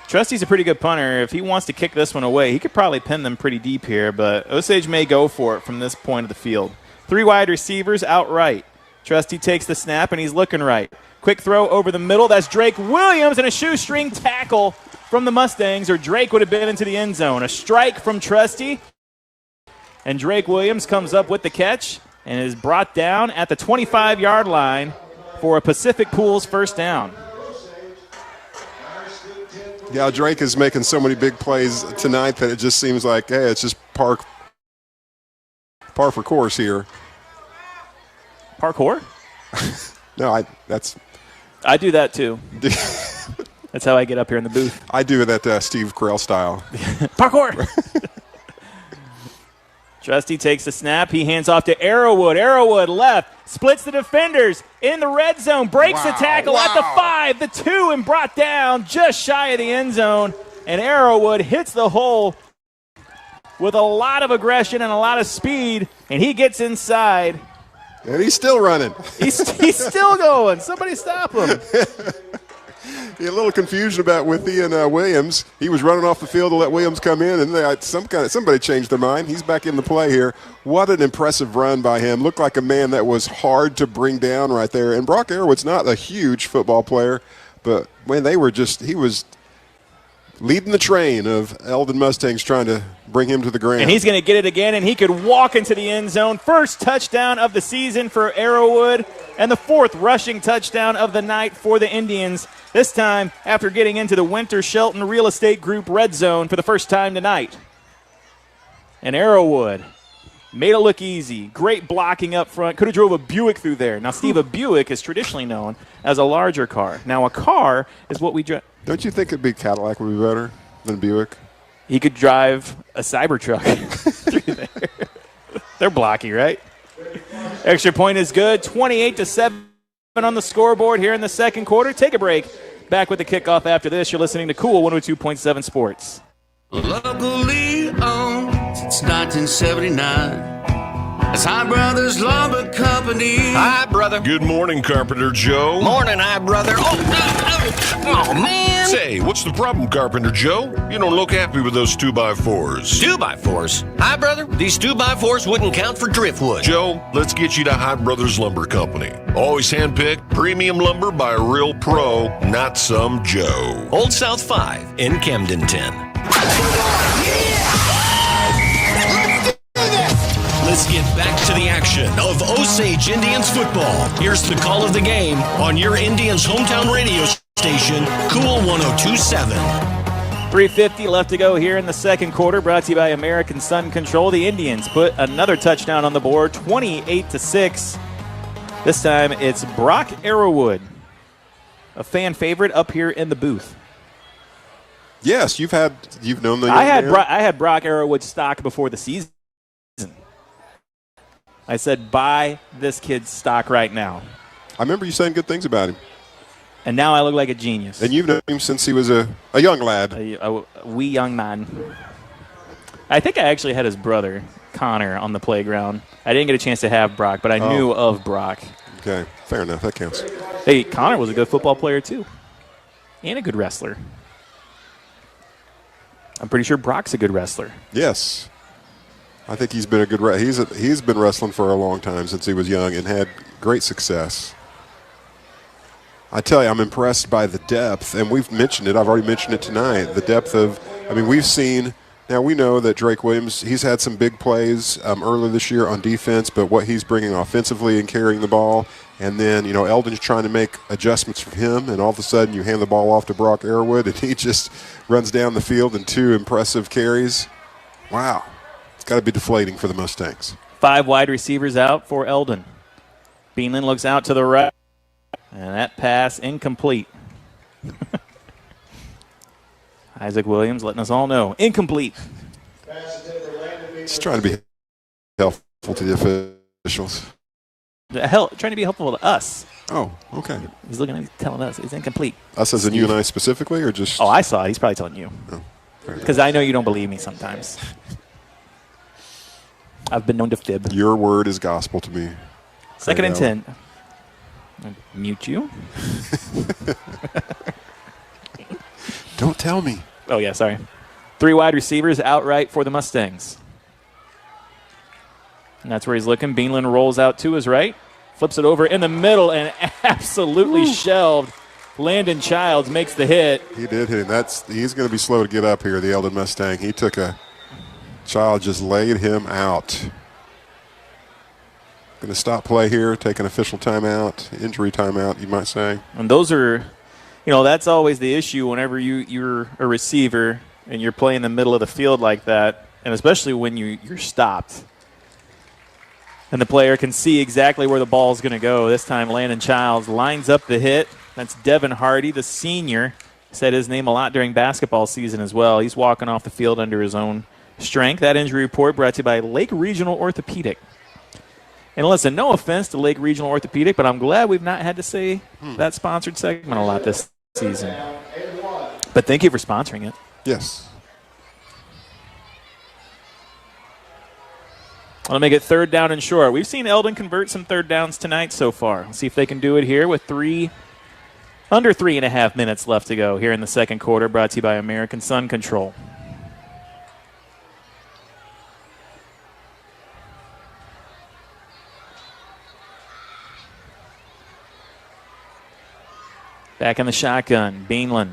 [SPEAKER 11] Trusty's a pretty good punter. If he wants to kick this one away, he could probably pin them pretty deep here, but Osage may go for it from this point of the field. 3 wide receivers out right. Trusty takes the snap, and he's looking right. Quick throw over the middle. That's Drake Williams, and a shoestring tackle from the Mustangs, or Drake would have been into the end zone. A strike from Trusty, and Drake Williams comes up with the catch and is brought down at the 25-yard line for a Pacific Pools first down.
[SPEAKER 12] Yeah, Drake is making so many big plays tonight that it just seems like, hey, it's just par for course here.
[SPEAKER 11] Parkour?
[SPEAKER 12] No,
[SPEAKER 11] I do that too. That's how I get up here in the booth.
[SPEAKER 12] I do that Steve Carell style.
[SPEAKER 11] Parkour! Trusty takes the snap. He hands off to Arrowwood. Arrowwood left. Splits the defenders in the red zone. Breaks the tackle at the 5, the 2, and brought down just shy of the end zone. And Arrowwood hits the hole with a lot of aggression and a lot of speed. And he gets inside.
[SPEAKER 12] And he's still running.
[SPEAKER 11] He's still going. Somebody stop him.
[SPEAKER 12] A little confusion about Withy and Williams. He was running off the field to let Williams come in, and somebody changed their mind. He's back in the play here. What an impressive run by him. Looked like a man that was hard to bring down right there. And Brock Arrowwood's not a huge football player, but when he was leading the train of Eldon Mustangs trying to bring him to the ground.
[SPEAKER 11] And he's going to get it again, and he could walk into the end zone. First touchdown of the season for Arrowwood, and the 4th rushing touchdown of the night for the Indians. This time after getting into the Winter Shelton Real Estate Group red zone for the first time tonight. And Arrowwood made it look easy. Great blocking up front. Could have drove a Buick through there. Now, Steve, a Buick is traditionally known as a larger car. Now, a car is what we drive.
[SPEAKER 12] Don't you think it'd be Cadillac would be better than Buick?
[SPEAKER 11] He could drive a Cybertruck through there. They're blocky, right? Extra point is good. 28-7 on the scoreboard here in the second quarter. Take a break. Back with the kickoff after this. You're listening to Cool 102.7 Sports.
[SPEAKER 13] Locally owned since 1979. It's Hi Brothers Lumber Company.
[SPEAKER 4] Hi, brother. Good morning, Carpenter Joe.
[SPEAKER 22] Morning, hi, brother. Oh, man.
[SPEAKER 4] Say, what's the problem, Carpenter Joe? You don't look happy with those 2x4s.
[SPEAKER 22] 2x4s? Hi, brother. These 2x4s wouldn't count for driftwood.
[SPEAKER 4] Joe, let's get you to Hi Brothers Lumber Company. Always hand-picked premium lumber by a real pro, not some Joe.
[SPEAKER 22] Old South 5 in Camdenton.
[SPEAKER 10] Let's get back to the action of Osage Indians football. Here's the call of the game on your Indians hometown radio Station, Cool 102.7.
[SPEAKER 11] 3:50 left to go here in the second quarter, brought to you by American Sun Control. The Indians put another touchdown on the board, 28-6. This time it's Brock Arrowwood, a fan favorite up here in the booth.
[SPEAKER 12] Yes, you've known the young
[SPEAKER 11] I had
[SPEAKER 12] man?
[SPEAKER 11] I had Brock Arrowwood stock before the season. I said, buy this kid's stock right now.
[SPEAKER 12] I remember you saying good things about him.
[SPEAKER 11] And now I look like a genius.
[SPEAKER 12] And you've known him since he was a young lad.
[SPEAKER 11] A wee young man. I think I actually had his brother, Connor, on the playground. I didn't get a chance to have Brock, but I knew of Brock.
[SPEAKER 12] Okay, fair enough. That counts.
[SPEAKER 11] Hey, Connor was a good football player, too. And a good wrestler. I'm pretty sure Brock's a good wrestler.
[SPEAKER 12] Yes. I think he's been a good he's been wrestling for a long time since he was young and had great success. I tell you, I'm impressed by the depth, and we've mentioned it. I've already mentioned it tonight. The depth of, we've seen, now we know that Drake Williams, he's had some big plays earlier this year on defense, but what he's bringing offensively and carrying the ball, and then, Eldon's trying to make adjustments for him, and all of a sudden you hand the ball off to Brock Arrowwood, and he just runs down the field in 2 impressive carries. Wow. It's got to be deflating for the Mustangs.
[SPEAKER 11] 5 wide receivers out for Eldon. Beanland looks out to the right. And that pass incomplete. Isaac Williams letting us all know. Incomplete.
[SPEAKER 12] Just trying to be helpful to the officials.
[SPEAKER 11] Trying to be helpful to us.
[SPEAKER 12] Oh, okay.
[SPEAKER 11] He's looking at telling us it's incomplete.
[SPEAKER 12] Us as in you and I specifically, or just?
[SPEAKER 11] Oh, I saw it. He's probably telling you. Because I know you don't believe me sometimes. I've been known to fib.
[SPEAKER 12] Your word is gospel to me.
[SPEAKER 11] Second and 10. Mute you.
[SPEAKER 12] Don't tell me.
[SPEAKER 11] Oh, yeah, sorry. 3 wide receivers outright for the Mustangs. And that's where he's looking. Beanland rolls out to his right. Flips it over in the middle and absolutely shelved. Landon Childs makes the hit.
[SPEAKER 12] He did hit him. He's going to be slow to get up here, the Eldon Mustang. He took Child just laid him out. Going to stop play here, take an official timeout, injury timeout, you might say.
[SPEAKER 11] And those are, that's always the issue whenever you're a receiver and you're playing in the middle of the field like that, and especially when you're stopped. And the player can see exactly where the ball is going to go. This time Landon Childs lines up the hit. That's Devin Hardy, the senior. Said his name a lot during basketball season as well. He's walking off the field under his own strength. That injury report brought to you by Lake Regional Orthopedic. And listen, no offense to Lake Regional Orthopedic, but I'm glad we've not had to say that sponsored segment a lot this season. But thank you for sponsoring it.
[SPEAKER 12] Yes.
[SPEAKER 11] I'll make it 3rd down and short. We've seen Eldon convert some 3rd downs tonight so far. Let's see if they can do it here with under 3.5 minutes left to go here in the second quarter, brought to you by American Sun Control. Back in the shotgun, Beanland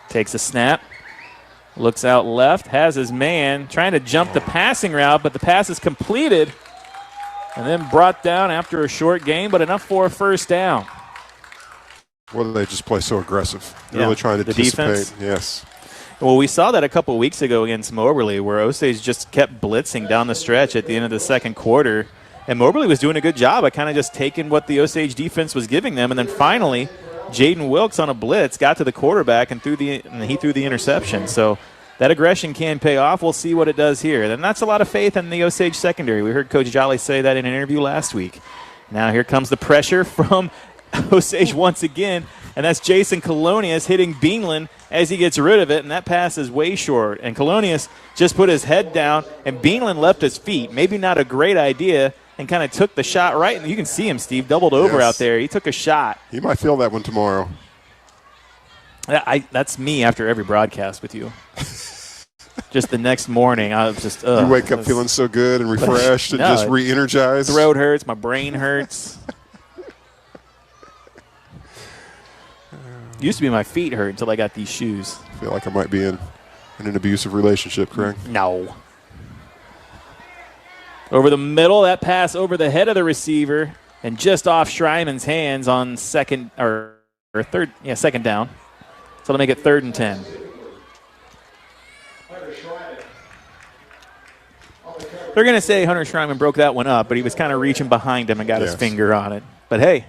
[SPEAKER 11] takes a snap, looks out left, has his man, trying to jump the passing route, but the pass is completed and then brought down after a short game, but enough for a 1st down.
[SPEAKER 12] Well, they just play so aggressive. They're really trying to anticipate.
[SPEAKER 11] Defense.
[SPEAKER 12] Yes.
[SPEAKER 11] Well, we saw that a couple weeks ago against Moberly, where Osage just kept blitzing down the stretch at the end of the second quarter, and Moberly was doing a good job of kind of just taking what the Osage defense was giving them, and then finally Jaden Wilkes on a blitz got to the quarterback and he threw the interception. So that aggression can pay off. We'll see what it does here. And that's a lot of faith in the Osage secondary. We heard Coach Jolly say that in an interview last week. Now here comes the pressure from Osage once again, and that's Jason Colonius hitting Beanland as he gets rid of it, and that pass is way short. And Colonius just put his head down, and Beanland left his feet. Maybe not a great idea, and kind of took the shot right. And you can see him, Steve, doubled over out there. He took a shot.
[SPEAKER 12] He might feel that one tomorrow.
[SPEAKER 11] That's me after every broadcast with you. Just the next morning, I was just,
[SPEAKER 12] you wake up feeling so good and refreshed and just re-energized.
[SPEAKER 11] Throat hurts, my brain hurts. Used to be my feet hurt until I got these shoes.
[SPEAKER 12] I feel like I might be in an abusive relationship, Craig.
[SPEAKER 11] No. Over the middle, that pass over the head of the receiver and just off Schreiman's hands on second down. So they'll make it 3rd and 10. They're going to say Hunter Schreiman broke that one up, but he was kind of reaching behind him and got his finger on it. But, hey,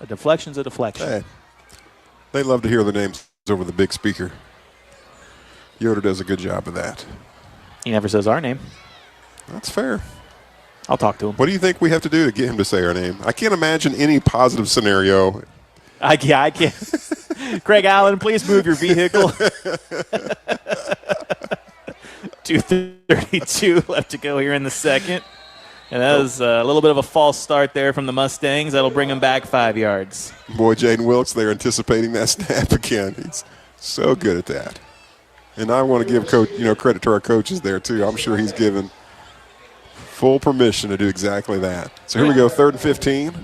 [SPEAKER 11] a deflection's a deflection.
[SPEAKER 12] Hey, they love to hear the names over the big speaker. Yoder does a good job of that.
[SPEAKER 11] He never says our name.
[SPEAKER 12] That's fair.
[SPEAKER 11] I'll talk to him.
[SPEAKER 12] What do you think we have to do to get him to say our name? I can't imagine any positive scenario.
[SPEAKER 11] I can't. Craig Allen, please move your vehicle. 2:32 left to go here in the second. And that was a little bit of a false start there from the Mustangs. That'll bring them back 5 yards.
[SPEAKER 12] Boy, Jaden Wilkes, they're anticipating that snap again. He's so good at that. And I want to give credit to our coaches there, too. I'm sure he's given full permission to do exactly that. So here we go, 3rd and 15.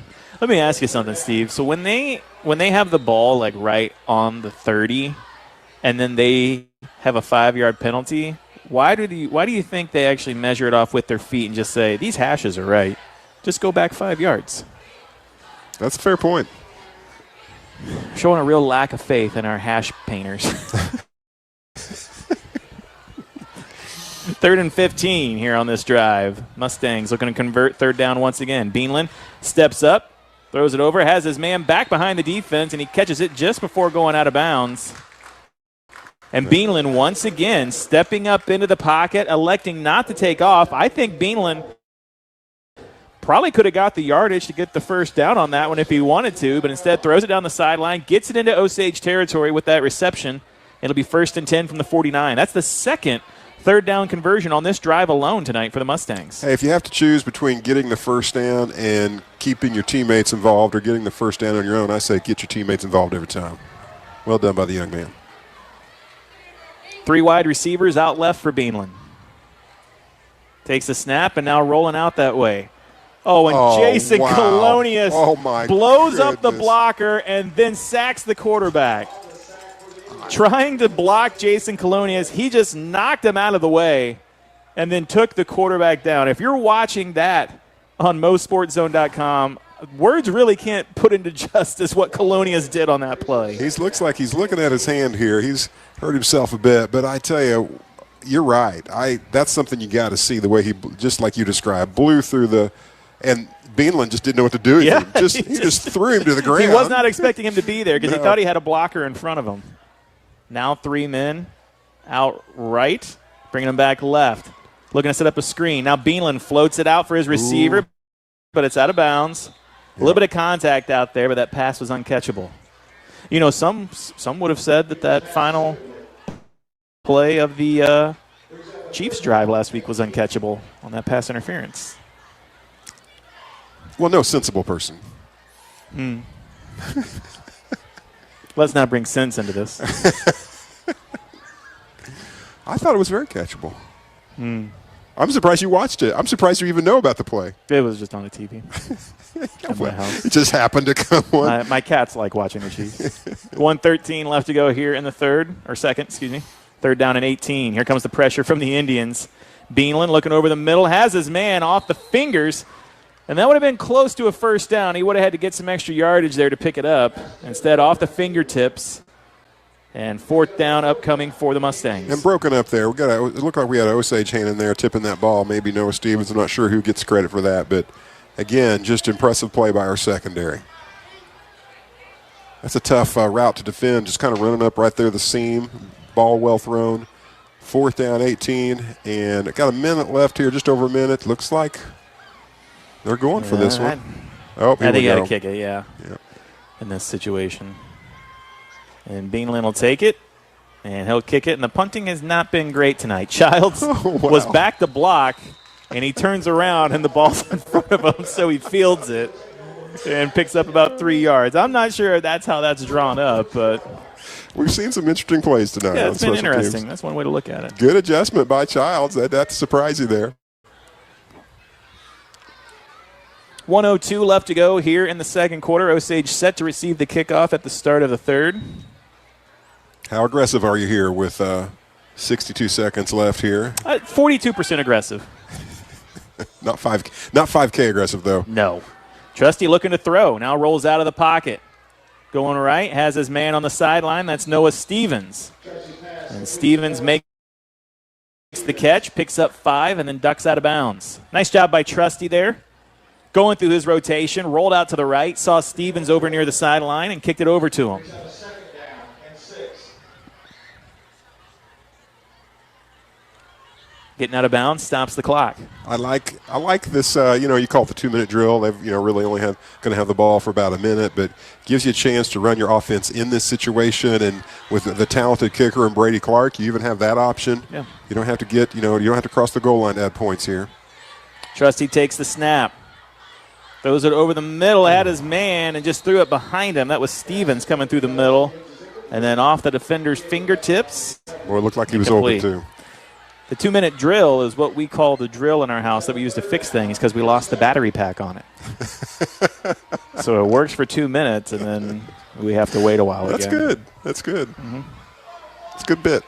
[SPEAKER 11] Let me ask you something, Steve. So when they have the ball like right on the 30 and then they have a 5-yard penalty, why do you think they actually measure it off with their feet and just say, these hashes are right, just go back 5 yards?
[SPEAKER 12] That's a fair point.
[SPEAKER 11] Showing a real lack of faith in our hash painters. 3rd and 15 here on this drive. Mustangs looking to convert 3rd down once again. Beanland steps up, throws it over, has his man back behind the defense, and he catches it just before going out of bounds. And Beanland once again stepping up into the pocket, electing not to take off. I think Beanland probably could have got the yardage to get the first down on that one if he wanted to, but instead throws it down the sideline, gets it into Osage territory with that reception. It'll be 1st and 10 from the 49. That's the second 3rd down conversion on this drive alone tonight for the Mustangs.
[SPEAKER 12] Hey, if you have to choose between getting the first down and keeping your teammates involved or getting the first down on your own, I say get your teammates involved every time. Well done by the young man.
[SPEAKER 11] 3 wide receivers out left for Beanland. Takes a snap and now rolling out that way. Oh, and Jason Colonius blows up the blocker and then sacks the quarterback. Trying to block Jason Colonius, he just knocked him out of the way and then took the quarterback down. If you're watching that on MoSportsZone.com, words really can't put into justice what Colonius did on that play.
[SPEAKER 12] He looks like he's looking at his hand here. He's hurt himself a bit, but I tell you, you're right. That's something you got to see, the way he, just like you described, blew through the – and Beanland just didn't know what to do with him. He just threw him to the ground.
[SPEAKER 11] He was not expecting him to be there because he thought he had a blocker in front of him. Now 3 men out right, bringing him back left. Looking to set up a screen. Now Beanland floats it out for his receiver, but it's out of bounds. A little bit of contact out there, but that pass was uncatchable. You know, some would have said that final play of the Chiefs drive last week was uncatchable on that pass interference.
[SPEAKER 12] Well, no sensible person.
[SPEAKER 11] Let's not bring sense into this.
[SPEAKER 12] I thought it was very catchable. I'm surprised you watched it. I'm surprised you even know about the play.
[SPEAKER 11] It was just on the TV. At my house.
[SPEAKER 12] It just happened to come on.
[SPEAKER 11] My cats like watching the Chiefs. 1:13 left to go here in the second. 3rd down and 18. Here comes the pressure from the Indians. Beanland looking over the middle, has his man off the fingers, and that would have been close to a first down. He would have had to get some extra yardage there to pick it up. Instead, off the fingertips. And 4th down upcoming for the Mustangs.
[SPEAKER 12] And broken up there. It looked like we had an Osage hand in there tipping that ball. Maybe Noah Stevens. I'm not sure who gets credit for that. But, again, just impressive play by our secondary. That's a tough route to defend. Just kind of running up right there the seam. Ball well thrown. 4th down, 18. And got a minute left here, just over a minute. Looks like they're going for this one.
[SPEAKER 11] I think you got to kick it, in this situation. And Beanland will take it, and he'll kick it. And the punting has not been great tonight. Childs was back to block, and he turns around, and the ball's in front of him, so he fields it and picks up about 3 yards. I'm not sure that's how that's drawn up, but
[SPEAKER 12] we've seen some interesting plays tonight.
[SPEAKER 11] Yeah, it's
[SPEAKER 12] on
[SPEAKER 11] been
[SPEAKER 12] special
[SPEAKER 11] interesting.
[SPEAKER 12] teams.
[SPEAKER 11] That's one way to look at it.
[SPEAKER 12] Good adjustment by Childs. That surprised you there.
[SPEAKER 11] 1:02 left to go here in the second quarter. Osage set to receive the kickoff at the start of the third.
[SPEAKER 12] How aggressive are you here with 62 seconds left here?
[SPEAKER 11] 42% aggressive.
[SPEAKER 12] Not 5K aggressive, though.
[SPEAKER 11] No. Trusty looking to throw. Now rolls out of the pocket. going right, has his man on the sideline. That's Noah Stevens. And Stevens makes the catch, picks up 5, and then ducks out of bounds. Nice job by Trusty there. Going through his rotation, rolled out to the right, saw Stevens over near the sideline, and kicked it over to him. Getting out of bounds, stops the clock.
[SPEAKER 12] I like this. You call it the 2-minute drill. They've really only going to have the ball for about a minute, but gives you a chance to run your offense in this situation. And with the talented kicker and Brady Clark, you even have that option.
[SPEAKER 11] Yeah.
[SPEAKER 12] You don't have to you don't have to cross the goal line to add points here.
[SPEAKER 11] Trusty takes the snap, throws it over the middle at his man, and just threw it behind him. That was Stevens coming through the middle, and then off the defender's fingertips.
[SPEAKER 12] Well, it looked like he was open too.
[SPEAKER 11] The 2-minute drill is what we call the drill in our house that we use to fix things because we lost the battery pack on it. So it works for 2 minutes, and then we have to wait a while
[SPEAKER 12] That's
[SPEAKER 11] again.
[SPEAKER 12] Good. That's good.
[SPEAKER 11] Mm-hmm.
[SPEAKER 12] It's a good bit.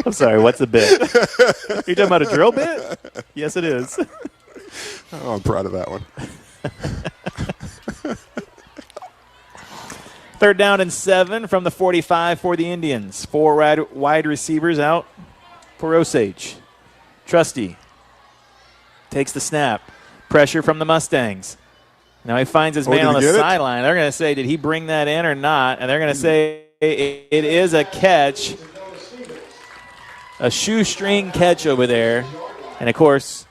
[SPEAKER 11] I'm sorry, what's a bit? You talking about a drill bit? Yes, it is.
[SPEAKER 12] Oh, I'm proud of that one.
[SPEAKER 11] 3rd down and 7 from the 45 for the Indians. 4 wide receivers out for Osage. Trusty takes the snap. Pressure from the Mustangs. Now he finds his man on the sideline. They're going to say, did he bring that in or not? And they're going to say it is a catch. A shoestring catch over there. And, of course,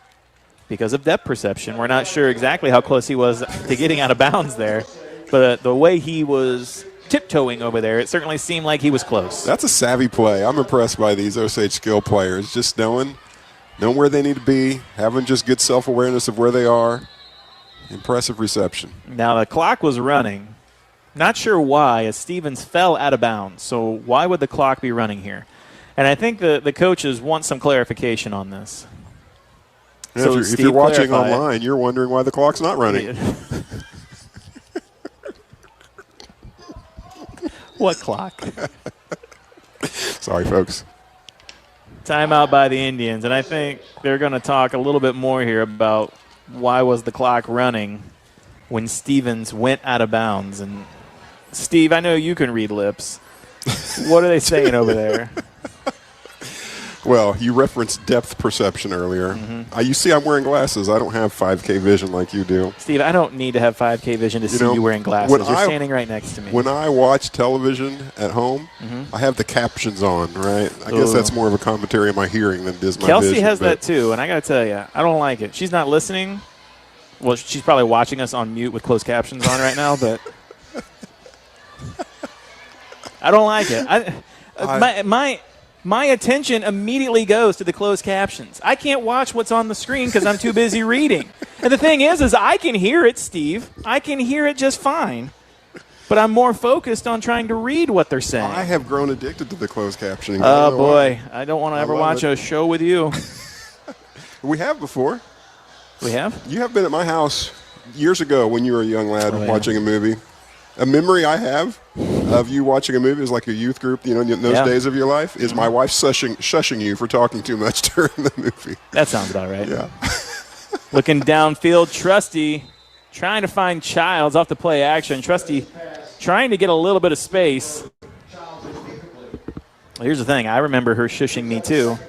[SPEAKER 11] because of depth perception, we're not sure exactly how close he was to getting out of bounds there. But the way he was tiptoeing over there, it certainly seemed like he was close.
[SPEAKER 12] That's a savvy play. I'm impressed by these Osage skill players. Just knowing where they need to be, having just good self-awareness of where they are. Impressive reception.
[SPEAKER 11] Now the clock was running. Not sure why, as Stevens fell out of bounds. So why would the clock be running here? And I think the coaches want some clarification on this.
[SPEAKER 12] Yeah,
[SPEAKER 11] so
[SPEAKER 12] if you're watching online, you're wondering why the clock's not running.
[SPEAKER 11] What clock?
[SPEAKER 12] Sorry, folks.
[SPEAKER 11] Timeout by the Indians, and I think they're going to talk a little bit more here about why was the clock running when Stevens went out of bounds. And, Steve, I know you can read lips. What are they saying over there?
[SPEAKER 12] Well, you referenced depth perception earlier.
[SPEAKER 11] Mm-hmm.
[SPEAKER 12] You see I'm wearing glasses. I don't have 5K vision like you do.
[SPEAKER 11] Steve, I don't need to have 5K vision to see you wearing glasses. You're standing right next to me.
[SPEAKER 12] When I watch television at home, I have the captions on, right? I guess that's more of a commentary on my hearing than it is my vision.
[SPEAKER 11] Kelsey has that too, and I got to tell you, I don't like it. She's not listening. Well, she's probably watching us on mute with closed captions on right now, but I don't like it. My attention immediately goes to the closed captions. I can't watch what's on the screen because I'm too busy reading. And the thing is I can hear it, Steve. I can hear it just fine. But I'm more focused on trying to read what they're saying.
[SPEAKER 12] I have grown addicted to the closed captioning.
[SPEAKER 11] Oh, boy. I don't want to ever watch a show with you.
[SPEAKER 12] We have before.
[SPEAKER 11] We have?
[SPEAKER 12] You have been at my house years ago when you were a young lad watching a movie. A memory I have of you watching a movie is like a youth group, in those days of your life, is my wife shushing you for talking too much during the movie.
[SPEAKER 11] That sounds about right.
[SPEAKER 12] Yeah.
[SPEAKER 11] Looking downfield, Trusty trying to find Childs off the play action. Trusty trying to get a little bit of space. Well, here's the thing. I remember her shushing me too.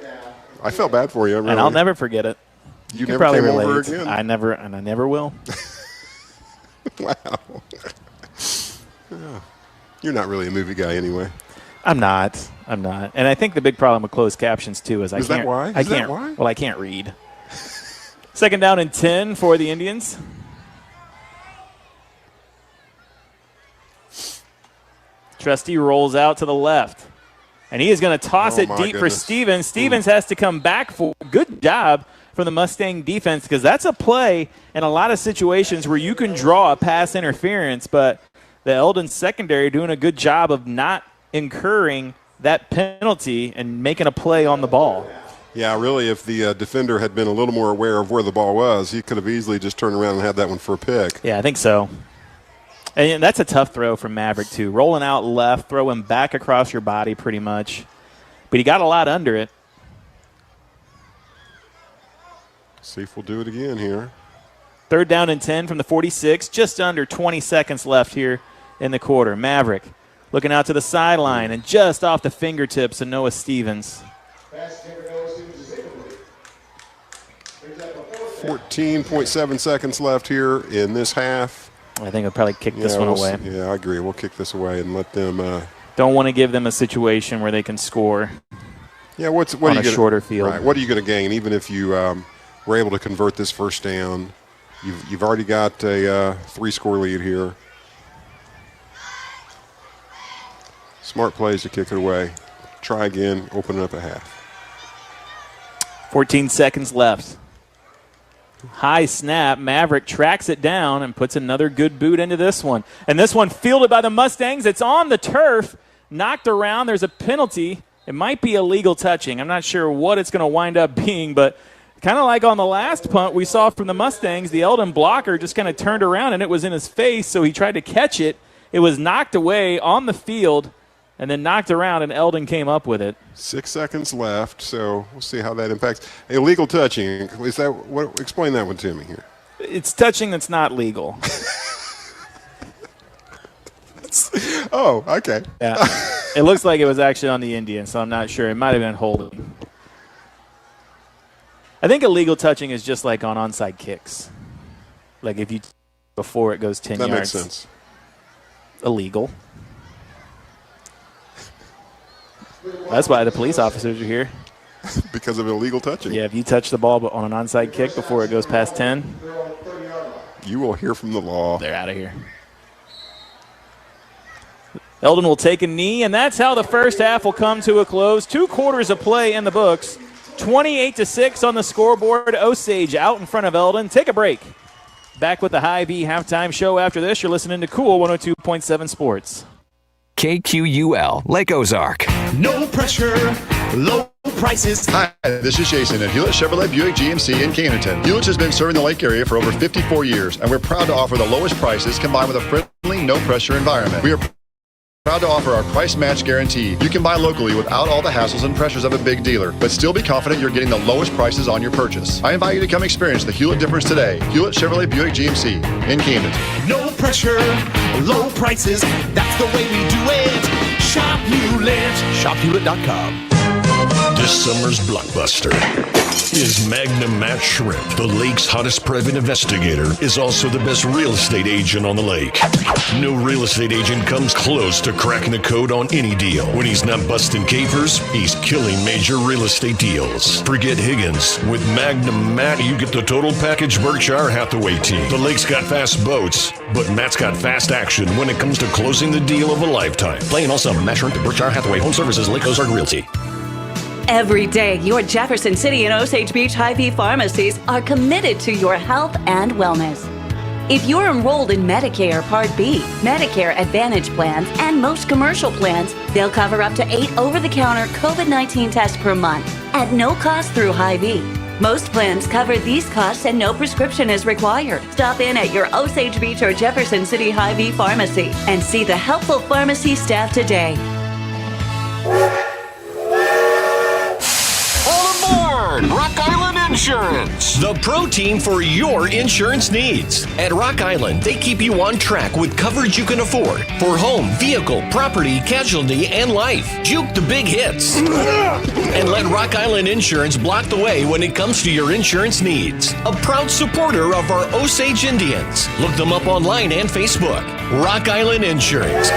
[SPEAKER 12] I felt bad for you. Really.
[SPEAKER 11] And I'll never forget it.
[SPEAKER 12] You
[SPEAKER 11] can
[SPEAKER 12] never
[SPEAKER 11] probably
[SPEAKER 12] came
[SPEAKER 11] relate.
[SPEAKER 12] over again.
[SPEAKER 11] I never will.
[SPEAKER 12] Wow. Yeah. You're not really a movie guy anyway.
[SPEAKER 11] I'm not. And I think the big problem with closed captions too is I can't.
[SPEAKER 12] That why?
[SPEAKER 11] Is that why? Well, I can't read. 2nd down and 10 for the Indians. Trusty rolls out to the left. And he is going to toss it deep for Stevens. Stevens has to come back for good job from the Mustang defense because that's a play in a lot of situations where you can draw a pass interference, but the Eldon secondary doing a good job of not incurring that penalty and making a play on the ball.
[SPEAKER 12] Yeah, really, if the defender had been a little more aware of where the ball was, he could have easily just turned around and had that one for a pick.
[SPEAKER 11] Yeah, I think so. And that's a tough throw from Maverick, too. Rolling out left, throwing back across your body pretty much. But he got a lot under it.
[SPEAKER 12] See if we'll do it again here.
[SPEAKER 11] 3rd down and 10 from the 46. Just under 20 seconds left here in the quarter. Maverick looking out to the sideline and just off the fingertips of Noah Stevens.
[SPEAKER 12] 14.7 seconds left here in this half.
[SPEAKER 11] I think I'll probably kick this one away.
[SPEAKER 12] Yeah, I agree. We'll kick this away and let them.
[SPEAKER 11] Don't want to give them a situation where they can score.
[SPEAKER 12] Yeah, what
[SPEAKER 11] on
[SPEAKER 12] are you
[SPEAKER 11] a shorter field?
[SPEAKER 12] Right. What are you going to gain? Even if you were able to convert this first down, you've already got a 3-score lead here. Smart plays to kick it away. Try again. Open it up at half.
[SPEAKER 11] 14 seconds left. High snap. Maverick tracks it down and puts another good boot into this one. And this one fielded by the Mustangs. It's on the turf. Knocked around. There's a penalty. It might be illegal touching. I'm not sure what it's going to wind up being, but kind of like on the last punt we saw from the Mustangs, the Eldon blocker just kind of turned around and it was in his face, so he tried to catch it. It was knocked away on the field and then knocked around, and Eldon came up with it.
[SPEAKER 12] 6 seconds left, so we'll see how that impacts. Illegal touching, is that what? Explain that one to me here.
[SPEAKER 11] It's touching that's not legal.
[SPEAKER 12] Oh, okay.
[SPEAKER 11] Yeah. It looks like it was actually on the Indians, so I'm not sure. It might have been holding. I think illegal touching is just like on onside kicks. Like if you before it goes 10 yards.
[SPEAKER 12] That makes sense.
[SPEAKER 11] Illegal. That's why the police officers are here.
[SPEAKER 12] Because of illegal touching.
[SPEAKER 11] Yeah, if you touch the ball on an onside kick before it goes past 10.
[SPEAKER 12] You will hear from the law.
[SPEAKER 11] They're out of here. Eldon will take a knee, and that's how the first half will come to a close. 2 quarters of play in the books. 28-6 on the scoreboard. Osage out in front of Eldon. Take a break. Back with the Hy-Vee halftime show after this. You're listening to Cool 102.7 Sports.
[SPEAKER 9] KQUL, Lake Ozark.
[SPEAKER 10] No pressure, low prices.
[SPEAKER 5] Hi, this is Jason at Hewlett Chevrolet Buick GMC in Canterton. Hewlett has been serving the Lake area for over 54 years, and we're proud to offer the lowest prices combined with a friendly, no-pressure environment. We are proud to offer our price match guarantee. You can buy locally without all the hassles and pressures of a big dealer, but still be confident you're getting the lowest prices on your purchase. I invite you to come experience the Hewlett difference today. Hewlett Chevrolet Buick GMC in Camden.
[SPEAKER 10] No pressure, low prices. That's the way we do it. Shop Hewlett. ShopHewlett.com.
[SPEAKER 4] This summer's blockbuster is Magnum Matt Shrimp. The lake's hottest private investigator is also the best real estate agent on the lake. No real estate agent comes close to cracking the code on any deal. When he's not busting capers, he's killing major real estate deals. Forget Higgins. With Magnum Matt, you get the total package Berkshire Hathaway team. The lake's got fast boats, but Matt's got fast action when it comes to closing the deal of a lifetime. Playing all summer, Matt Shrimp at Berkshire Hathaway Home Services, Lake Ozark Realty.
[SPEAKER 20] Every day, your Jefferson City and Osage Beach Hy-Vee pharmacies are committed to your health and wellness. If you're enrolled in Medicare Part B, Medicare Advantage plans, and most commercial plans, they'll cover up to 8 over-the-counter COVID-19 tests per month at no cost through Hy-Vee. Most plans cover these costs and no prescription is required. Stop in at your Osage Beach or Jefferson City Hy-Vee pharmacy and see the helpful pharmacy staff today.
[SPEAKER 10] Rock Island Insurance, the pro team for your insurance needs. At Rock Island, they keep you on track with coverage you can afford for home, vehicle, property, casualty, and life. Juke the big hits. And let Rock Island Insurance block the way when it comes to your insurance needs. A proud supporter of our Osage Indians. Look them up online and Facebook. Rock Island Insurance,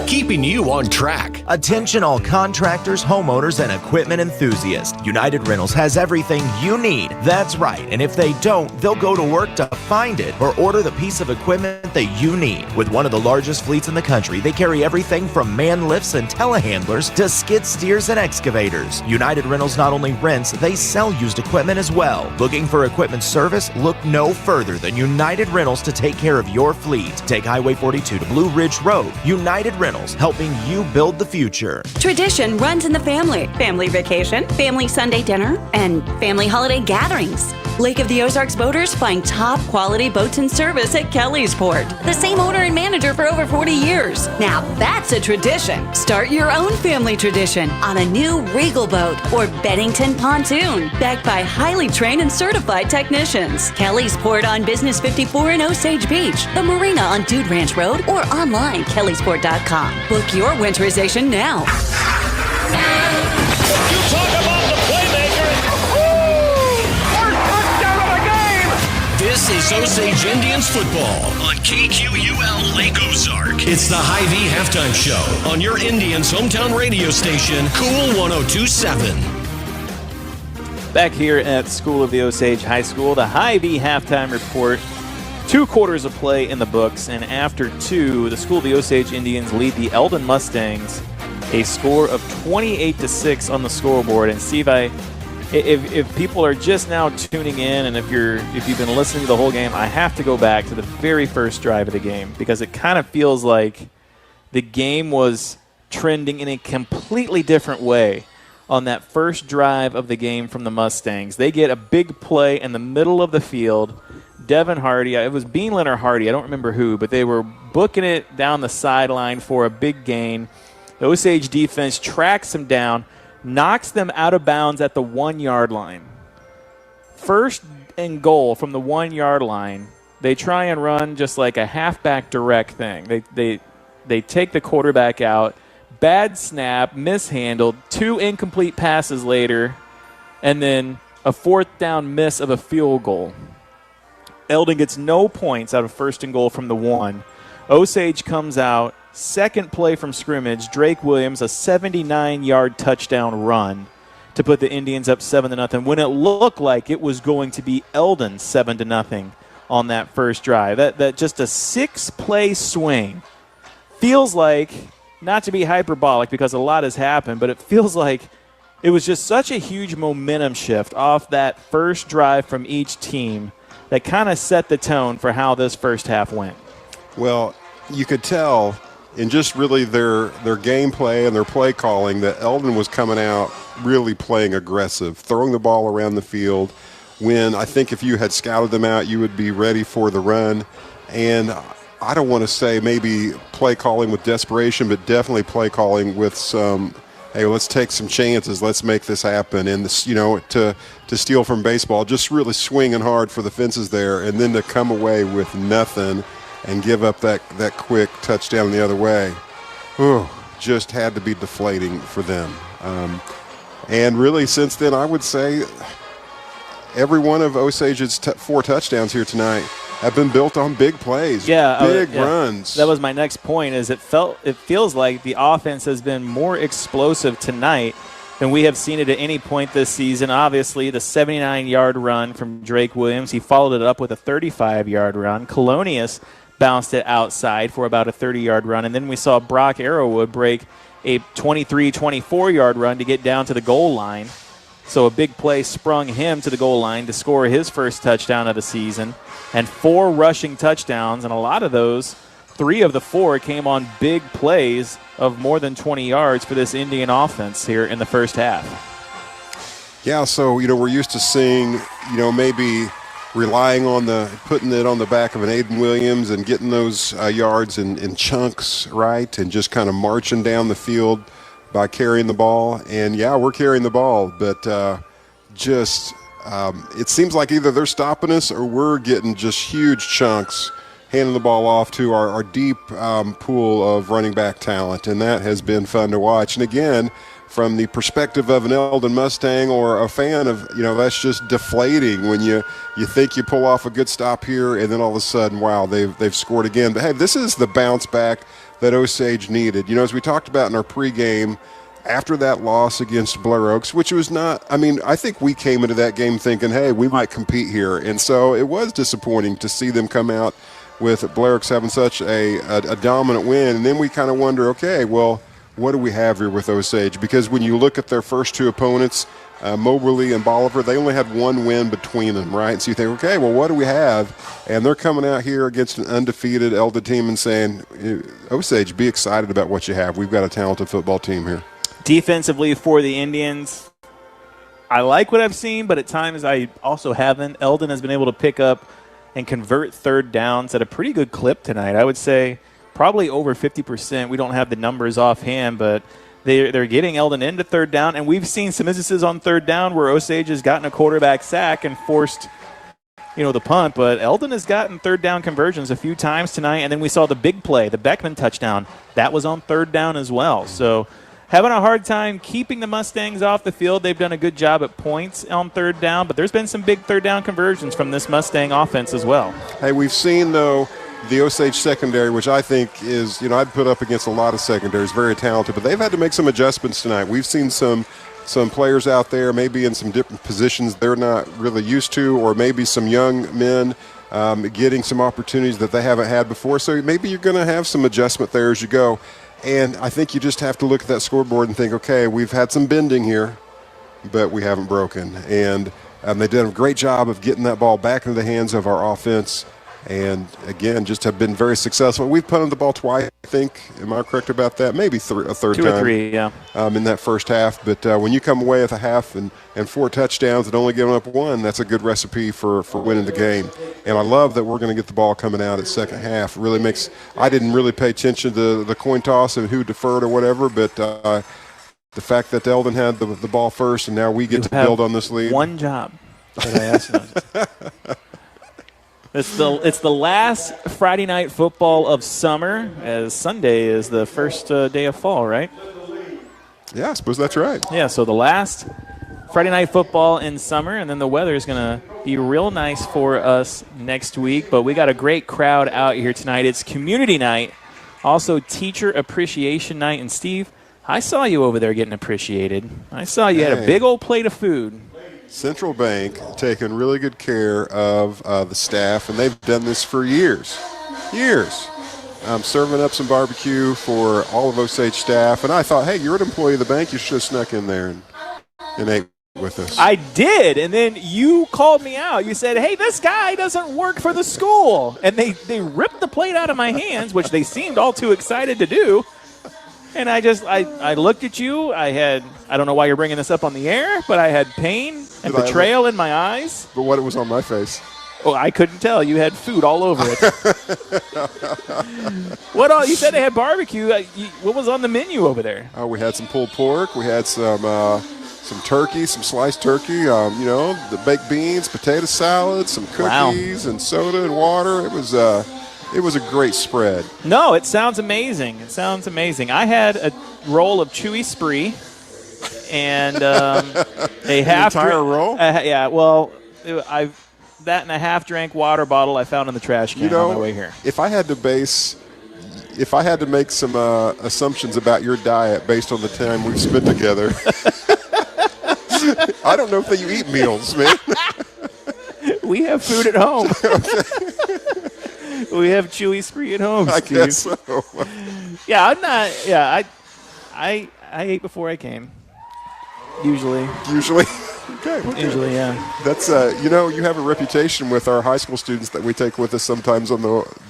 [SPEAKER 10] keeping you on track.
[SPEAKER 6] Attention all contractors, homeowners, and equipment enthusiasts. United Rentals has everything you need. That's right. And if they don't, they'll go to work to find it or order the piece of equipment that you need. With one of the largest fleets in the country, they carry everything from man lifts and telehandlers to skid steers and excavators. United Rentals not only rents, they sell used equipment as well. Looking for equipment service? Look no further than United Rentals to take care of your fleet. Take Highway 42 to Blue Ridge Road. United Rentals. Reynolds, helping you build the future.
[SPEAKER 20] Tradition runs in the family. Family vacation, family Sunday dinner, and family holiday gatherings. Lake of the Ozarks boaters find top quality boats and service at Kelly's Port. The same owner and manager for over 40 years. Now that's a tradition. Start your own family tradition on a new Regal boat or Bennington pontoon, backed by highly trained and certified technicians. Kelly's Port on Business 54 in Osage Beach, the marina on Dude Ranch Road, or online kellysport.com. Book your winterization now.
[SPEAKER 10] You talk about the playmaker. First touchdown of the game. This is Osage Indians football on KQUL Lake Ozark. It's the Hy-Vee halftime show on your Indians' hometown radio station, Cool 102.7.
[SPEAKER 11] Back here at School of the Osage High School, the Hy-Vee halftime report. 2 quarters of play in the books, and after 2, the School of the Osage Indians lead the Eldon Mustangs a score of 28-6 on the scoreboard. And Steve, if people are just now tuning in, and if you've been listening to the whole game, I have to go back to the very first drive of the game, because it kind of feels like the game was trending in a completely different way on that first drive of the game from the Mustangs. They get a big play in the middle of the field. Devin Hardy, it was Beanland or Hardy, I don't remember who, but they were booking it down the sideline for a big gain. The Osage defense tracks them down, knocks them out of bounds at the 1-yard line. First and goal from the 1-yard line, they try and run just like a halfback direct thing. They take the quarterback out. Bad snap, mishandled, 2 incomplete passes later, and then a 4th down miss of a field goal. Eldon gets no points out of first and goal from the 1. Osage comes out, second play from scrimmage, Drake Williams, a 79-yard touchdown run to put the Indians up 7-0, when it looked like it was going to be Eldon 7-0 on that first drive. That just a 6-play swing feels like, not to be hyperbolic because a lot has happened, but it feels like it was just such a huge momentum shift off that first drive from each team that kind of set the tone for how this first half went.
[SPEAKER 12] Well, you could tell in just really their gameplay and their play calling that Eldon was coming out really playing aggressive, throwing the ball around the field, when I think if you had scouted them out, you would be ready for the run. And I don't want to say maybe play calling with desperation, but definitely play calling with some, hey, let's take some chances, let's make this happen. And this, to steal from baseball, just really swinging hard for the fences there, and then to come away with nothing and give up that quick touchdown the other way. Just had to be deflating for them. And really since then, I would say every one of Osage's 4 touchdowns here tonight have been built on big plays, big runs.
[SPEAKER 11] That was my next point. Is it feels like the offense has been more explosive tonight than we have seen it at any point this season. Obviously, the 79-yard run from Drake Williams, he followed it up with a 35-yard run. Colonius bounced it outside for about a 30-yard run, and then we saw Brock Arrowwood break a 23-24-yard run to get down to the goal line. So a big play sprung him to the goal line to score his first touchdown of the season, and 4 rushing touchdowns, and a lot of those, 3 of the 4 came on big plays of more than 20 yards for this Indian offense here in the first half.
[SPEAKER 12] Yeah, so, we're used to seeing, maybe relying on putting it on the back of an Aiden Williams and getting those yards in chunks, right, and just kind of marching down the field by carrying the ball. And, yeah, we're carrying the ball, but it seems like either they're stopping us or we're getting just huge chunks, handing the ball off to our deep pool of running back talent, and that has been fun to watch. And, again, from the perspective of an Eldon Mustang or a fan of, that's just deflating when you think you pull off a good stop here and then all of a sudden, wow, they've scored again. But, hey, this is the bounce back that Osage needed. As we talked about in our pregame, after that loss against Blair Oaks, which was not, I think we came into that game thinking, hey, we might compete here. And so it was disappointing to see them come out with Blair Oaks having such a dominant win. And then we kind of wonder, okay, well, what do we have here with Osage? Because when you look at their first two opponents, Moberly and Bolivar, they only had one win between them, right? So you think, okay, well, what do we have? And they're coming out here against an undefeated Eldon team and saying, Osage, be excited about what you have. We've got a talented football team here.
[SPEAKER 11] Defensively for the Indians, I like what I've seen, but at times I also haven't. Eldon has been able to pick up and convert third downs at a pretty good clip tonight. I would say probably over 50%. We don't have the numbers offhand, but they're getting Eldon into third down, and we've seen some instances on third down where Osage has gotten a quarterback sack and forced, the punt, but Eldon has gotten third down conversions a few times tonight, and then we saw the big play, the Beckman touchdown. That was on third down as well. So having a hard time keeping the Mustangs off the field. They've done a good job at points on third down, but there's been some big third down conversions from this Mustang offense as well.
[SPEAKER 12] Hey, we've seen, though, the Osage secondary, which I think is, I'd put up against a lot of secondaries, very talented, but they've had to make some adjustments tonight. We've seen some players out there maybe in some different positions they're not really used to, or maybe some young men getting some opportunities that they haven't had before. So maybe you're going to have some adjustment there as you go. And I think you just have to look at that scoreboard and think, okay, we've had some bending here, but we haven't broken. And they did a great job of getting that ball back into the hands of our offense. And, again, just have been very successful. We've punted the ball twice, I think. Am I correct about that? Maybe a third time.
[SPEAKER 11] 2 or 3, yeah.
[SPEAKER 12] In that first half. But when you come away with a half and 4 touchdowns and only giving up 1, that's a good recipe for winning the game. And I love that we're going to get the ball coming out at second half. It really makes – I didn't really pay attention to the coin toss and who deferred or whatever, but the fact that Eldon had the ball first and now we get to build on this lead.
[SPEAKER 11] One job that I asked him. It's the last Friday night football of summer, as Sunday is the first day of fall, right?
[SPEAKER 12] Yeah, I suppose that's right.
[SPEAKER 11] Yeah, so the last Friday night football in summer, and then the weather is going to be real nice for us next week. But we got a great crowd out here tonight. It's community night, also teacher appreciation night. And, Steve, I saw you over there getting appreciated. I saw you had a big old plate of food.
[SPEAKER 12] Central Bank taking really good care of the staff, and they've done this for years. Serving up some barbecue for all of Osage staff, and I thought, hey, you're an employee of the bank, you should have snuck in there and ate with us.
[SPEAKER 11] I did, and then you called me out. You said, hey, this guy doesn't work for the school, and they ripped the plate out of my hands, which they seemed all too excited to do. And I looked at you. I don't know why you're bringing this up on the air, but I had pain and betrayal in my eyes.
[SPEAKER 12] But what it was on my face?
[SPEAKER 11] Oh, I couldn't tell. You had food all over it. What all? You said they had barbecue. What was on the menu over there?
[SPEAKER 12] Oh, we had some pulled pork. We had some turkey, some sliced turkey. The baked beans, potato salad, some cookies, and soda and water. It was a great spread.
[SPEAKER 11] No, it sounds amazing. I had a roll of chewy spree and a half
[SPEAKER 12] entire roll.
[SPEAKER 11] Yeah, well, that and a half-drank water bottle I found in the trash can on my way here.
[SPEAKER 12] If I had to make some assumptions about your diet based on the time we've spent together, I don't know if you eat meals, man.
[SPEAKER 11] We have food at home. We have chewy spree at home, Steve.
[SPEAKER 12] I guess so.
[SPEAKER 11] Yeah, I'm not. Yeah, I ate before I came. Usually.
[SPEAKER 12] Okay.
[SPEAKER 11] Usually, yeah.
[SPEAKER 12] That's you have a reputation with our high school students that we take with us sometimes on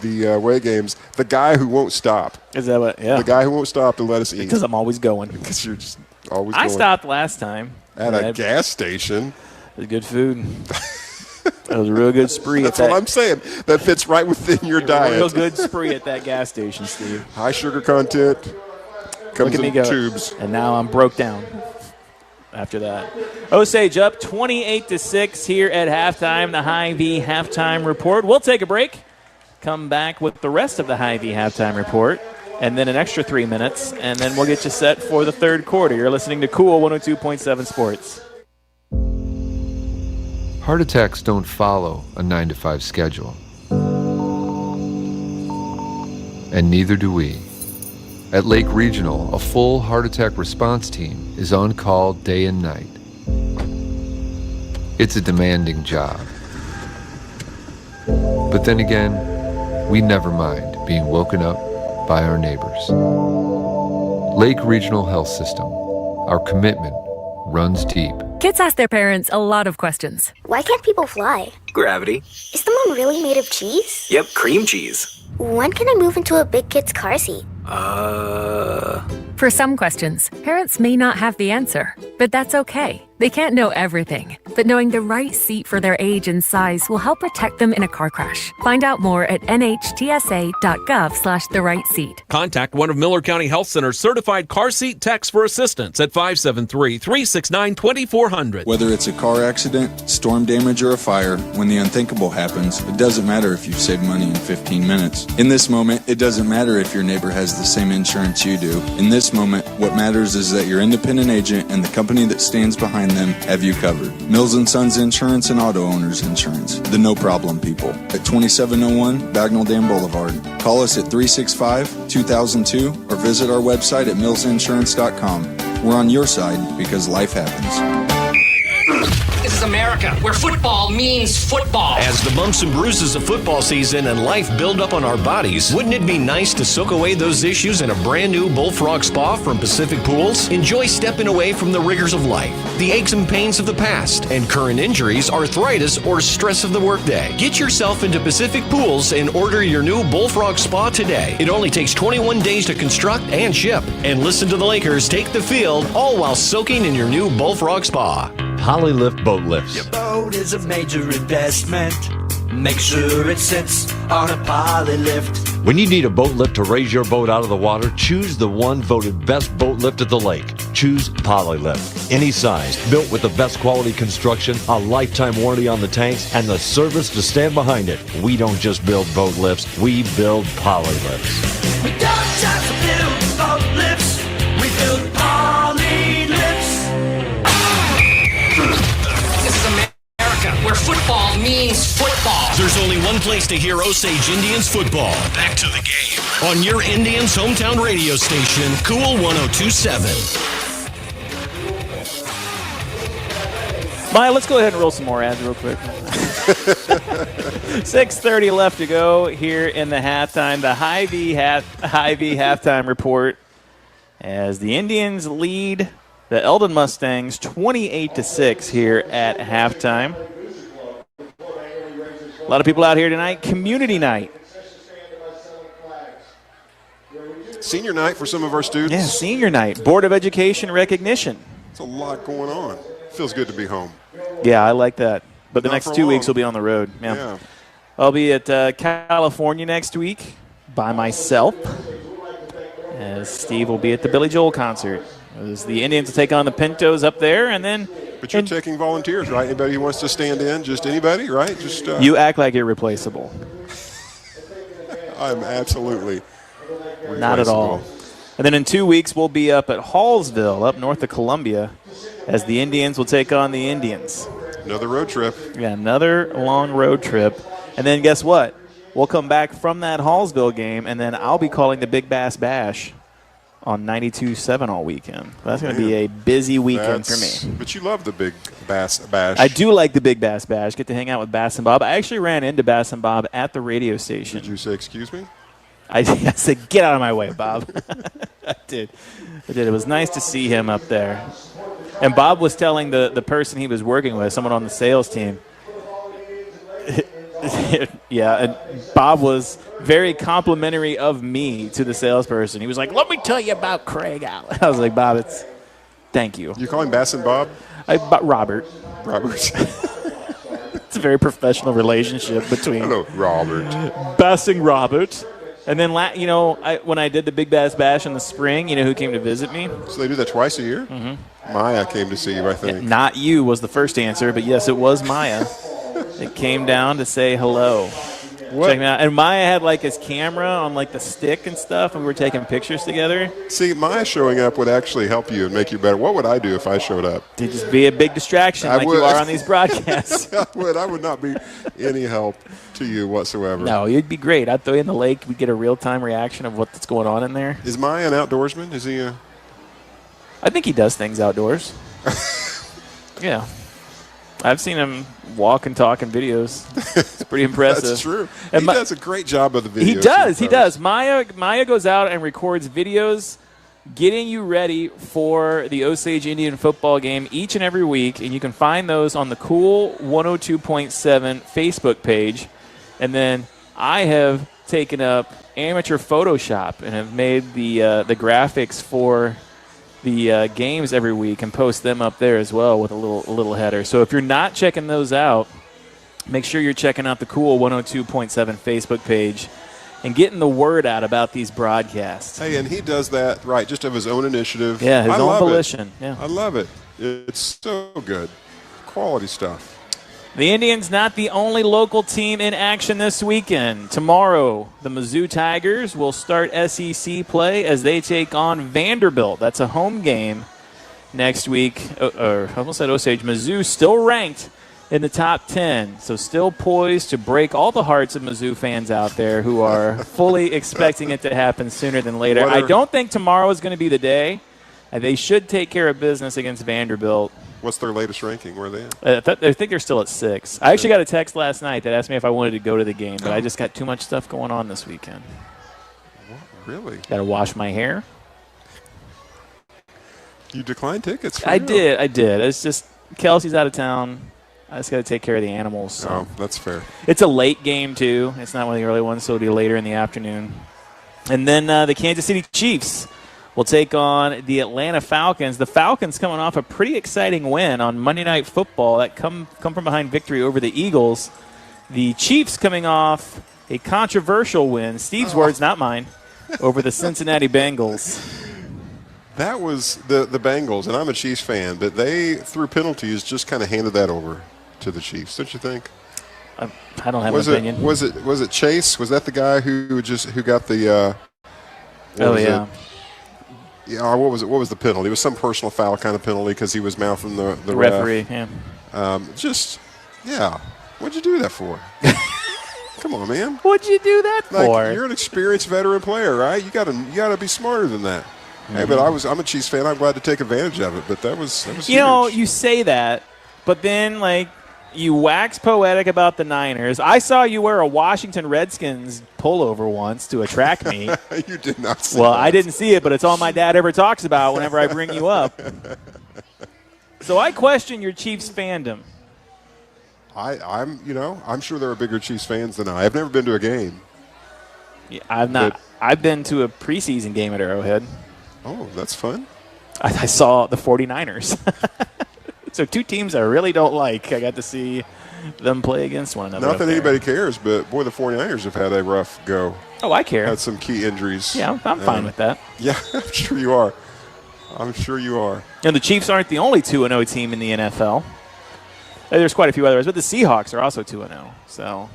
[SPEAKER 12] the away games. The guy who won't stop.
[SPEAKER 11] Is that what? Yeah.
[SPEAKER 12] The guy who won't stop to let us eat.
[SPEAKER 11] Because I'm always going.
[SPEAKER 12] Because you're just always going.
[SPEAKER 11] I stopped last time
[SPEAKER 12] at a gas station.
[SPEAKER 11] It was good food. That was a real good spree.
[SPEAKER 12] That's what I'm saying. That fits right within your diet.
[SPEAKER 11] Real good spree at that gas station, Steve.
[SPEAKER 12] High sugar content. Comes in tubes.
[SPEAKER 11] And now I'm broke down after that. Osage up 28-6 here at halftime. The Hy-Vee halftime report. We'll take a break. Come back with the rest of the Hy-Vee halftime report. And then an extra 3 minutes. And then we'll get you set for the third quarter. You're listening to Cool 102.7 Sports.
[SPEAKER 7] Heart attacks don't follow a 9-to-5 schedule. And neither do we. At Lake Regional, a full heart attack response team is on call day and night. It's a demanding job. But then again, we never mind being woken up by our neighbors. Lake Regional Health System. Our commitment runs deep.
[SPEAKER 8] Kids ask their parents a lot of questions.
[SPEAKER 15] Why can't people fly?
[SPEAKER 23] Gravity.
[SPEAKER 15] Is the moon really made of cheese?
[SPEAKER 23] Yep, cream cheese.
[SPEAKER 15] When can I move into a big kid's car seat?
[SPEAKER 8] For some questions, parents may not have the answer, but that's okay. They can't know everything, but knowing the right seat for their age and size will help protect them in a car crash. Find out more at nhtsa.gov/the-right-seat.
[SPEAKER 24] Contact one of Miller County Health Center's certified car seat techs for assistance at 573-369-2400.
[SPEAKER 25] Whether it's a car accident, storm damage, or a fire, when the unthinkable happens, it doesn't matter if you've saved money in 15 minutes. In this moment, it doesn't matter if your neighbor has the same insurance you do. In this moment, what matters is that your independent agent and the company that stands behind them have you covered. Mills & Sons Insurance and Auto Owners Insurance. The no problem people. At 2701 Bagnell Dam Boulevard. Call us at 365-2002 or visit our website at millsinsurance.com. We're on your side because life happens.
[SPEAKER 26] This is America, where football means football.
[SPEAKER 10] As the bumps and bruises of football season and life build up on our bodies, wouldn't it be nice to soak away those issues in a brand new Bullfrog Spa from Pacific Pools? Enjoy stepping away from the rigors of life, the aches and pains of the past, and current injuries, arthritis, or stress of the workday. Get yourself into Pacific Pools and order your new Bullfrog Spa today. It only takes 21 days to construct and ship. And listen to the Lakers take the field, all while soaking in your new Bullfrog Spa.
[SPEAKER 27] Polylift boat lifts.
[SPEAKER 13] Your boat is a major investment. Make sure it sits on a Polylift.
[SPEAKER 27] When you need a boat lift to raise your boat out of the water, choose the one voted best boat lift at the lake. Choose Polylift. Any size, built with the best quality construction, a lifetime warranty on the tanks, and the service to stand behind it. We don't just build boat lifts, we build Polylifts.
[SPEAKER 13] We don't just build boat lifts, we build Polylifts.
[SPEAKER 26] This is America, where football means football.
[SPEAKER 10] There's only one place to hear Osage Indians football. Back to the game on your Indians' hometown radio station, Cool 102.7.
[SPEAKER 11] Maya, let's go ahead and roll some more ads real quick. 6:30 left to go here in the halftime. The Hy-Vee halftime report as the Indians lead the Eldon Mustangs 28-6 here at halftime. A lot of people out here tonight. Community night.
[SPEAKER 12] Senior night for some of our students.
[SPEAKER 11] Yeah, senior night. Board of Education recognition.
[SPEAKER 12] It's a lot going on. Feels good to be home.
[SPEAKER 11] Yeah, I like that. But the
[SPEAKER 12] Not
[SPEAKER 11] next
[SPEAKER 12] for
[SPEAKER 11] 2
[SPEAKER 12] long.
[SPEAKER 11] weeks will be on the road. Yeah. I'll be at California next week by myself, as Steve will be at the Billy Joel concert. As the Indians will take on the Pintos up there, and then.
[SPEAKER 12] But you're taking volunteers, right? Anybody who wants to stand in, just anybody, right? Just
[SPEAKER 11] you act like you're replaceable.
[SPEAKER 12] I'm absolutely replaceable.
[SPEAKER 11] Not at all. And then in 2 weeks, we'll be up at Hallsville, up north of Columbia, as the Indians will take on the Indians.
[SPEAKER 12] Another road trip.
[SPEAKER 11] Yeah, another long road trip. And then guess what? We'll come back from that Hallsville game, and then I'll be calling the Big Bass Bash on 92.7 all weekend. That's going to be a busy weekend for me.
[SPEAKER 12] But you love the Big Bass Bash.
[SPEAKER 11] I do like the Big Bass Bash. Get to hang out with Bass and Bob. I actually ran into Bass and Bob at the radio station.
[SPEAKER 12] Did you say, excuse me?
[SPEAKER 11] I said, get out of my way, Bob. I did. It was nice to see him up there. And Bob was telling the person he was working with, someone on the sales team. Yeah, and Bob was very complimentary of me to the salesperson. He was like, let me tell you about Craig Allen. I was like, Bob, thank you.
[SPEAKER 12] You call him Bass and Bob?
[SPEAKER 11] Robert.
[SPEAKER 12] Robert.
[SPEAKER 11] It's a very professional relationship between
[SPEAKER 12] Hello, Robert.
[SPEAKER 11] Bass and Robert. And then, when I did the Big Bass Bash in the spring, you know who came to visit me?
[SPEAKER 12] So they do that twice a year?
[SPEAKER 11] Mm-hmm.
[SPEAKER 12] Maya came to see you, I think.
[SPEAKER 11] Yeah, not you was the first answer, but yes, it was Maya. It came down to say hello. Check me out. And Maya had his camera on the stick and stuff, and we were taking pictures together.
[SPEAKER 12] See, Maya showing up would actually help you and make you better. What would I do if I showed up?
[SPEAKER 11] To just be a big distraction you are on these broadcasts.
[SPEAKER 12] I would not be any help to you whatsoever.
[SPEAKER 11] No, you'd be great. I'd throw you in the lake. We'd get a real-time reaction of what's going on in there.
[SPEAKER 12] Is Maya an outdoorsman? Is he a...
[SPEAKER 11] I think he does things outdoors. Yeah. I've seen him walk and talk in videos. It's pretty impressive.
[SPEAKER 12] That's true.
[SPEAKER 11] And
[SPEAKER 12] he does a great job of the videos.
[SPEAKER 11] He does. Maya goes out and records videos getting you ready for the Osage Indian football game each and every week, and you can find those on the Cool 102.7 Facebook page. And then I have taken up amateur Photoshop and have made the graphics for the games every week and post them up there as well with a little header. So if you're not checking those out, make sure you're checking out the Cool 102.7 Facebook page and getting the word out about these broadcasts.
[SPEAKER 12] Hey, and he does that, right, just of his own initiative.
[SPEAKER 11] Yeah, his own volition. Yeah.
[SPEAKER 12] I love it. It's so good. Quality stuff.
[SPEAKER 11] The Indians not the only local team in action this weekend. Tomorrow, the Mizzou Tigers will start SEC play as they take on Vanderbilt. That's a home game next week. I almost said Osage. Mizzou still ranked in the top 10, so still poised to break all the hearts of Mizzou fans out there who are fully expecting it to happen sooner than later. I don't think tomorrow is going to be the day. They should take care of business against Vanderbilt.
[SPEAKER 12] What's their latest ranking? Where are they at?
[SPEAKER 11] I think they're still at 6. I actually got a text last night that asked me if I wanted to go to the game, but I just got too much stuff going on this weekend.
[SPEAKER 12] What? Really?
[SPEAKER 11] Got to wash my hair.
[SPEAKER 12] You declined tickets for
[SPEAKER 11] I did. It's just Kelsey's out of town. I just got to take care of the animals. So.
[SPEAKER 12] Oh, that's fair.
[SPEAKER 11] It's a late game, too. It's not one of the early ones, so it'll be later in the afternoon. And then the Kansas City Chiefs will take on the Atlanta Falcons. The Falcons coming off a pretty exciting win on Monday Night Football that come from behind victory over the Eagles. The Chiefs coming off a controversial win, Steve's words, not mine, over the Cincinnati Bengals.
[SPEAKER 12] That was the Bengals, and I'm a Chiefs fan, but they, through penalties, just kind of handed that over to the Chiefs, don't you think?
[SPEAKER 11] I don't have an opinion.
[SPEAKER 12] Was it Chase? Was that the guy who got the?
[SPEAKER 11] Yeah.
[SPEAKER 12] Yeah. What was it? What was the penalty? It was some personal foul kind of penalty because he was mouthing the
[SPEAKER 11] referee.
[SPEAKER 12] Ref. Yeah. What'd you do that for? Come on, man.
[SPEAKER 11] What'd you do that for?
[SPEAKER 12] You're an experienced veteran player, right? You gotta be smarter than that.
[SPEAKER 11] Mm-hmm.
[SPEAKER 12] Hey, but I'm a Chiefs fan. I'm glad to take advantage of it. But that was huge.
[SPEAKER 11] You say that, but then you wax poetic about the Niners. I saw you wear a Washington Redskins pullover once to a track meet.
[SPEAKER 12] You did not see
[SPEAKER 11] Well,
[SPEAKER 12] that.
[SPEAKER 11] I didn't see it, but it's all my dad ever talks about whenever I bring you up. So I question your Chiefs fandom.
[SPEAKER 12] I'm sure there are bigger Chiefs fans than I. I've never been to a game.
[SPEAKER 11] Yeah, I've not. I've been to a preseason game at Arrowhead.
[SPEAKER 12] Oh, that's fun.
[SPEAKER 11] I saw the 49ers. So two teams I really don't like. I got to see them play against one another.
[SPEAKER 12] Not that anybody cares, but, boy, the 49ers have had a rough go.
[SPEAKER 11] Oh, I care.
[SPEAKER 12] Had some key injuries.
[SPEAKER 11] Yeah, I'm fine with that.
[SPEAKER 12] Yeah, I'm sure you are.
[SPEAKER 11] And the Chiefs aren't the only 2-0 team in the NFL. There's quite a few others, but the Seahawks are also 2-0. So,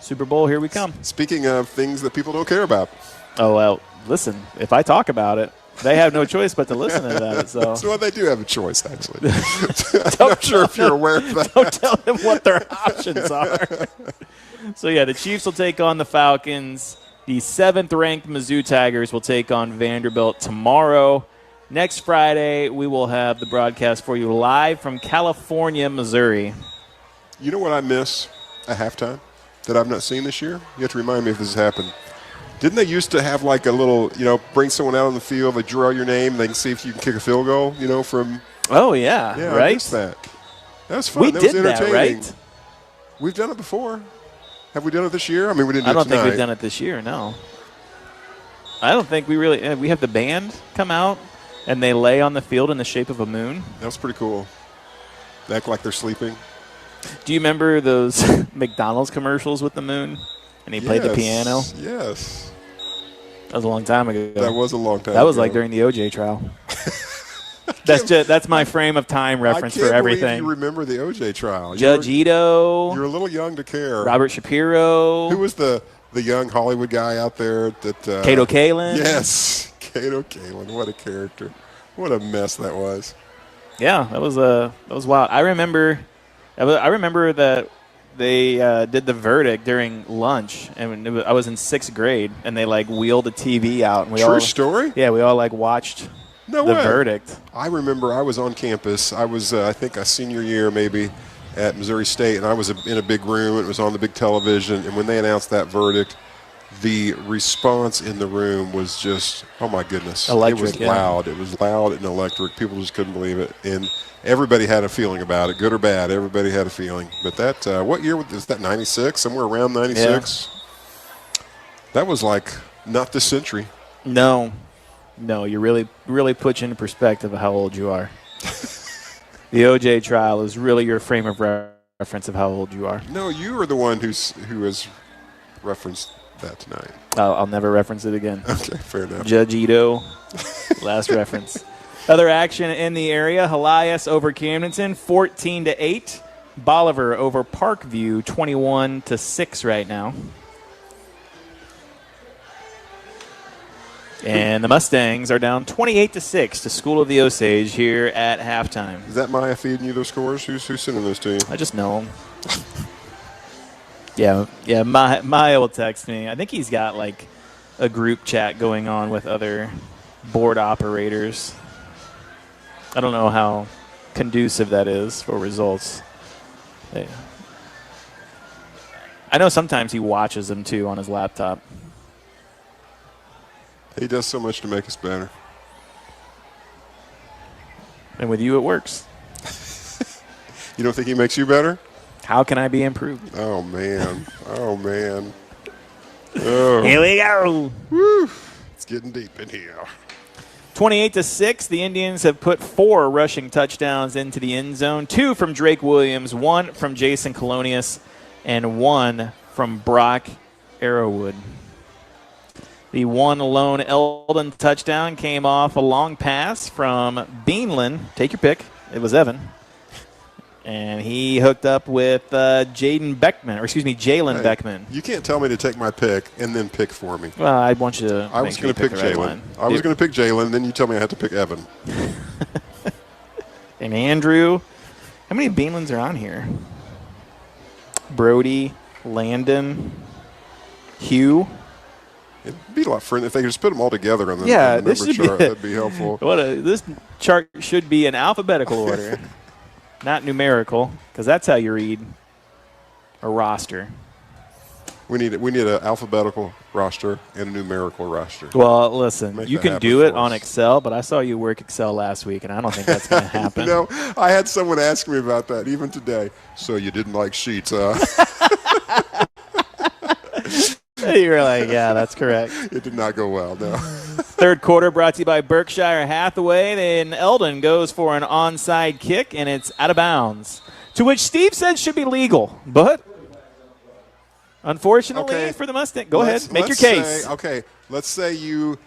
[SPEAKER 11] Super Bowl, here we come.
[SPEAKER 12] Speaking of things that people don't care about.
[SPEAKER 11] Oh, well, listen, if I talk about it, they have no choice but to listen to that. So
[SPEAKER 12] they do have a choice, actually. I'm not sure if you're aware of that.
[SPEAKER 11] Don't tell them what their options are. So, yeah, the Chiefs will take on the Falcons. The 7th-ranked Mizzou Tigers will take on Vanderbilt tomorrow. Next Friday, we will have the broadcast for you live from California, Missouri.
[SPEAKER 12] You know what I miss at halftime that I've not seen this year? You have to remind me if this has happened. Didn't they used to have a little, bring someone out on the field, they draw your name, and they can see if you can kick a field goal, from.
[SPEAKER 11] Oh, yeah,
[SPEAKER 12] yeah,
[SPEAKER 11] right?
[SPEAKER 12] I missed that. That was fun.
[SPEAKER 11] We
[SPEAKER 12] that
[SPEAKER 11] did
[SPEAKER 12] was entertaining.
[SPEAKER 11] that, right?
[SPEAKER 12] We've done it before. Have we done it this year? I mean, we didn't do it
[SPEAKER 11] I don't
[SPEAKER 12] tonight.
[SPEAKER 11] think we've done it this year, no. I don't think we really – we have the band come out, and they lay on the field in the shape of a moon.
[SPEAKER 12] That was pretty cool. They act like they're sleeping.
[SPEAKER 11] Do you remember those McDonald's commercials with the moon? And he played the piano?
[SPEAKER 12] Yes.
[SPEAKER 11] That was a long time ago.
[SPEAKER 12] That was a long time ago.
[SPEAKER 11] That was like during the OJ trial. That's my frame of time reference for everything.
[SPEAKER 12] I can't believe you remember the OJ trial.
[SPEAKER 11] Judge Ito.
[SPEAKER 12] You're a little young to care.
[SPEAKER 11] Robert Shapiro.
[SPEAKER 12] Who was the young Hollywood guy out there?
[SPEAKER 11] Cato Kalin.
[SPEAKER 12] Yes. Cato Kalin. What a character. What a mess that was.
[SPEAKER 11] Yeah, that was wild. I remember that they did the verdict during lunch, and I was in 6th grade, and they wheeled the TV out. And
[SPEAKER 12] True story?
[SPEAKER 11] Yeah, we all watched the verdict.
[SPEAKER 12] I remember I was on campus. I was, I think, a senior year maybe at Missouri State, and I was in a big room. It was on the big television, and when they announced that verdict, the response in the room was just, oh my goodness.
[SPEAKER 11] Electric,
[SPEAKER 12] it was
[SPEAKER 11] yeah.
[SPEAKER 12] loud. It was loud and electric. People just couldn't believe it. And everybody had a feeling about it, good or bad. Everybody had a feeling. But that, what year was that, 96? Somewhere around 96? Yeah. That was like not this century.
[SPEAKER 11] No, you really put you into perspective of how old you are. The OJ trial is really your frame of reference of how old you are.
[SPEAKER 12] No, you are the one who has referenced that tonight.
[SPEAKER 11] I'll never reference it again.
[SPEAKER 12] Okay, fair enough.
[SPEAKER 11] Judge Ito, last reference. Other action in the area: Helias over Camdenton, 14-8. Bolivar over Parkview, 21-6 right now. And the Mustangs are down 28-6 to School of the Osage here at halftime.
[SPEAKER 12] Is that Maya feeding you those scores? Who's sending those to you?
[SPEAKER 11] I just know them. Yeah. Maya will text me. I think he's got like a group chat going on with other board operators. I don't know how conducive that is for results. I know sometimes he watches them too on his laptop.
[SPEAKER 12] He does so much to make us better.
[SPEAKER 11] And with you, it works.
[SPEAKER 12] You don't think he makes you better?
[SPEAKER 11] How can I be improved?
[SPEAKER 12] Oh, man. Oh.
[SPEAKER 11] Here we go.
[SPEAKER 12] Woo. It's getting deep in here.
[SPEAKER 11] 28-6, the Indians have put 4 rushing touchdowns into the end zone. 2 from Drake Williams, 1 from Jason Colonius, and 1 from Brock Arrowwood. The one lone Eldon touchdown came off a long pass from Beanland. Take your pick. It was Evan. And he hooked up with Jalen Beckman.
[SPEAKER 12] You can't tell me to take my pick and then pick for me.
[SPEAKER 11] Well, I want you to.
[SPEAKER 12] I was going to pick Jalen. I was going to pick Jalen, then you tell me I had to pick Evan.
[SPEAKER 11] And Andrew. How many Beanlands are on here? Brody, Landon, Hugh.
[SPEAKER 12] It'd be a lot friendly if they could just put them all together on the
[SPEAKER 11] this
[SPEAKER 12] number chart. That'd be helpful.
[SPEAKER 11] This chart should be in alphabetical order, not numerical, because that's how you read a roster.
[SPEAKER 12] We need an alphabetical roster and a numerical roster.
[SPEAKER 11] Well, listen, you can do it on Excel, but I saw you work Excel last week, and I don't think that's going to happen.
[SPEAKER 12] I had someone ask me about that even today. So you didn't like sheets, huh?
[SPEAKER 11] You were like, yeah, that's correct.
[SPEAKER 12] It did not go well, no.
[SPEAKER 11] Third quarter brought to you by Berkshire Hathaway. Then Eldon goes for an onside kick, and it's out of bounds, to which Steve said should be legal. But unfortunately for the Mustang, go ahead, make your case.
[SPEAKER 12] Let's say you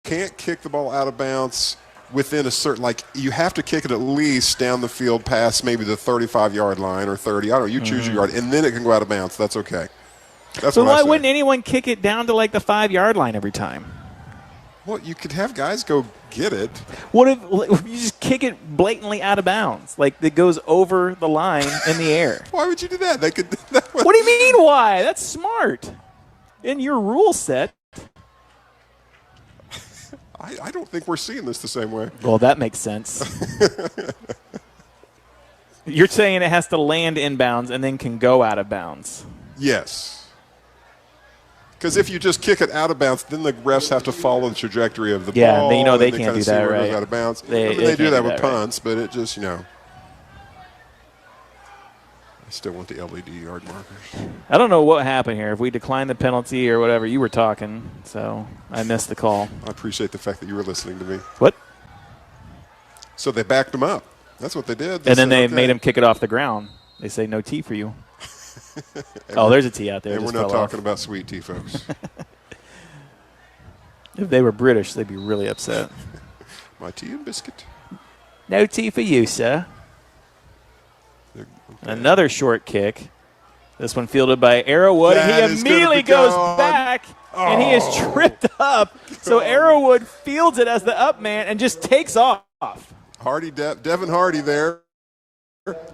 [SPEAKER 12] can't kick the ball out of bounds within a certain, you have to kick it at least down the field past maybe the 35-yard line or 30. I don't know. You choose your yard, and then it can go out of bounds. That's okay.
[SPEAKER 11] So why wouldn't anyone kick it down to the 5-yard line every time?
[SPEAKER 12] Well, you could have guys go get it.
[SPEAKER 11] What if you just kick it blatantly out of bounds, it goes over the line in the air?
[SPEAKER 12] Why would you do that?
[SPEAKER 11] What do you mean why? That's smart. In your rule set.
[SPEAKER 12] I don't think we're seeing this the same way.
[SPEAKER 11] Well, that makes sense. You're saying it has to land inbounds and then can go out of bounds.
[SPEAKER 12] Yes. Because if you just kick it out of bounds, then the refs have to follow the trajectory of the ball.
[SPEAKER 11] Yeah, they can't do that, right?
[SPEAKER 12] It goes out of bounds.
[SPEAKER 11] They
[SPEAKER 12] do that with punts, but it just, I still want the LED yard markers.
[SPEAKER 11] I don't know what happened here. If we declined the penalty or whatever, you were talking, so I missed the call.
[SPEAKER 12] I appreciate the fact that you were listening to me.
[SPEAKER 11] What?
[SPEAKER 12] So they backed him up. That's what they did.
[SPEAKER 11] And then they made him kick it off the ground. They say no tee for you. There's a tee out there.
[SPEAKER 12] And we're not talking about sweet tea, folks.
[SPEAKER 11] If they were British, they'd be really upset.
[SPEAKER 12] My tea and biscuit.
[SPEAKER 11] No tea for you, sir. Okay. Another short kick. This one fielded by Arrowwood. He immediately goes back, and he is tripped up. So Arrowwood fields it as the up man and just takes off.
[SPEAKER 12] Devin Hardy there.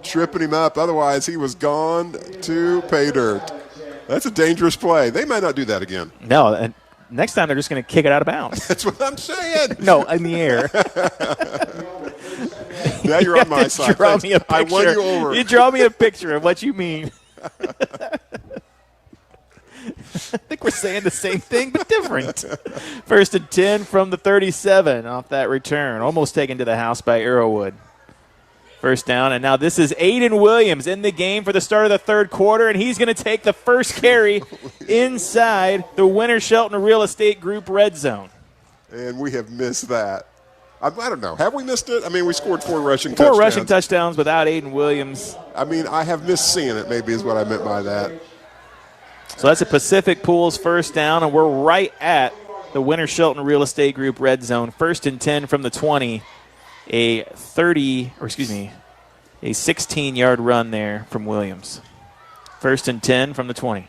[SPEAKER 12] Tripping him up. Otherwise, he was gone to pay dirt. That's a dangerous play. They might not do that again.
[SPEAKER 11] No, and next time they're just going to kick it out of bounds.
[SPEAKER 12] That's what I'm saying.
[SPEAKER 11] No, in the air.
[SPEAKER 12] Now you're on my side.
[SPEAKER 11] Draw me a picture.
[SPEAKER 12] I won you over.
[SPEAKER 11] You draw me a picture of what you mean. I think we're saying the same thing, but different. 1st and 10 from the 37 off that return. Almost taken to the house by Arrowwood. First down, and now this is Aiden Williams in the game for the start of the third quarter, and he's going to take the first carry inside the Winter Shelton Real Estate Group red zone.
[SPEAKER 12] And we have missed that. I don't know. Have we missed it? I mean, we scored 4 rushing touchdowns.
[SPEAKER 11] 4 rushing touchdowns without Aiden Williams.
[SPEAKER 12] I mean, I have missed seeing it, maybe is what I meant by that.
[SPEAKER 11] So that's a Pacific Pools first down, and we're right at the Winter Shelton Real Estate Group red zone. 1st and 10 from the 20. A 16-yard run there from Williams. 1st and 10 from the 20.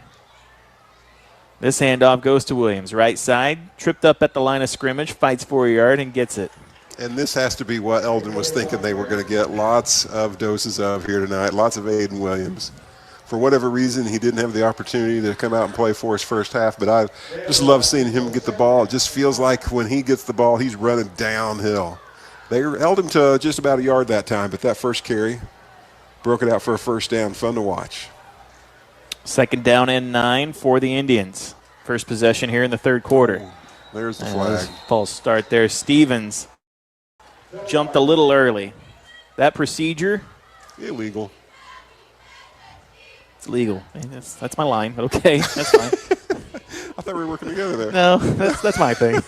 [SPEAKER 11] This handoff goes to Williams. Right side, tripped up at the line of scrimmage, fights for a yard and gets it.
[SPEAKER 12] And this has to be what Eldon was thinking they were going to get lots of doses of here tonight, lots of Aiden Williams. For whatever reason, he didn't have the opportunity to come out and play for us first half, but I just love seeing him get the ball. It just feels like when he gets the ball, he's running downhill. They held him to just about a yard that time, but that first carry broke it out for a first down. Fun to watch.
[SPEAKER 11] 2nd down and 9 for the Indians. First possession here in the third quarter.
[SPEAKER 12] There's the flag.
[SPEAKER 11] False start there. Stevens jumped a little early. That procedure?
[SPEAKER 12] Illegal.
[SPEAKER 11] It's legal. That's my line, but okay, that's fine.
[SPEAKER 12] I thought we were working together there.
[SPEAKER 11] No, that's my thing.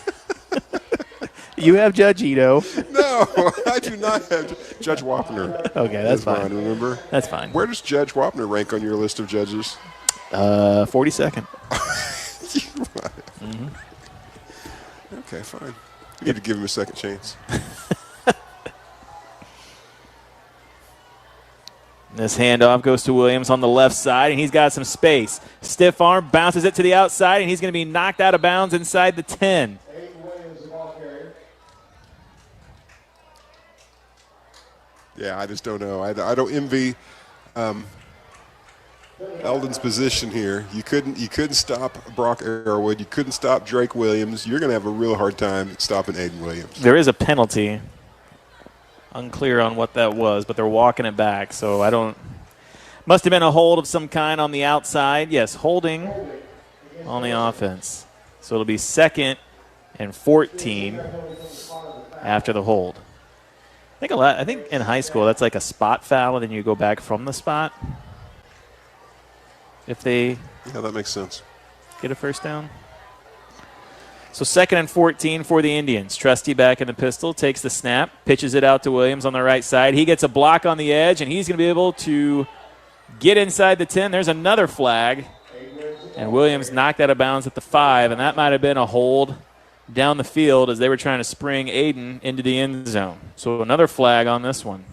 [SPEAKER 11] You have Judge Ito.
[SPEAKER 12] No, I do not have Judge Wapner.
[SPEAKER 11] Okay, that's fine.
[SPEAKER 12] Mine, remember?
[SPEAKER 11] That's fine.
[SPEAKER 12] Where does Judge Wapner rank on your list of judges?
[SPEAKER 11] 42nd.
[SPEAKER 12] Mm-hmm. Okay, fine. You need to give him a second chance.
[SPEAKER 11] This handoff goes to Williams on the left side, and he's got some space. Stiff arm, bounces it to the outside, and he's going to be knocked out of bounds inside the 10.
[SPEAKER 12] Yeah, I just don't know. I don't envy Eldon's position here. You couldn't stop Brock Arrowwood. You couldn't stop Drake Williams. You're going to have a real hard time stopping Aiden Williams.
[SPEAKER 11] There is a penalty. Unclear on what that was, but they're walking it back. So I don't. Must have been a hold of some kind on the outside. Yes, holding on the offense. So it'll be 2nd and 14 after the hold. I think in high school that's like a spot foul, and then you go back from the spot. If they
[SPEAKER 12] that makes sense.
[SPEAKER 11] Get a first down. So 2nd and 14 for the Indians. Trusty back in the pistol, takes the snap, pitches it out to Williams on the right side. He gets a block on the edge, and he's going to be able to get inside the 10. There's another flag, and Williams knocked out of bounds at the 5, and that might have been a hold down the field as they were trying to spring Aiden into the end zone. So another flag on this one.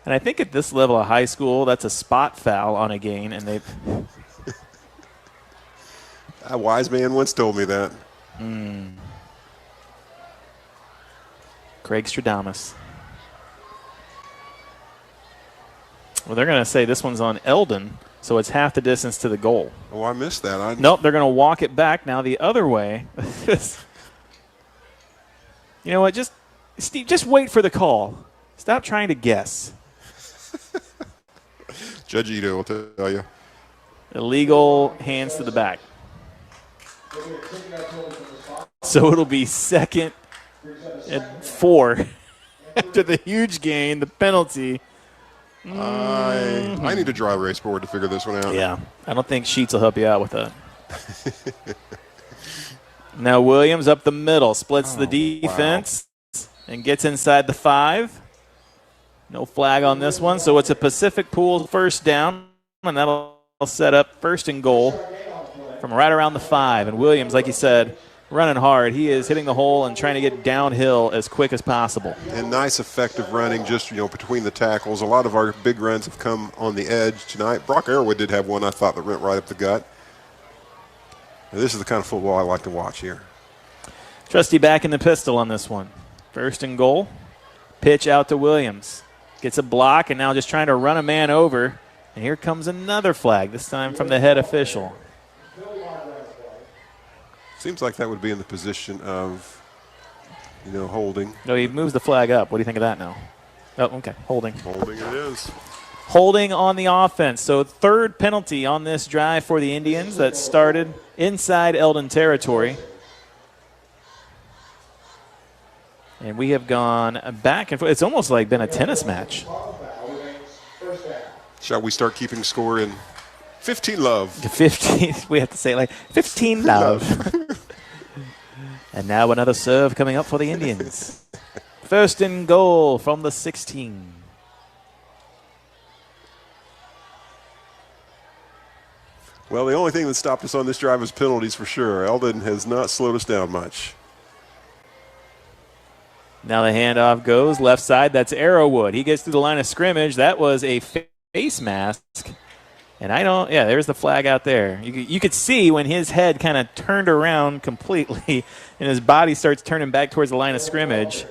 [SPEAKER 11] And I think at this level of high school, that's a spot foul on a gain, and they've...
[SPEAKER 12] A wise man once told me that.
[SPEAKER 11] Craig Stradamus. Well, they're going to say this one's on Eldon, so it's half the distance to the goal.
[SPEAKER 12] Oh, I missed that.
[SPEAKER 11] Nope, they're going to walk it back now the other way. You know what? Steve, just wait for the call. Stop trying to guess.
[SPEAKER 12] Judge Ito will tell you.
[SPEAKER 11] Illegal, hands to the back. So it'll be 2nd and 4 after the huge gain, the penalty.
[SPEAKER 12] I need a dry erase board to figure this one out.
[SPEAKER 11] Yeah, I don't think Sheets will help you out with that. Now Williams up the middle, splits the defense and gets inside the 5. No flag on this one, so it's a Pacific Pool first down, and that'll set up 1st and goal from right around the 5. And Williams, like you said, running hard. He is hitting the hole and trying to get downhill as quick as possible.
[SPEAKER 12] And nice, effective running just, between the tackles. A lot of our big runs have come on the edge tonight. Brock Arrowwood did have one, I thought, that went right up the gut. And this is the kind of football I like to watch here.
[SPEAKER 11] Trusty back in the pistol on this one. 1st and goal. Pitch out to Williams. Gets a block, and now just trying to run a man over. And here comes another flag, this time from the head official.
[SPEAKER 12] Seems like that would be in the position of, holding.
[SPEAKER 11] No, he moves the flag up. What do you think of that now? Oh, okay, holding.
[SPEAKER 12] Holding it is.
[SPEAKER 11] Holding on the offense. So third penalty on this drive for the Indians that started inside Eldon territory. And we have gone back and forth. It's almost like been a tennis match.
[SPEAKER 12] Shall we start keeping score in 15 love?
[SPEAKER 11] 15. We have to say it like 15 love. And now another serve coming up for the Indians. First and goal from the 16.
[SPEAKER 12] Well, the only thing that stopped us on this drive was penalties for sure. Eldon has not slowed us down much.
[SPEAKER 11] Now the handoff goes left side. That's Arrowwood. He gets through the line of scrimmage. That was a face mask. And there's the flag out there. You could see when his head kind of turned around completely and his body starts turning back towards the line of scrimmage.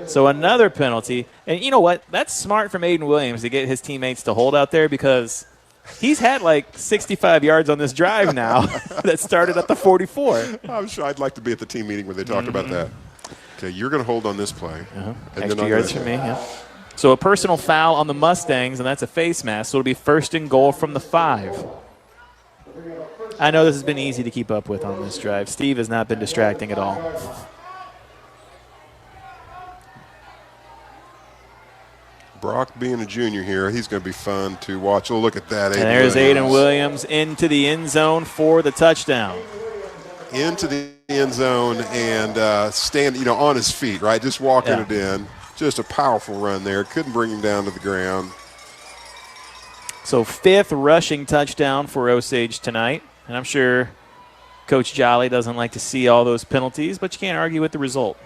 [SPEAKER 11] So another penalty. And you know what? That's smart from Aiden Williams to get his teammates to hold out there because he's had like 65 yards on this drive now that started at the 44.
[SPEAKER 12] I'm sure I'd like to be at the team meeting where they talk about that. Okay, you're going to hold on this play.
[SPEAKER 11] Extra yards for me, yeah. So a personal foul on the Mustangs, and that's a face mask. So it'll be first and goal from the 5. I know this has been easy to keep up with on this drive. Steve has not been distracting at all.
[SPEAKER 12] Brock being a junior here, he's going to be fun to watch. Oh, look at that.
[SPEAKER 11] And there's Aiden Williams into the end zone for the touchdown.
[SPEAKER 12] Into the end zone and stand, on his feet, right? Just walking it in. Just a powerful run there. Couldn't bring him down to the ground.
[SPEAKER 11] So 5th rushing touchdown for Osage tonight. And I'm sure Coach Jolly doesn't like to see all those penalties, but you can't argue with the result.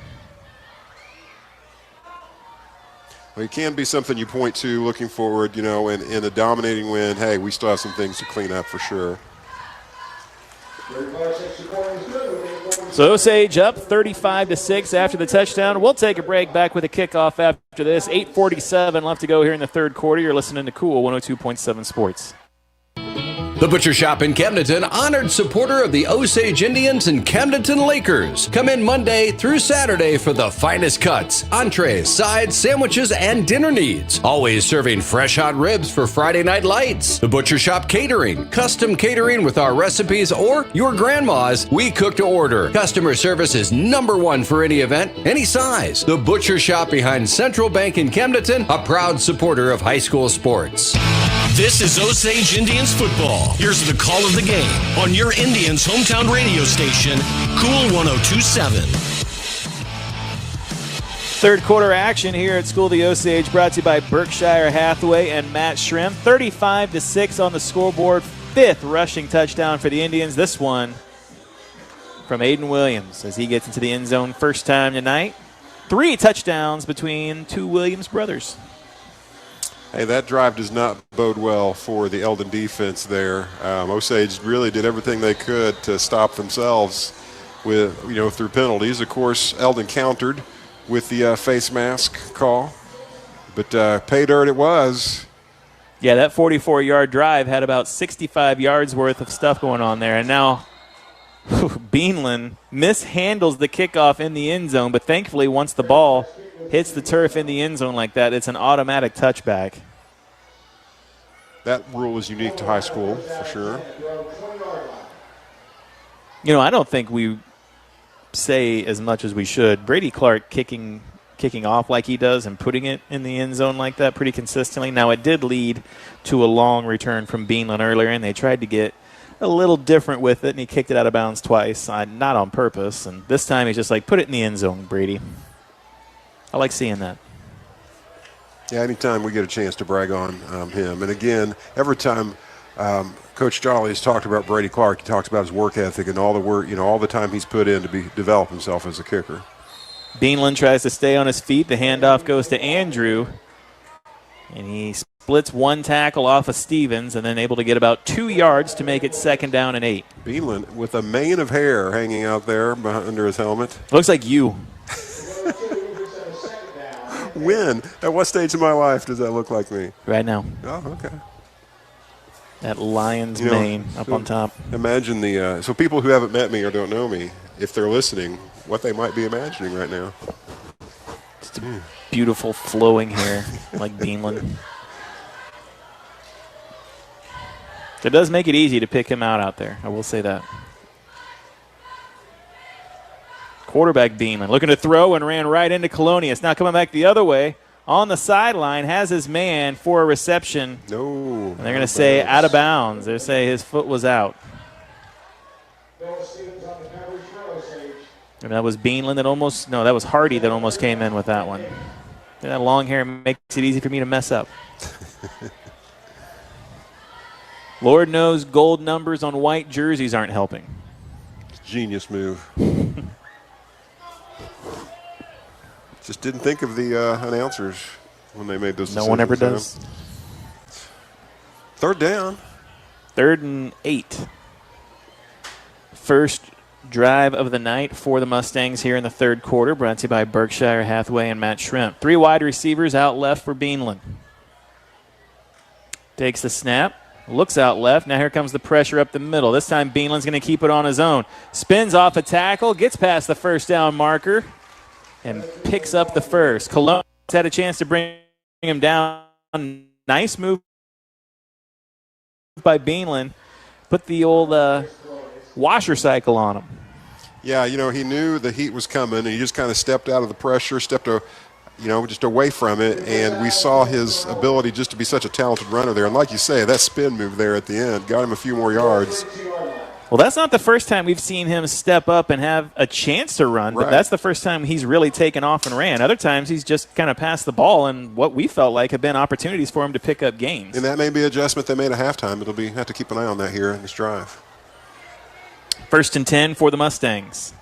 [SPEAKER 12] Well, it can be something you point to looking forward, in a dominating win. Hey, we still have some things to clean up for sure.
[SPEAKER 11] So Osage up 35-6 after the touchdown. We'll take a break, back with a kickoff after this. 8:47 left to go here in the third quarter. You're listening to Cool 102.7 Sports.
[SPEAKER 2] The Butcher Shop in Camdenton, honored supporter of the Osage Indians and Camdenton Lakers. Come in Monday through Saturday for the finest cuts, entrees, sides, sandwiches, and dinner needs. Always serving fresh hot ribs for Friday night lights. The Butcher Shop Catering, custom catering with our recipes or your grandma's. We cook to order. Customer service is #1 for any event, any size. The Butcher Shop behind Central Bank in Camdenton, a proud supporter of high school sports.
[SPEAKER 10] This is Osage Indians football. Here's the call of the game on your Indians' hometown radio station, Cool 102.7.
[SPEAKER 11] Third quarter action here at School of the Osage, brought to you by Berkshire Hathaway and Matt Shrimp. 35-6 on the scoreboard. 5th rushing touchdown for the Indians. This one from Aiden Williams as he gets into the end zone first time tonight. 3 touchdowns between 2 Williams brothers.
[SPEAKER 12] Hey, that drive does not bode well for the Eldon defense there. Osage really did everything they could to stop themselves with, through penalties. Of course, Eldon countered with the face mask call, but pay dirt it was.
[SPEAKER 11] Yeah, that 44-yard drive had about 65 yards worth of stuff going on there, and now Beanland mishandles the kickoff in the end zone, but thankfully once the ball hits the turf in the end zone like that, it's an automatic touchback.
[SPEAKER 12] That rule is unique to high school, for sure.
[SPEAKER 11] I don't think we say as much as we should. Brady Clark kicking off like he does and putting it in the end zone like that pretty consistently. Now, it did lead to a long return from Beanland earlier, and they tried to get a little different with it, and he kicked it out of bounds twice, not on purpose. And this time he's just like, put it in the end zone, Brady. I like seeing that.
[SPEAKER 12] Yeah, anytime we get a chance to brag on him. And again, every time Coach Jolly has talked about Brady Clark, he talks about his work ethic and all the work, all the time he's put in to develop himself as a kicker.
[SPEAKER 11] Beanland tries to stay on his feet. The handoff goes to Andrew, and he splits one tackle off of Stevens and then able to get about 2 yards to make it 2nd down and 8.
[SPEAKER 12] Beanland with a mane of hair hanging out there under his helmet.
[SPEAKER 11] Looks like you.
[SPEAKER 12] When? At what stage of my life does that look like me?
[SPEAKER 11] Right now.
[SPEAKER 12] Oh, okay.
[SPEAKER 11] That lion's mane up on top.
[SPEAKER 12] Imagine so people who haven't met me or don't know me, if they're listening, what they might be imagining right now.
[SPEAKER 11] beautiful flowing hair like Beanland. It does make it easy to pick him out there. I will say that. Quarterback Beanland looking to throw and ran right into Colonius. Now coming back the other way on the sideline, has his man for a reception.
[SPEAKER 12] No.
[SPEAKER 11] And they're going to say out of bounds. They say his foot was out. And that was Beanland that almost, no, that was Hardy that almost came in with that one. And that long hair makes it easy for me to mess up. Lord knows gold numbers on white jerseys aren't helping.
[SPEAKER 12] Genius move. Just didn't think of the announcers when they made those decisions.
[SPEAKER 11] No one ever does.
[SPEAKER 12] Third down.
[SPEAKER 11] 3rd and 8. First drive of the night for the Mustangs here in the third quarter, brought to you by Berkshire Hathaway and Matt Shrimp. 3 wide receivers out left for Beanland. Takes the snap, looks out left. Now here comes the pressure up the middle. This time Beanland's going to keep it on his own. Spins off a tackle, gets past the first down marker, and picks up the first. Cologne's had a chance to bring him down. Nice move by Beanland. Put the old washer cycle on him.
[SPEAKER 12] Yeah, he knew the heat was coming, and he just kind of stepped out of the pressure, just away from it, and we saw his ability just to be such a talented runner there. And like you say, that spin move there at the end got him a few more yards.
[SPEAKER 11] Well, that's not the first time we've seen him step up and have a chance to run, but that's the first time he's really taken off and ran. Other times he's just kind of passed the ball, and what we felt like have been opportunities for him to pick up gains.
[SPEAKER 12] And that may be an adjustment they made at halftime. Have to keep an eye on that here in this drive.
[SPEAKER 11] 1st and 10 for the Mustangs.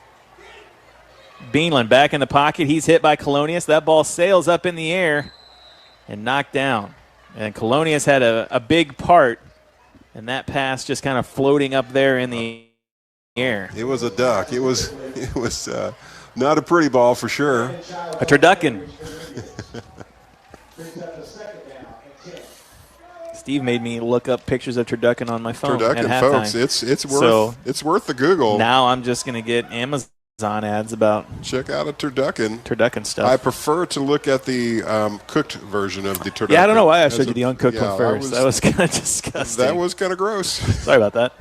[SPEAKER 11] Beanland back in the pocket. He's hit by Colonius. That ball sails up in the air and knocked down. And Colonius had a big part in that pass just kind of floating up there in the air.
[SPEAKER 12] It was a duck. It was not a pretty ball for sure.
[SPEAKER 11] A turducken. Steve made me look up pictures of turducken on my phone at halftime.
[SPEAKER 12] Folks, it's worth the Google.
[SPEAKER 11] Now I'm just going to get Amazon ads about
[SPEAKER 12] check out a turducken
[SPEAKER 11] stuff.
[SPEAKER 12] I prefer to look at the cooked version of the turducken.
[SPEAKER 11] Yeah, I don't know why I showed you the uncooked one first. That was kind of disgusting.
[SPEAKER 12] That was kind of gross.
[SPEAKER 11] Sorry about that.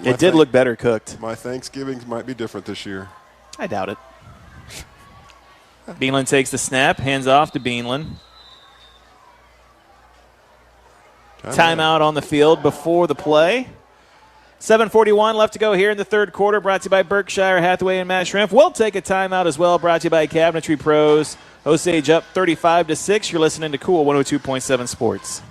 [SPEAKER 11] It did look better cooked.
[SPEAKER 12] My Thanksgivings might be different this year.
[SPEAKER 11] I doubt it. Beanland takes the snap, hands off to Beanland. Timeout on the field before the play. 7:41 left to go here in the third quarter, brought to you by Berkshire Hathaway and Matt Shrimp. We'll take a timeout as well, brought to you by Cabinetry Pros. Osage up 35-6. You're listening to Cool 102.7 Sports.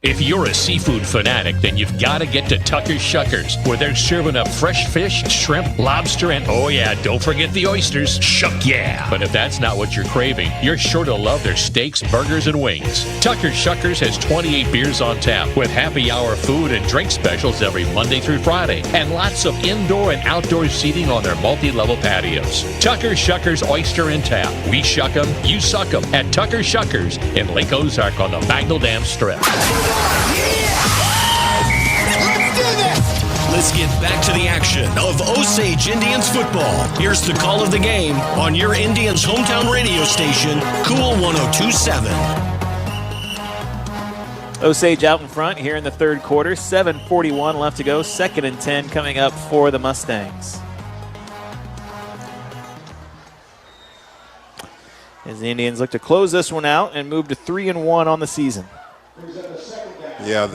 [SPEAKER 10] If you're a seafood fanatic, then you've got to get to Tucker's Shuckers, where they're serving up fresh fish, shrimp, lobster, and oh yeah, don't forget the oysters. Shuck yeah! But if that's not what you're craving, you're sure to love their steaks, burgers, and wings. Tucker's Shuckers has 28 beers on tap, with happy hour food and drink specials every Monday through Friday, and lots of indoor and outdoor seating on their multi-level patios. Tucker's Shuckers Oyster and Tap. We shuck 'em, you suck 'em at Tucker's Shuckers in Lake Ozark on the Bagnell Dam Strip. Let's get back to the action of Osage Indians football. Here's the call of the game on your Indians hometown radio station, Cool 102.7.
[SPEAKER 11] Osage out in front here in the third quarter. 7:41 left to go. 2nd and 10 coming up for the Mustangs. As the Indians look to close this one out and move to 3-1 on the season.
[SPEAKER 12] Yeah,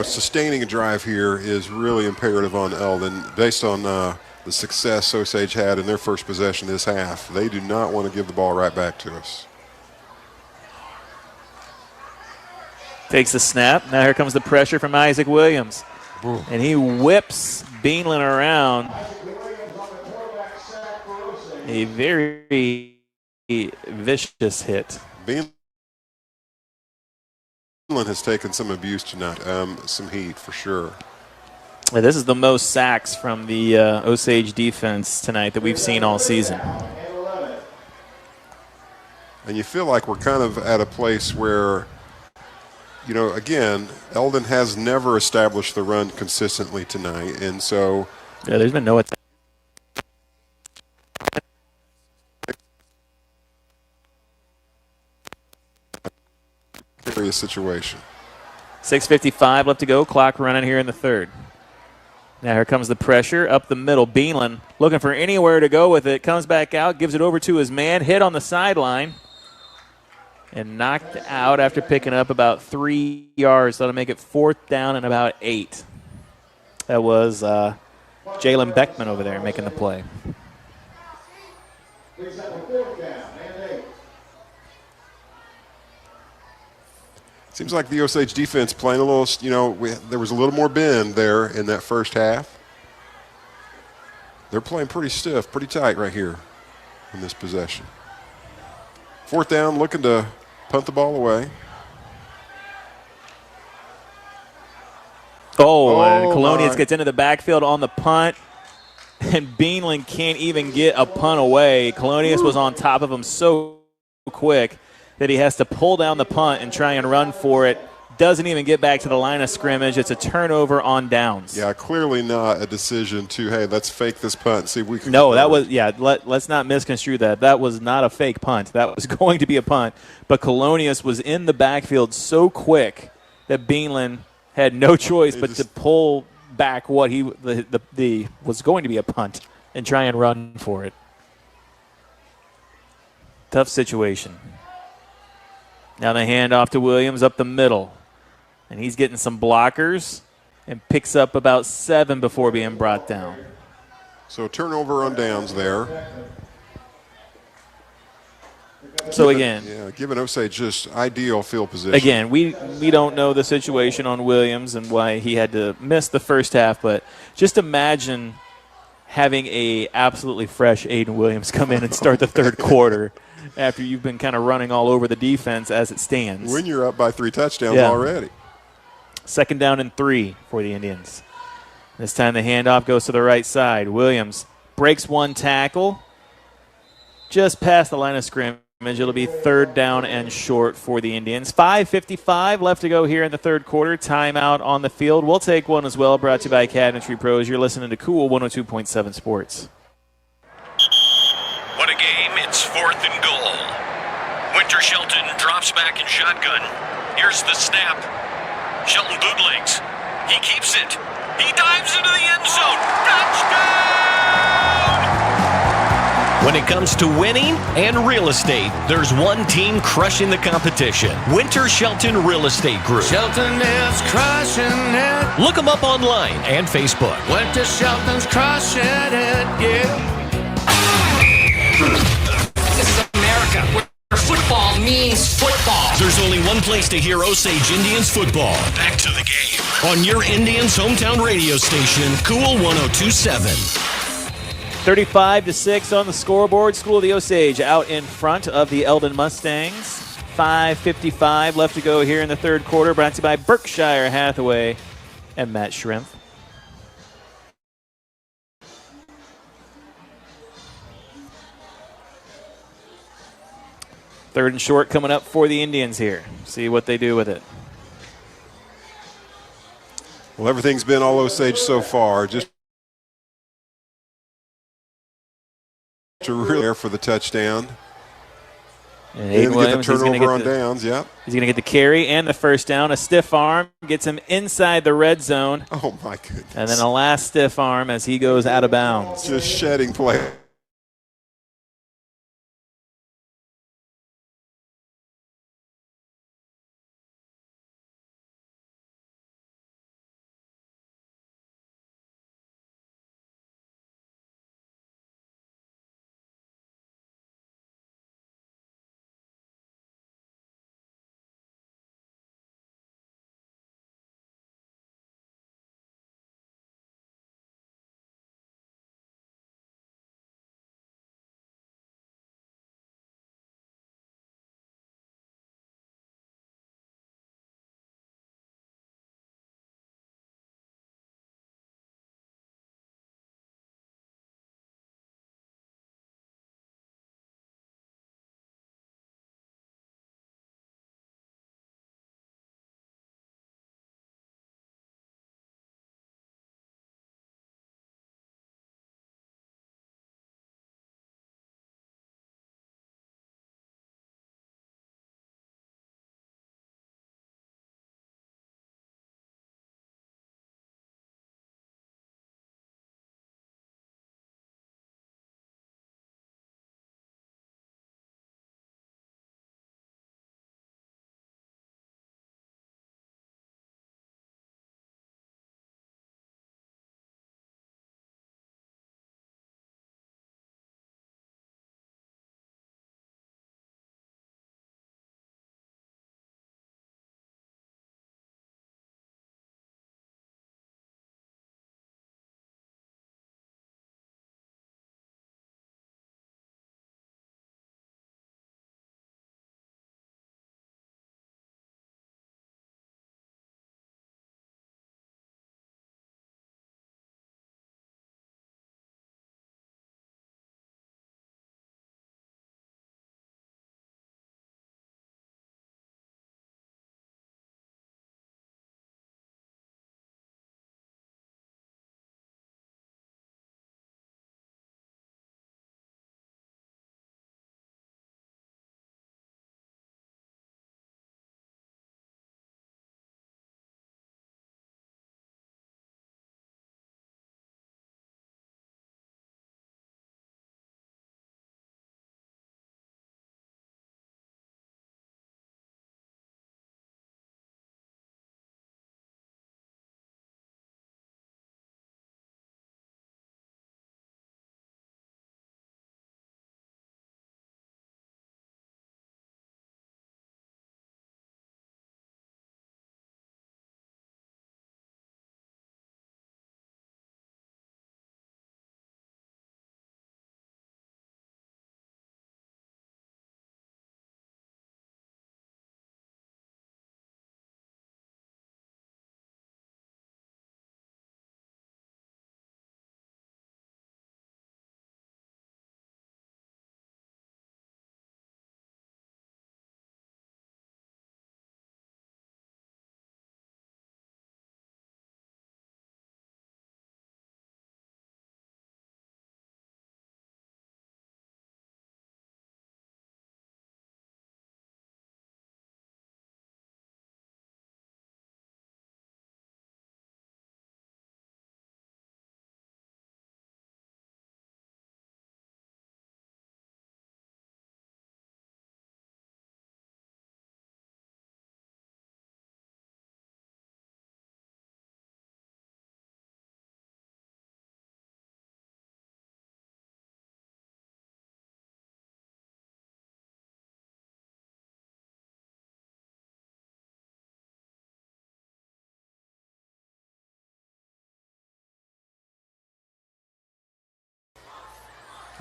[SPEAKER 12] sustaining a drive here is really imperative on Eldon. Based on the success Osage had in their first possession this half, they do not want to give the ball right back to us.
[SPEAKER 11] Takes the snap. Now here comes the pressure from Isaac Williams.
[SPEAKER 12] Ooh.
[SPEAKER 11] And he whips Beanland around. A very vicious hit.
[SPEAKER 12] Beanland has taken some abuse tonight, some heat for sure.
[SPEAKER 11] Yeah, this is the most sacks from the Osage defense tonight that we've seen all season.
[SPEAKER 12] And you feel like we're kind of at a place where, again, Eldon has never established the run consistently tonight, and so
[SPEAKER 11] yeah, there's been no attack.
[SPEAKER 12] serious situation.
[SPEAKER 11] 6:55 left to go. Clock running here in the third. Now here comes the pressure up the middle. Beanland looking for anywhere to go with it. Comes back out, gives it over to his man. Hit on the sideline. And knocked out after picking up about 3 yards. That'll make it 4th down and about 8. That was Jalen Beckman over there making the play.
[SPEAKER 12] Seems like the Osage defense playing a little, there was a little more bend there in that first half. They're playing pretty stiff, pretty tight right here in this possession. 4th down, looking to punt the ball away.
[SPEAKER 11] And Colonius gets into the backfield on the punt, and Beanland can't even get a punt away. Colonius was on top of him so quick that he has to pull down the punt and try and run for it. Doesn't even get back to the line of scrimmage. It's a turnover on downs.
[SPEAKER 12] Yeah, clearly not a decision to, hey, let's fake this punt and see if we can.
[SPEAKER 11] No, that was, let's not misconstrue that. That was not a fake punt. That was going to be a punt. But Colonius was in the backfield so quick that Beanland had no choice but to pull back what he was going to be a punt and try and run for it. Tough situation. Now the handoff to Williams up the middle. And he's getting some blockers and picks up about 7 before being brought down.
[SPEAKER 12] So turnover on downs there.
[SPEAKER 11] So again.
[SPEAKER 12] Yeah, giving Osage just ideal field position.
[SPEAKER 11] Again, we don't know the situation on Williams and why he had to miss the first half, but just imagine having a absolutely fresh Aiden Williams come in and start the third quarter after you've been kind of running all over the defense as it stands.
[SPEAKER 12] When you're up by 3 touchdowns already.
[SPEAKER 11] 2nd down and 3 for the Indians. This time the handoff goes to the right side. Williams breaks one tackle just past the line of scrimmage. It'll be 3rd down and short for the Indians. 5:55 left to go here in the third quarter. Timeout on the field. We'll take one as well, brought to you by Cabinetry Pros. You're listening to Cool 102.7 Sports.
[SPEAKER 10] What a game. It's 4th and goal. Winter Shelton drops back in shotgun. Here's the snap. Shelton bootlegs. He keeps it. He dives into the end zone. Touchdown! When it comes to winning and real estate, there's one team crushing the competition. Winter Shelton Real Estate Group.
[SPEAKER 13] Shelton is crushing it.
[SPEAKER 10] Look them up online and Facebook.
[SPEAKER 13] Winter Shelton's crushing it, yeah. This is America, where football means football.
[SPEAKER 10] There's only one place to hear Osage Indians football. Back to the game. On your Indians' hometown radio station, Cool 102.7.
[SPEAKER 11] 35-6 on the scoreboard. School of the Osage out in front of the Eldon Mustangs. 5:55 left to go here in the third quarter. Brought to you by Berkshire Hathaway and Matt Shrimp. Third and short coming up for the Indians here. See what they do with it.
[SPEAKER 12] Well, everything's been all Osage so far. Just to really there for the touchdown.
[SPEAKER 11] And Aiden Williams,
[SPEAKER 12] get the turnover on downs, yeah.
[SPEAKER 11] He's going to get the carry and the first down. A stiff arm gets him inside the red zone.
[SPEAKER 12] Oh, my goodness.
[SPEAKER 11] And then a last stiff arm as he goes out of bounds.
[SPEAKER 12] Just shedding play.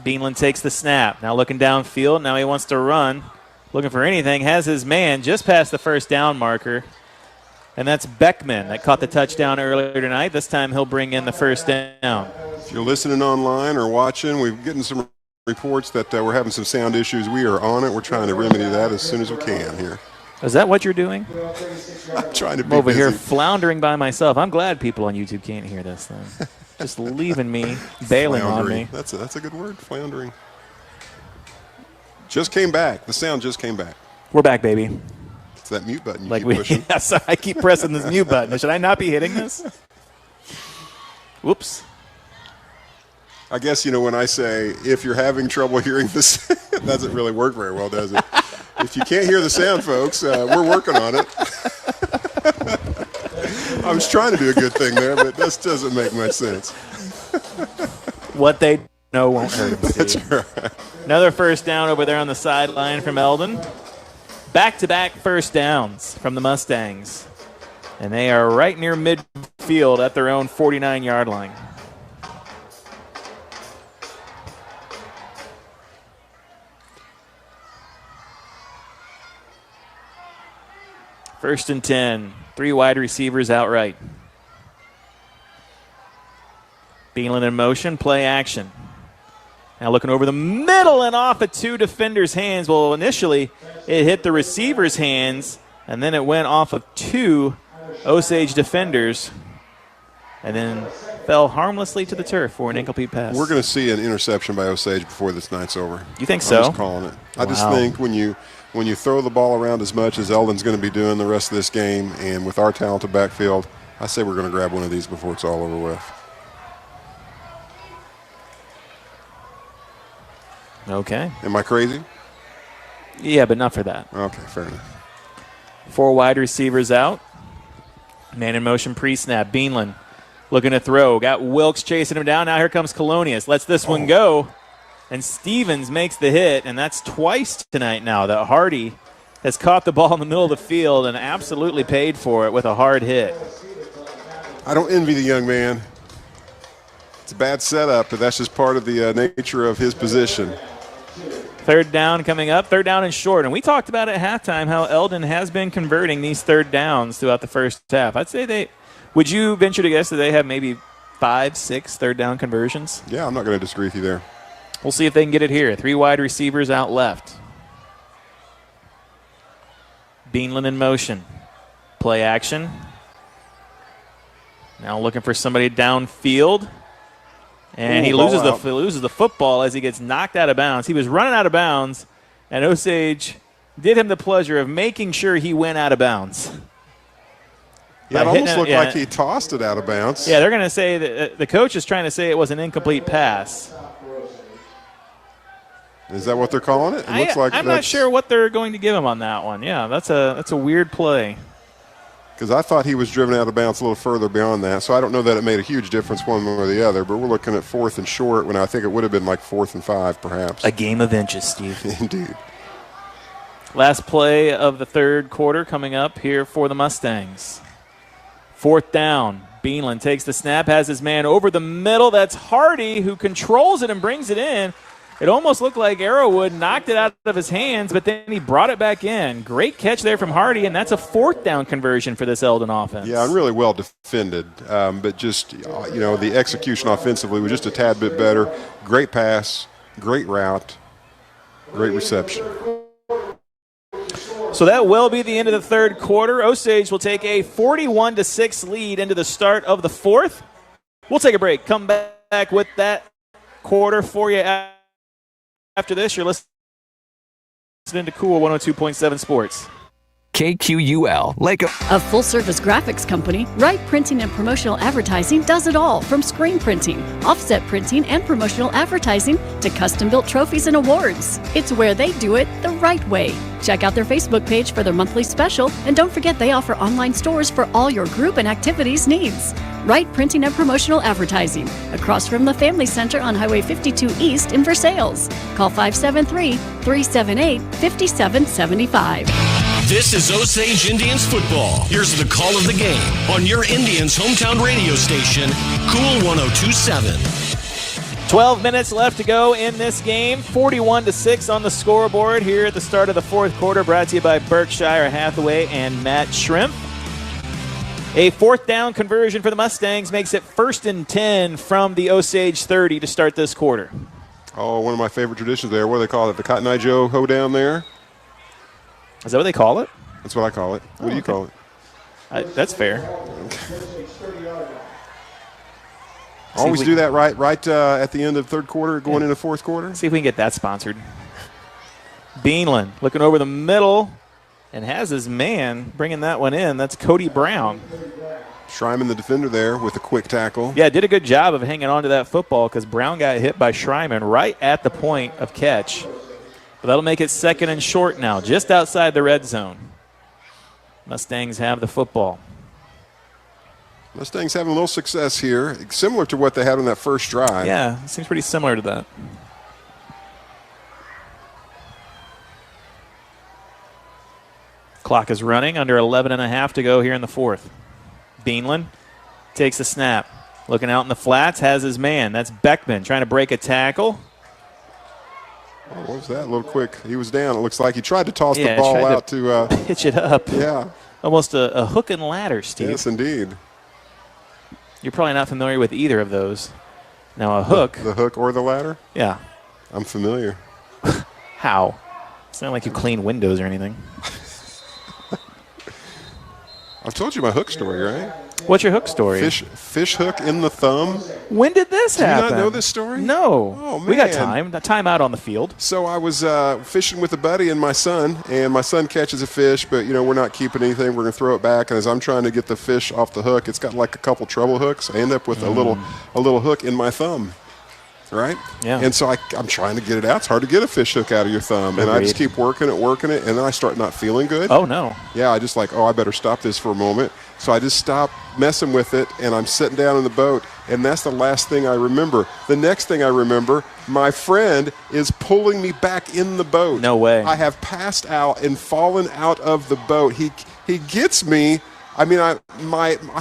[SPEAKER 11] Beanland takes the snap. Now looking downfield. Now he wants to run. Looking for anything. Has his man just past the first down marker. And that's Beckman that caught the touchdown earlier tonight. This time he'll bring in the first down.
[SPEAKER 12] If you're listening online or watching, we're getting some reports that we're having some sound issues. We are on it. We're trying to remedy that as soon as we can here.
[SPEAKER 11] Is that what you're doing?
[SPEAKER 12] I'm trying to be
[SPEAKER 11] over
[SPEAKER 12] busy.
[SPEAKER 11] here floundering by myself. I'm glad people on YouTube can't hear this thing. Just leaving me, bailing
[SPEAKER 12] Floundering.
[SPEAKER 11] on me.
[SPEAKER 12] That's a good word, floundering. Just came back. The sound just came back.
[SPEAKER 11] We're back, baby.
[SPEAKER 12] It's that mute button you
[SPEAKER 11] Like
[SPEAKER 12] keep pushing.
[SPEAKER 11] Yeah, sorry, I keep pressing this mute button. Should I not be hitting this? Whoops.
[SPEAKER 12] I guess, when I say, if you're having trouble hearing this, it doesn't really work very well, does it? If you can't hear the sound, folks, we're working on it. I was trying to do a good thing there, but this doesn't make much sense.
[SPEAKER 11] What they know won't hurt them.
[SPEAKER 12] That's right.
[SPEAKER 11] Another first down over there on the sideline from Eldon. Back-to-back first downs from the Mustangs. And they are right near midfield at their own 49-yard line. First and 10. 3 wide receivers outright. Beanland in motion, play action. Now looking over the middle and off of 2 defenders' hands. Well, initially it hit the receiver's hands, and then it went off of 2 Osage defenders, and then fell harmlessly to the turf for an incomplete pass.
[SPEAKER 12] We're going to see an interception by Osage before this night's over.
[SPEAKER 11] You think so?
[SPEAKER 12] I'm just calling it. I just think when you throw the ball around as much as Eldon's going to be doing the rest of this game, and with our talented backfield, I say we're going to grab one of these before it's all over with.
[SPEAKER 11] Okay.
[SPEAKER 12] Am I crazy?
[SPEAKER 11] Yeah, but not for that.
[SPEAKER 12] Okay, fair enough.
[SPEAKER 11] 4 wide receivers out. Man in motion pre-snap. Beanland looking to throw. Got Wilkes chasing him down. Now here comes Colonius. Lets this one go. And Stevens makes the hit, and that's twice tonight now that Hardy has caught the ball in the middle of the field and absolutely paid for it with a hard hit.
[SPEAKER 12] I don't envy the young man. It's a bad setup, but that's just part of the nature of his position.
[SPEAKER 11] Third down coming up, third down and short. And we talked about at halftime how Eldon has been converting these third downs throughout the first half. I'd say would you venture to guess that they have maybe 5-6 third down conversions?
[SPEAKER 12] Yeah, I'm not going to disagree with you there.
[SPEAKER 11] We'll see if they can get it here. 3 wide receivers out left. Beanland in motion. Play action. Now looking for somebody downfield. And he loses the football as he gets knocked out of bounds. He was running out of bounds, and Osage did him the pleasure of making sure he went out of bounds.
[SPEAKER 12] Yeah, it almost looked like he tossed it out of bounds.
[SPEAKER 11] Yeah, they're going to say that the coach is trying to say it was an incomplete pass.
[SPEAKER 12] Is that what they're calling it? It looks like
[SPEAKER 11] I'm not sure what they're going to give him on that one. Yeah, that's a weird play.
[SPEAKER 12] Because I thought he was driven out of bounds a little further beyond that, so I don't know that it made a huge difference one way or the other, but we're looking at 4th and short when I think it would have been like 4th and 5 perhaps.
[SPEAKER 11] A game of inches, Steve.
[SPEAKER 12] Indeed.
[SPEAKER 11] Last play of the third quarter coming up here for the Mustangs. 4th down. Beanland takes the snap, has his man over the middle. That's Hardy who controls it and brings it in. It almost looked like Arrowwood knocked it out of his hands, but then he brought it back in. Great catch there from Hardy, and that's a 4th down conversion for this Eldon offense.
[SPEAKER 12] Yeah, and really well defended, but just, the execution offensively was just a tad bit better. Great pass, great route, great reception.
[SPEAKER 11] So that will be the end of the third quarter. Osage will take a 41-6 lead into the start of the fourth. We'll take a break. Come back with that quarter for you. After this, you're listening to Cool 102.7 Sports.
[SPEAKER 9] KQUL, Lake.
[SPEAKER 3] A full-service graphics company, Wright Printing and Promotional Advertising does it all, from screen printing, offset printing, and promotional advertising to custom-built trophies and awards. It's where they do it the right way. Check out their Facebook page for their monthly special, and don't forget they offer online stores for all your group and activities needs. Wright Printing and Promotional Advertising, across from the Family Center on Highway 52 East in Versailles. Call 573-378-5775.
[SPEAKER 10] This is Osage Indians football. Here's the call of the game on your Indians hometown radio station, Cool 102.7.
[SPEAKER 11] 12 minutes left to go in this game. 41-6 on the scoreboard here at the start of the fourth quarter, brought to you by Berkshire Hathaway and Matt Shrimp. A fourth down conversion for the Mustangs makes it 1st and 10 from the Osage 30 to start this quarter.
[SPEAKER 12] Oh, one of my favorite traditions there. What do they call it? The Cotton Eye Joe hoedown there?
[SPEAKER 11] Is that what they call it?
[SPEAKER 12] That's what I call it. What do you call it?
[SPEAKER 11] That's fair.
[SPEAKER 12] Always do that right at the end of third quarter, going into fourth quarter.
[SPEAKER 11] See if we can get that sponsored. Beanland looking over the middle and has his man bringing that one in. That's Cody Brown.
[SPEAKER 12] Schreiman, the defender there, with a quick tackle.
[SPEAKER 11] Yeah, did a good job of hanging on to that football because Brown got hit by Schreiman right at the point of catch. But that'll make it 2nd and short now, just outside the red zone. Mustangs have the football.
[SPEAKER 12] Mustangs having a little success here, similar to what they had on that first drive.
[SPEAKER 11] Yeah, it seems pretty similar to that. Clock is running, under 11.5 to go here in the fourth. Beanland takes a snap. Looking out in the flats, has his man. That's Beckman trying to break a tackle.
[SPEAKER 12] Oh, what was that? A little quick. He was down. It looks like he tried to toss the ball out to
[SPEAKER 11] pitch it up.
[SPEAKER 12] Yeah.
[SPEAKER 11] Almost a hook and ladder, Steve.
[SPEAKER 12] Yes, indeed.
[SPEAKER 11] You're probably not familiar with either of those. Now, a hook.
[SPEAKER 12] The hook or the ladder?
[SPEAKER 11] Yeah.
[SPEAKER 12] I'm familiar.
[SPEAKER 11] How? It's not like you clean windows or anything.
[SPEAKER 12] I've told you my hook story, right?
[SPEAKER 11] What's your hook story?
[SPEAKER 12] Fish hook in the thumb.
[SPEAKER 11] When did this happen?
[SPEAKER 12] Do you not know this story?
[SPEAKER 11] No.
[SPEAKER 12] Oh, man.
[SPEAKER 11] We got time out on the field.
[SPEAKER 12] So I was fishing with a buddy and my son catches a fish, but, we're not keeping anything. We're going to throw it back, and as I'm trying to get the fish off the hook, it's got like a couple treble hooks. I end up with a little hook in my thumb, right?
[SPEAKER 11] Yeah.
[SPEAKER 12] And so I'm trying to get it out. It's hard to get a fish hook out of your thumb. And I just keep working it, and then I start not feeling good.
[SPEAKER 11] Oh, no.
[SPEAKER 12] Yeah, I just I better stop this for a moment. So I just stop messing with it, and I'm sitting down in the boat, and that's the last thing I remember. The next thing I remember, my friend is pulling me back in the boat.
[SPEAKER 11] No way.
[SPEAKER 12] I have passed out and fallen out of the boat. He gets me. I mean, I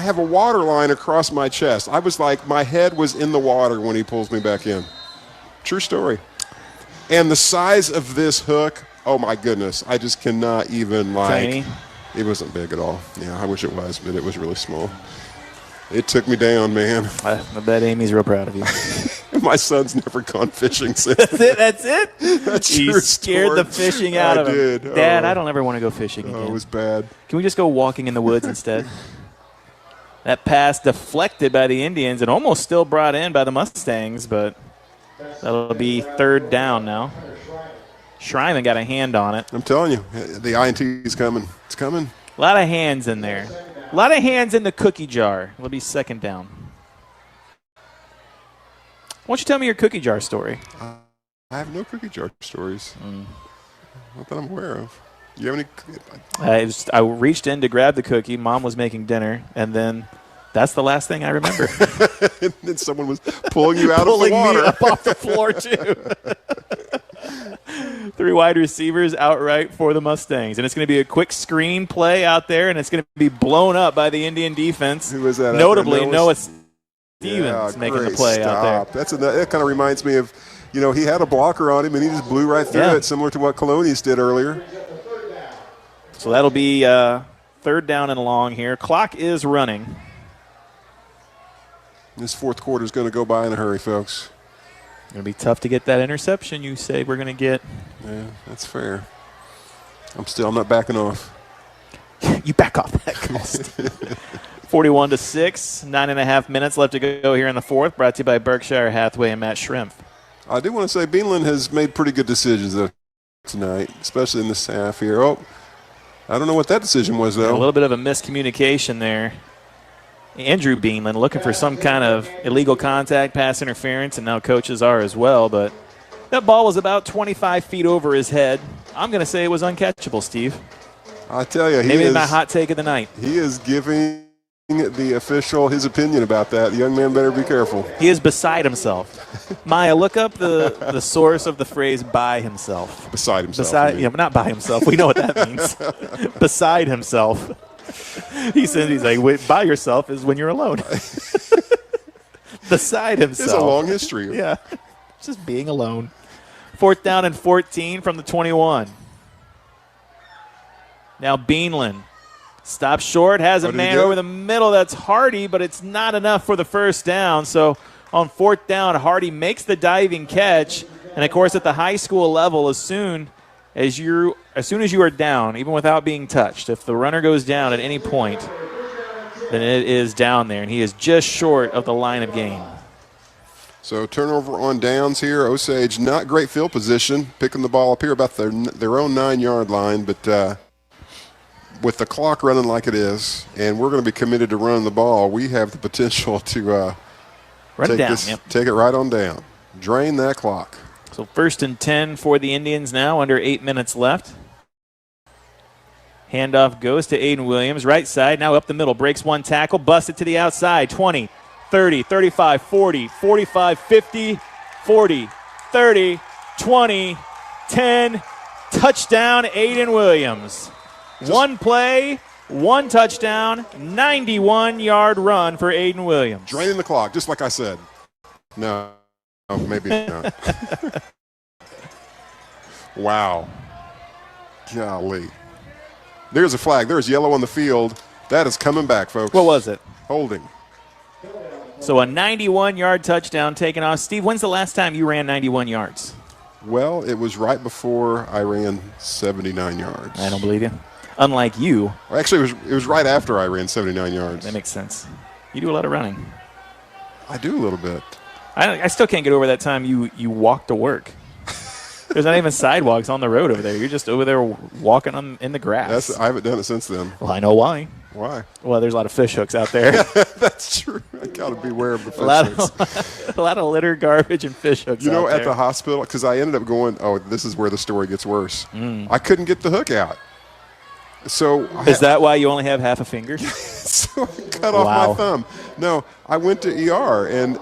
[SPEAKER 12] have a water line across my chest. I was like, my head was in the water when he pulls me back in. True story. And the size of this hook, oh my goodness, I just cannot even
[SPEAKER 11] Tiny.
[SPEAKER 12] It wasn't big at all. Yeah, I wish it was, but it was really small. It took me down, man.
[SPEAKER 11] I bet Amy's real proud of you.
[SPEAKER 12] My son's never gone fishing since.
[SPEAKER 11] That's it?
[SPEAKER 12] That's
[SPEAKER 11] you
[SPEAKER 12] your
[SPEAKER 11] scared
[SPEAKER 12] story.
[SPEAKER 11] the fishing out of him.
[SPEAKER 12] I did.
[SPEAKER 11] Dad, I don't ever want to go fishing again.
[SPEAKER 12] It was bad.
[SPEAKER 11] Can we just go walking in the woods instead? That pass deflected by the Indians and almost still brought in by the Mustangs, but that'll be 3rd down now. Schreiman got a hand on it.
[SPEAKER 12] I'm telling you, the INT is coming. It's coming.
[SPEAKER 11] A lot of hands in there. A lot of hands in the cookie jar. It'll be 2nd down. Why don't you tell me your cookie jar story?
[SPEAKER 12] I have no cookie jar stories. Not that I'm aware of. Do you have any?
[SPEAKER 11] I reached in to grab the cookie. Mom was making dinner, and then that's the last thing I remember.
[SPEAKER 12] And then someone was pulling you out of the water.
[SPEAKER 11] Pulling me up off the floor, too. 3 wide receivers outright for the Mustangs. And it's going to be a quick screen play out there, and it's going to be blown up by the Indian defense.
[SPEAKER 12] Who was that?
[SPEAKER 11] Notably, Noah Stevens making the play out there.
[SPEAKER 12] That kind of reminds me of, he had a blocker on him, and he just blew right through it, similar to what Colonius did earlier.
[SPEAKER 11] So that'll be 3rd down and long here. Clock is running.
[SPEAKER 12] This fourth quarter is going to go by in a hurry, folks.
[SPEAKER 11] Going to be tough to get that interception you say we're going to get.
[SPEAKER 12] Yeah, that's fair. I'm not backing off.
[SPEAKER 11] You back off that cost. 41-6, 9.5 minutes left to go here in the fourth. Brought to you by Berkshire Hathaway and Matt Shrimp.
[SPEAKER 12] I do want to say Beanland has made pretty good decisions tonight, especially in this half here. Oh, I don't know what that decision was, though.
[SPEAKER 11] A little bit of a miscommunication there. Andrew Beanland looking for some kind of illegal contact, pass interference, and now coaches are as well. But that ball was about 25 feet over his head. I'm going to say it was uncatchable, Steve.
[SPEAKER 12] I tell you,
[SPEAKER 11] maybe my hot take of the night.
[SPEAKER 12] He is giving the official his opinion about that. The young man better be careful.
[SPEAKER 11] He is beside himself. Maya, look up the source of the phrase "by himself."
[SPEAKER 12] Beside himself.
[SPEAKER 11] Not by himself. We know what that means. Beside himself. He said, he's like, by yourself is when you're alone. beside himself.
[SPEAKER 12] It's a long history.
[SPEAKER 11] Yeah, just being alone. 4th down and 14 from the 21. Now Beanland stops short, has a man over the middle. That's Hardy, but it's not enough for the first down. So on 4th down, Hardy makes the diving catch. And, of course, at the high school level, as soon as you are down, even without being touched, if the runner goes down at any point, then it is down there. And he is just short of the line of game.
[SPEAKER 12] So turnover on downs here. Osage, not great field position, picking the ball up here about their own 9-yard line. But with the clock running like it is, and we're going to be committed to running the ball, we have the potential to take it right on down. Drain that clock.
[SPEAKER 11] So 1st and 10 for the Indians now, under 8 minutes left. Handoff goes to Aiden Williams, right side, now up the middle, breaks one tackle, busts it to the outside, 20, 30, 35, 40, 45, 50, 40, 30, 20, 10, touchdown Aiden Williams. One play, one touchdown, 91-yard run for Aiden Williams.
[SPEAKER 12] Draining the clock, just like I said. No, maybe not. Wow. Golly. There's a flag. There's yellow on the field. That is coming back, folks.
[SPEAKER 11] What was it?
[SPEAKER 12] Holding.
[SPEAKER 11] So a 91-yard touchdown taken off. Steve, when's the last time you ran 91 yards?
[SPEAKER 12] Well, it was right before I ran 79 yards.
[SPEAKER 11] I don't believe you. Unlike you.
[SPEAKER 12] Well, actually, it was right after I ran 79 yards.
[SPEAKER 11] That makes sense. You do a lot of running.
[SPEAKER 12] I do a little bit.
[SPEAKER 11] I still can't get over that time you walk to work. There's not even sidewalks on the road over there. You're just over there walking in the grass.
[SPEAKER 12] I haven't done it since then.
[SPEAKER 11] Well, I know why.
[SPEAKER 12] Why?
[SPEAKER 11] Well, there's a lot of fish hooks out there.
[SPEAKER 12] That's true. I got to beware of the fish hooks.
[SPEAKER 11] A lot of litter, garbage, and fish hooks
[SPEAKER 12] You know,
[SPEAKER 11] out
[SPEAKER 12] at
[SPEAKER 11] there.
[SPEAKER 12] the hospital, because I ended up going, this is where the story gets worse. I couldn't get the hook out. So
[SPEAKER 11] is that why you only have half a finger?
[SPEAKER 12] So I cut off my thumb. No, I went to ER, and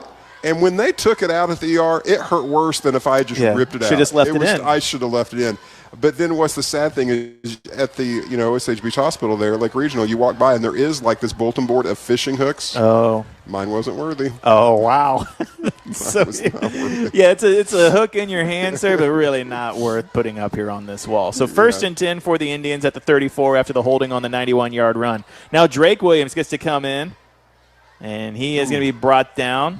[SPEAKER 12] when they took it out at the ER, it hurt worse than if I had just ripped it out.
[SPEAKER 11] Should just left it in.
[SPEAKER 12] I should have left it in. But then what's the sad thing is at the Osage Beach Hospital there, Lake Regional, you walk by and there is like this bulletin board of fishing hooks.
[SPEAKER 11] Oh.
[SPEAKER 12] Mine wasn't worthy.
[SPEAKER 11] Oh, wow.
[SPEAKER 12] Was not worthy.
[SPEAKER 11] Yeah, it's a hook in your hand, sir, but really not worth putting up here on this wall. So 1st and 10 for the Indians at the 34 after the holding on the 91-yard run. Now Drake Williams gets to come in, and he is going to be brought down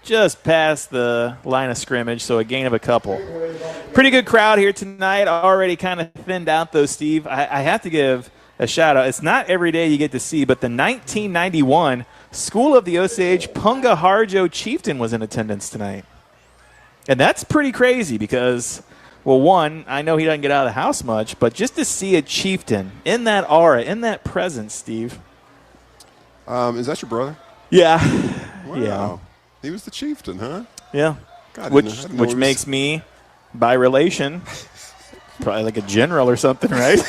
[SPEAKER 11] just past the line of scrimmage, so a gain of a couple. Pretty good crowd here tonight. Already kind of thinned out, though, Steve. I have to give a shout-out. It's not every day you get to see, but the 1991 School of the Osage Punga Harjo Chieftain was in attendance tonight. And that's pretty crazy because, well, one, I know he doesn't get out of the house much, but just to see a chieftain in that aura, in that presence, Steve.
[SPEAKER 12] Is that your brother?
[SPEAKER 11] Yeah.
[SPEAKER 12] Wow.
[SPEAKER 11] Yeah.
[SPEAKER 12] He was the chieftain, huh?
[SPEAKER 11] Yeah.
[SPEAKER 12] God,
[SPEAKER 11] which makes me, by relation, probably like a general or something, right?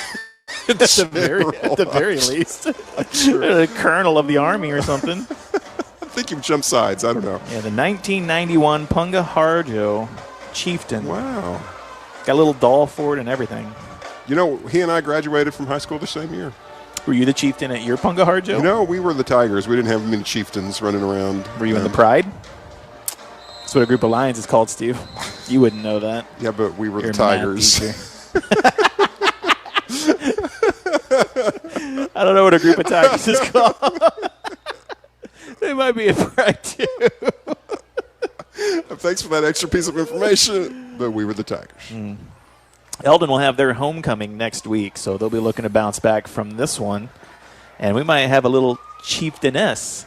[SPEAKER 11] at the very least. A colonel of the army or something.
[SPEAKER 12] I think you've jumped sides. I don't know.
[SPEAKER 11] Yeah, the 1991 Punga Harjo Chieftain.
[SPEAKER 12] Wow.
[SPEAKER 11] Got a little doll for it and everything.
[SPEAKER 12] You know, he and I graduated from high school the same year.
[SPEAKER 11] Were you the chieftain at your Punga Harjo?
[SPEAKER 12] No, we were the Tigers. We didn't have many chieftains running around.
[SPEAKER 11] Were you in the Pride? That's what a group of lions is called, Steve. You wouldn't know that.
[SPEAKER 12] Yeah, but we were the Tigers.
[SPEAKER 11] I don't know what a group of Tigers is called. They might be a Pride, too.
[SPEAKER 12] Thanks for that extra piece of information, but we were the Tigers.
[SPEAKER 11] Eldon will have their homecoming next week, so they'll be looking to bounce back from this one. And we might have a little chieftainess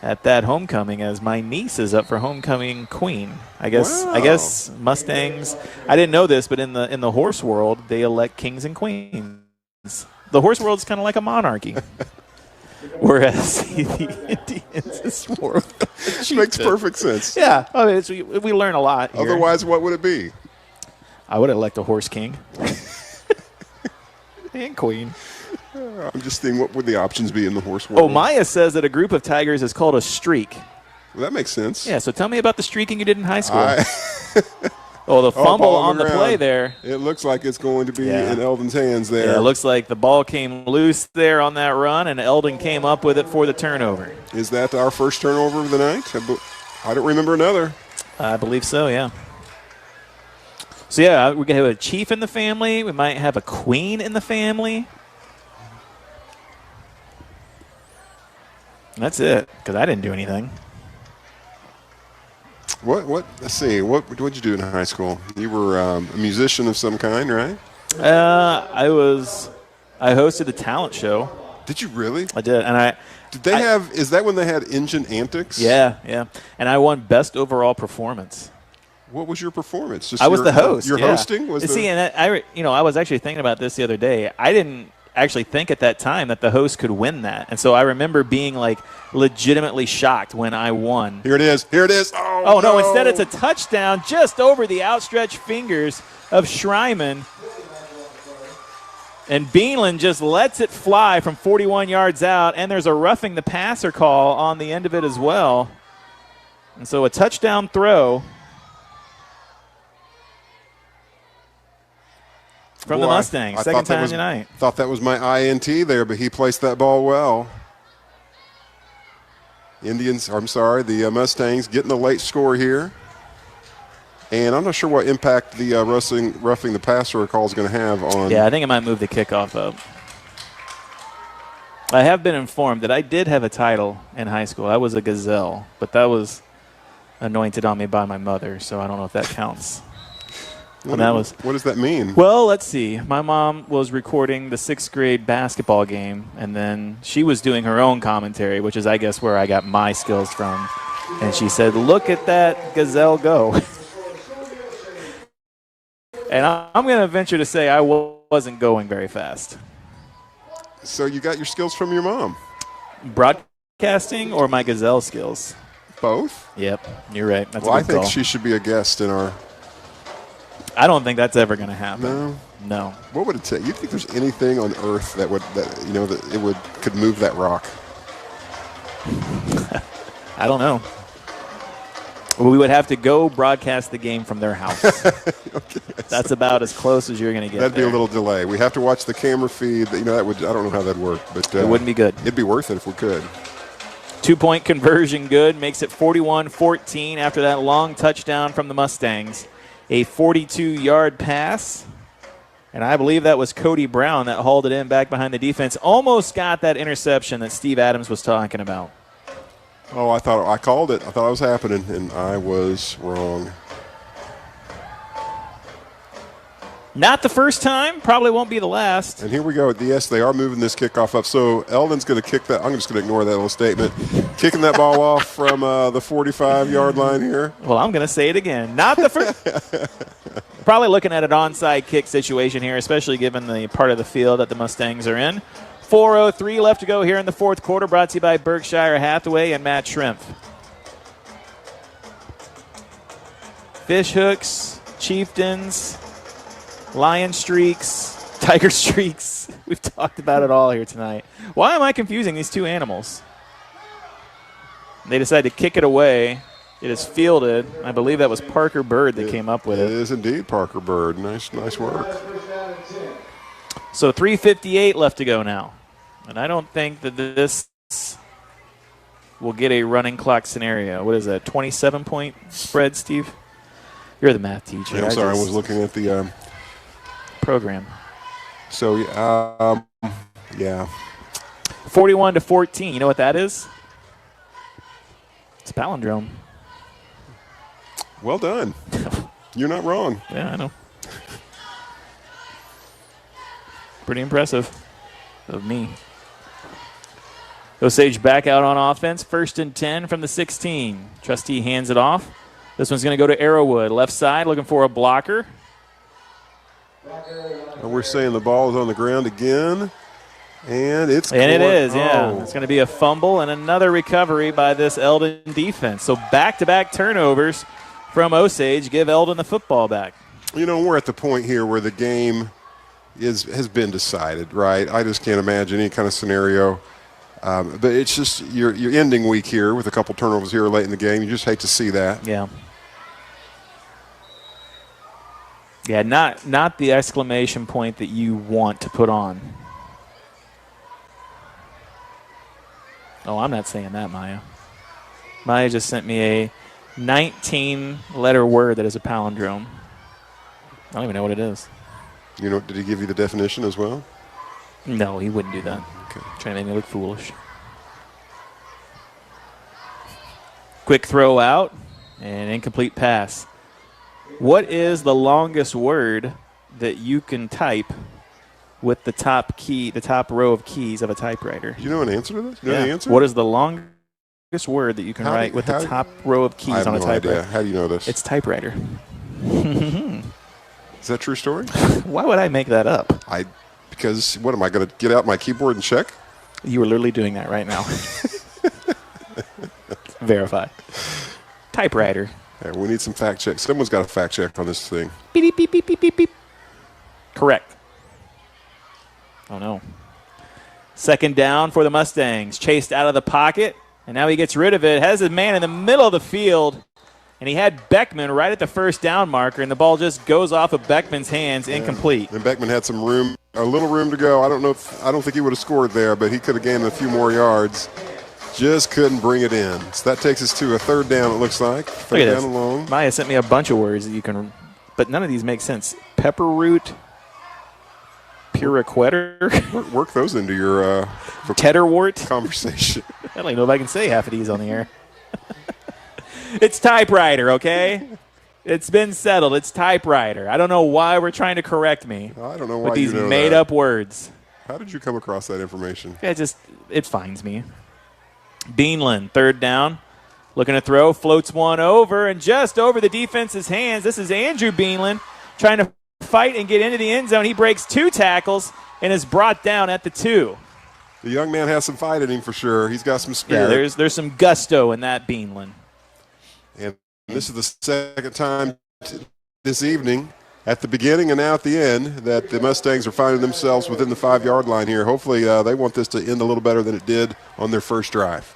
[SPEAKER 11] at that homecoming as my niece is up for homecoming queen. I guess Mustangs. I didn't know this, but in the horse world, they elect kings and queens. The horse world is kind of like a monarchy. Whereas the Indians is more of a
[SPEAKER 12] makes perfect sense.
[SPEAKER 11] Yeah, I mean, we learn a lot here.
[SPEAKER 12] Otherwise, what would it be?
[SPEAKER 11] I would elect a horse king and queen.
[SPEAKER 12] I'm just thinking, what would the options be in the horse world?
[SPEAKER 11] Oh, Maya says that a group of tigers is called a streak.
[SPEAKER 12] Well, that makes sense.
[SPEAKER 11] Yeah, so tell me about the streaking you did in high school. The fumble on the play there.
[SPEAKER 12] It looks like it's going to be in Eldon's hands there.
[SPEAKER 11] Yeah, it looks like the ball came loose there on that run, and Eldon came up with it for the turnover.
[SPEAKER 12] Is that our first turnover of the night? I don't remember another.
[SPEAKER 11] I believe so, yeah. So, yeah, we're going to have a chief in the family. We might have a queen in the family. That's it, because I didn't do anything.
[SPEAKER 12] What? Let's see. What did you do in high school? You were a musician of some kind, right?
[SPEAKER 11] I hosted the talent show.
[SPEAKER 12] Did you really?
[SPEAKER 11] I did, and
[SPEAKER 12] Did they have? Is that when they had Engine Antics?
[SPEAKER 11] Yeah. And I won best overall performance.
[SPEAKER 12] What was your performance?
[SPEAKER 11] I was the host.
[SPEAKER 12] Your hosting was.
[SPEAKER 11] I was actually thinking about this the other day. I didn't actually think at that time that the host could win that, and so I remember being like legitimately shocked when I won.
[SPEAKER 12] Here it is.
[SPEAKER 11] Oh no! Instead, it's a touchdown just over the outstretched fingers of Schreiman. And Beanland just lets it fly from 41 yards out, and there's a roughing the passer call on the end of it as well. And so a touchdown throw from the Mustangs, second time tonight.
[SPEAKER 12] Thought that was my INT there, but he placed that ball well. The Mustangs getting the late score here. And I'm not sure what impact the roughing the passer call is going to have on.
[SPEAKER 11] Yeah, I think it might move the kickoff up. I have been informed that I did have a title in high school. I was a gazelle, but that was anointed on me by my mother, so I don't know if that counts.
[SPEAKER 12] What does that mean?
[SPEAKER 11] Well, let's see. My mom was recording the 6th grade basketball game, and then she was doing her own commentary, which is, I guess, where I got my skills from. And she said, "Look at that gazelle go." And I'm going to venture to say I wasn't going very fast.
[SPEAKER 12] So you got your skills from your mom?
[SPEAKER 11] Broadcasting or my gazelle skills?
[SPEAKER 12] Both?
[SPEAKER 11] Yep, you're right. That's
[SPEAKER 12] well,
[SPEAKER 11] a good
[SPEAKER 12] I think
[SPEAKER 11] call.
[SPEAKER 12] she should be a guest in our.
[SPEAKER 11] I don't think that's ever going to happen. No.
[SPEAKER 12] What would it take? You think there's anything on Earth that could move that rock?
[SPEAKER 11] I don't know. We would have to go broadcast the game from their house.
[SPEAKER 12] Okay.
[SPEAKER 11] That's about as close as you're going to get.
[SPEAKER 12] That'd be a little delay. We have to watch the camera feed. That would. I don't know how that'd work, but
[SPEAKER 11] it wouldn't be good.
[SPEAKER 12] It'd be worth it if we could.
[SPEAKER 11] 2-point conversion good, makes it 41-14 after that long touchdown from the Mustangs. A 42-yard pass, and I believe that was Cody Brown that hauled it in back behind the defense. Almost got that interception that Steve Adams was talking about.
[SPEAKER 12] Oh, I called it. I thought it was happening, and I was wrong.
[SPEAKER 11] Not the first time. Probably won't be the last.
[SPEAKER 12] And here we go. Yes, they are moving this kickoff up. So Eldon's going to kick that. I'm just going to ignore that little statement. Kicking that ball off from the 45-yard line here.
[SPEAKER 11] Well, I'm going to say it again. Not the first. Probably looking at an onside kick situation here, especially given the part of the field that the Mustangs are in. 4:03 left to go here in the fourth quarter, brought to you by Berkshire Hathaway and Matt Shrimp. Fish hooks, chieftains, lion streaks, tiger streaks. We've talked about it all here tonight. Why am I confusing these two animals? They decided to kick it away. It is fielded. I believe that was Parker Bird that came up with it.
[SPEAKER 12] It is indeed Parker Bird. Nice work.
[SPEAKER 11] So 3:58 left to go now. And I don't think that this will get a running clock scenario. What is that, 27-point spread, Steve? You're the math teacher.
[SPEAKER 12] Yeah, I'm sorry, I was looking at the
[SPEAKER 11] program.
[SPEAKER 12] So, yeah.
[SPEAKER 11] 41-14. You know what that is? It's a palindrome.
[SPEAKER 12] Well done. You're not wrong.
[SPEAKER 11] Yeah, I know. Pretty impressive of me. Osage back out on offense. 1st and 10 from the 16. Trustee hands it off. This one's going to go to Arrowwood. Left side looking for a blocker.
[SPEAKER 12] And we're saying the ball is on the ground again. And it's
[SPEAKER 11] And it is, yeah. It's going to be a fumble and another recovery by this Eldon defense. So back-to-back turnovers from Osage give Eldon the football back.
[SPEAKER 12] We're at the point here where the game has been decided, right? I just can't imagine any kind of scenario. But it's just your ending week here with a couple turnovers here late in the game. You just hate to see that.
[SPEAKER 11] Yeah. Yeah, not the exclamation point that you want to put on. Oh, I'm not saying that, Maya. Maya just sent me 19-letter word that is a palindrome. I don't even know what it is.
[SPEAKER 12] Did he give you the definition as well?
[SPEAKER 11] No, he wouldn't do that.
[SPEAKER 12] Okay.
[SPEAKER 11] Trying to make me look foolish. Quick throw out and incomplete pass. What is the longest word that you can type with the top row of keys of a typewriter?
[SPEAKER 12] Do you know an answer to this? Do you know the answer?
[SPEAKER 11] What is the longest word that you can write with the top row of keys on a typewriter?
[SPEAKER 12] Idea. How do you know this?
[SPEAKER 11] It's typewriter.
[SPEAKER 12] Is that a true story?
[SPEAKER 11] Why would I make that up?
[SPEAKER 12] Because what am I going to get out my keyboard and check?
[SPEAKER 11] You were literally doing that right now. Verify. Typewriter.
[SPEAKER 12] Yeah, we need some fact checks. Someone's got a fact check on this thing.
[SPEAKER 11] Beep, beep, beep, beep, beep, beep. Correct. Oh, no. Second down for the Mustangs. Chased out of the pocket, and now he gets rid of it. Has a man in the middle of the field, and he had Beckman right at the first down marker, and the ball just goes off of Beckman's hands, incomplete.
[SPEAKER 12] And Beckman had some room, a little room to go. I don't think he would have scored there, but he could have gained a few more yards. Just couldn't bring it in. So that takes us to a third down, it looks like. Third down and long.
[SPEAKER 11] Maya sent me a bunch of words that you can, but none of these make sense. Pepper root, puriquetter.
[SPEAKER 12] Work those into your
[SPEAKER 11] Tedderwort
[SPEAKER 12] conversation.
[SPEAKER 11] I don't even know if I can say half of these on the air. It's typewriter, okay? It's been settled. It's typewriter. I don't know why we're trying to correct me.
[SPEAKER 12] I don't know why
[SPEAKER 11] with these
[SPEAKER 12] you know
[SPEAKER 11] made-up words.
[SPEAKER 12] How did you come across that information?
[SPEAKER 11] It finds me. Beanland, third down. Looking to throw, floats one over, and just over the defense's hands. This is Andrew Beanland trying to fight and get into the end zone. He breaks 2 tackles and is brought down at the 2.
[SPEAKER 12] The young man has some fight in him for sure. He's got some spirit.
[SPEAKER 11] Yeah, there's some gusto in that Beanland.
[SPEAKER 12] And this is the second time this evening, at the beginning and now at the end, that the Mustangs are finding themselves within the 5-yard line here. Hopefully they want this to end a little better than it did on their first drive.